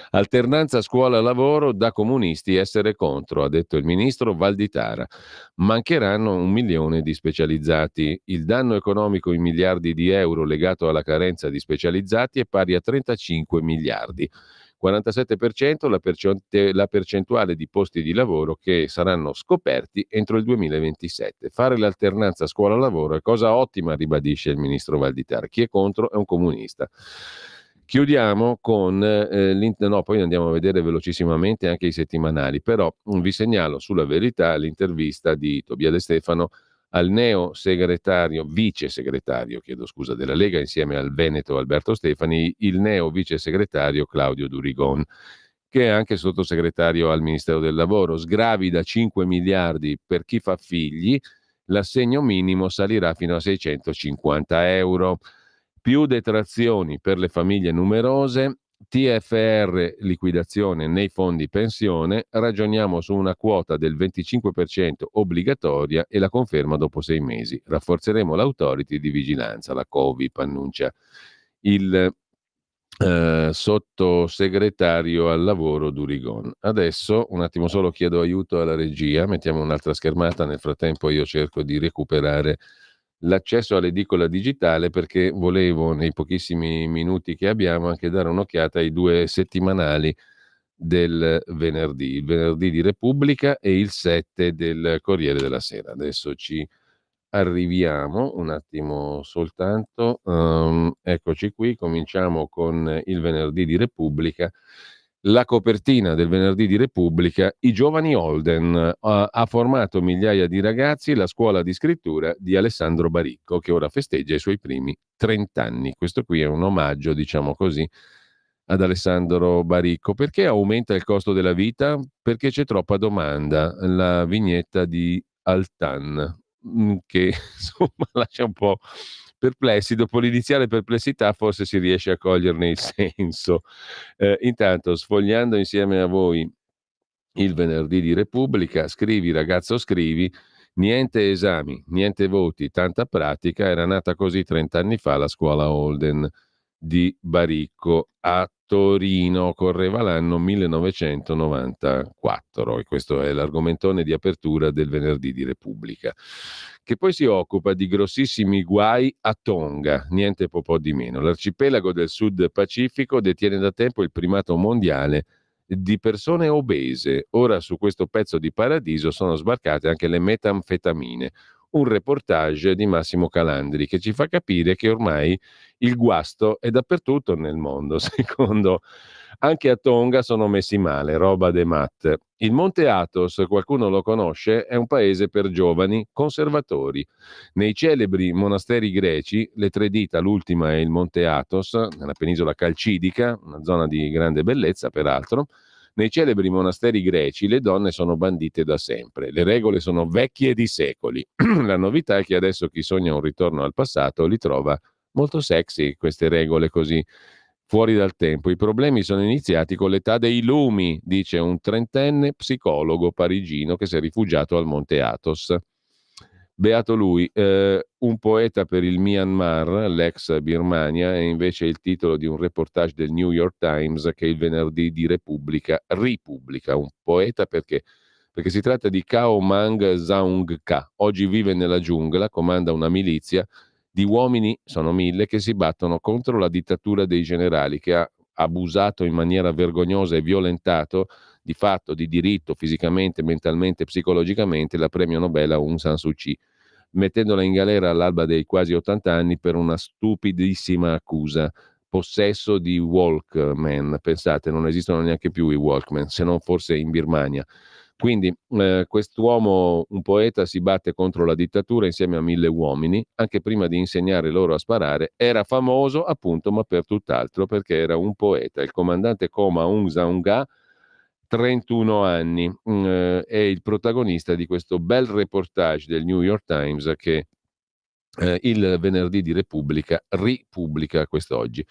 alternanza scuola-lavoro, da comunisti essere contro, ha detto il ministro Valditara. Mancheranno 1 milione di specializzati. Il danno economico in miliardi di euro legato alla carenza di specializzati è pari a 35 miliardi. 47% la percentuale di posti di lavoro che saranno scoperti entro il 2027. Fare l'alternanza scuola-lavoro è cosa ottima, ribadisce il ministro Valditara. Chi è contro è un comunista. Chiudiamo con poi andiamo a vedere velocissimamente anche i settimanali, però vi segnalo sulla Verità l'intervista di Tobia De Stefano al vice segretario della Lega insieme al veneto Alberto Stefani, il neo vice segretario Claudio Durigon, che è anche sottosegretario al Ministero del Lavoro. Sgravi da 5 miliardi per chi fa figli, l'assegno minimo salirà fino a 650 euro, più detrazioni per le famiglie numerose, TFR liquidazione nei fondi pensione, ragioniamo su una quota del 25% obbligatoria e la conferma dopo 6 mesi. Rafforzeremo l'autority di vigilanza, la Covip, annuncia il sottosegretario al lavoro Durigon. Adesso un attimo solo chiedo aiuto alla regia, mettiamo un'altra schermata, nel frattempo io cerco di recuperare l'accesso all'edicola digitale perché volevo nei pochissimi minuti che abbiamo anche dare un'occhiata ai 2 settimanali del venerdì, il venerdì di Repubblica e il 7 del Corriere della Sera. Adesso ci arriviamo un attimo soltanto, eccoci qui, cominciamo con il venerdì di Repubblica. La copertina del venerdì di Repubblica, i giovani Holden, ha formato migliaia di ragazzi la scuola di scrittura di Alessandro Baricco, che ora festeggia i suoi primi 30 anni. Questo qui è un omaggio, diciamo così, ad Alessandro Baricco. Perché aumenta il costo della vita? Perché c'è troppa domanda. La vignetta di Altan. che insomma lascia un po' perplessi. Dopo l'iniziale perplessità forse si riesce a coglierne il senso. Intanto, sfogliando insieme a voi il venerdì di Repubblica, scrivi ragazzo scrivi, niente esami, niente voti, tanta pratica, era nata così 30 anni fa la scuola Holden di Baricco a Torino, correva l'anno 1994 e questo è l'argomentone di apertura del venerdì di Repubblica, che poi si occupa di grossissimi guai a Tonga, niente po' di meno. L'arcipelago del Sud Pacifico detiene da tempo il primato mondiale di persone obese. Ora su questo pezzo di paradiso sono sbarcate anche le metanfetamine. Un reportage di Massimo Calandri che ci fa capire che ormai il guasto è dappertutto nel mondo. Secondo, anche a Tonga sono messi male, roba de mat. Il Monte Athos, qualcuno lo conosce, è un paese per giovani conservatori. Nei celebri monasteri greci, le tre dita, l'ultima è il Monte Athos, nella penisola calcidica, una zona di grande bellezza peraltro. Nei celebri monasteri greci le donne sono bandite da sempre, le regole sono vecchie di secoli. La novità è che adesso chi sogna un ritorno al passato li trova molto sexy, queste regole così fuori dal tempo. I problemi sono iniziati con l'età dei lumi, dice un trentenne psicologo parigino che si è rifugiato al Monte Athos. Beato lui, un poeta per il Myanmar, l'ex Birmania, è invece il titolo di un reportage del New York Times che il venerdì di Repubblica ripubblica. Un poeta perché si tratta di Khao Mang Zaungka. Oggi vive nella giungla, comanda una milizia di uomini, sono 1000, che si battono contro la dittatura dei generali che ha abusato in maniera vergognosa e violentato di fatto, di diritto, fisicamente, mentalmente, psicologicamente, la premio Nobel Aung San Suu Kyi, mettendola in galera all'alba dei quasi 80 anni per una stupidissima accusa, possesso di Walkman. Pensate, non esistono neanche più i Walkman, se non forse in Birmania. Quindi quest'uomo, un poeta, si batte contro la dittatura insieme a 1000 uomini. Anche prima di insegnare loro a sparare era famoso appunto, ma per tutt'altro, perché era un poeta. Il comandante Khao Aung Zaungka, 31 anni, è il protagonista di questo bel reportage del New York Times che il venerdì di Repubblica ripubblica quest'oggi.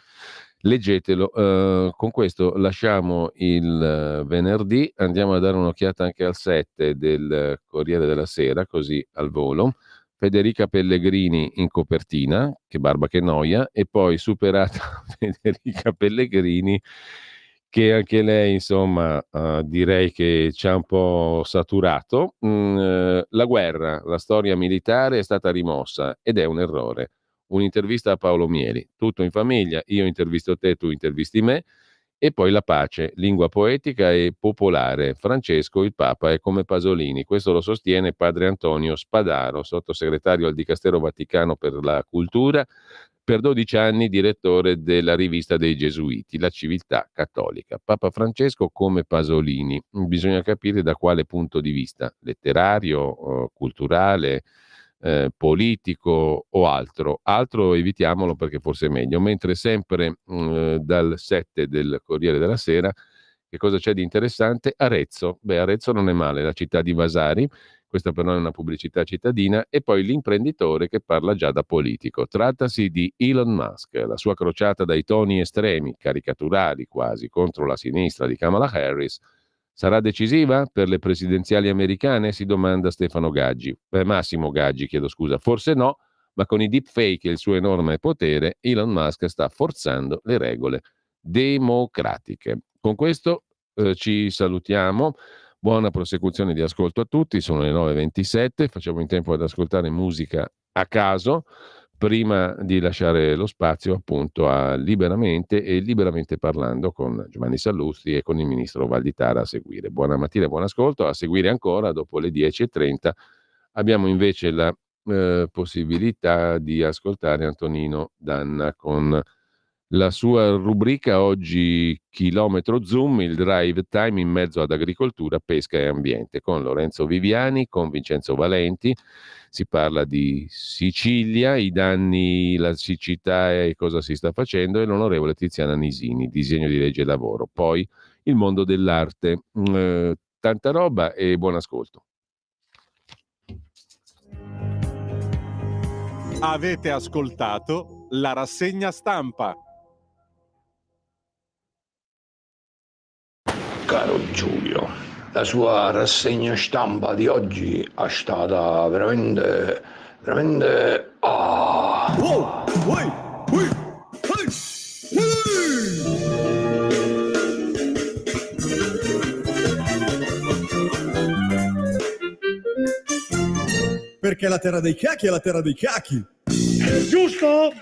Leggetelo. Con questo lasciamo il venerdì, andiamo a dare un'occhiata anche al 7 del Corriere della Sera, così al volo. Federica Pellegrini in copertina, che barba che noia, e poi superata Federica Pellegrini, che anche lei insomma direi che ci ha un po' saturato. La guerra, la storia militare è stata rimossa ed è un errore. Un'intervista a Paolo Mieli, tutto in famiglia, io intervisto te, tu intervisti me, e poi la pace, lingua poetica e popolare. Francesco, il Papa, è come Pasolini, questo lo sostiene padre Antonio Spadaro, sottosegretario al Dicastero Vaticano per la Cultura, per 12 anni direttore della rivista dei Gesuiti, La Civiltà Cattolica. Papa Francesco come Pasolini, bisogna capire da quale punto di vista, letterario, culturale, politico o altro. Altro evitiamolo perché forse è meglio. Mentre sempre dal 7 del Corriere della Sera, che cosa c'è di interessante? Arezzo. Arezzo non è male, la città di Vasari. Questa però è una pubblicità cittadina. E poi l'imprenditore che parla già da politico. Trattasi di Elon Musk. La sua crociata dai toni estremi, caricaturali quasi, contro la sinistra di Kamala Harris sarà decisiva per le presidenziali americane? Si domanda Stefano Gaggi. Massimo Gaggi, chiedo scusa. Forse no, ma con i deepfake e il suo enorme potere, Elon Musk sta forzando le regole democratiche. Con questo ci salutiamo. Buona prosecuzione di ascolto a tutti, sono le 9:27, facciamo in tempo ad ascoltare musica a caso prima di lasciare lo spazio appunto a Liberamente e Liberamente Parlando con Giovanni Sallusti e con il ministro Valditara a seguire. Buona mattina, buon ascolto. A seguire ancora dopo le 10:30 abbiamo invece la possibilità di ascoltare Antonino Danna con la sua rubrica oggi Chilometro Zoom, il drive time in mezzo ad agricoltura, pesca e ambiente, con Lorenzo Viviani, con Vincenzo Valenti. Si parla di Sicilia, i danni, la siccità e cosa si sta facendo, e l'onorevole Tiziana Nisini, disegno di legge lavoro. Poi il mondo dell'arte. Tanta roba e buon ascolto. Avete ascoltato la rassegna stampa. Caro Giulio, la sua rassegna stampa di oggi è stata veramente... Perché la terra dei cacchi è la terra dei cacchi. Giusto?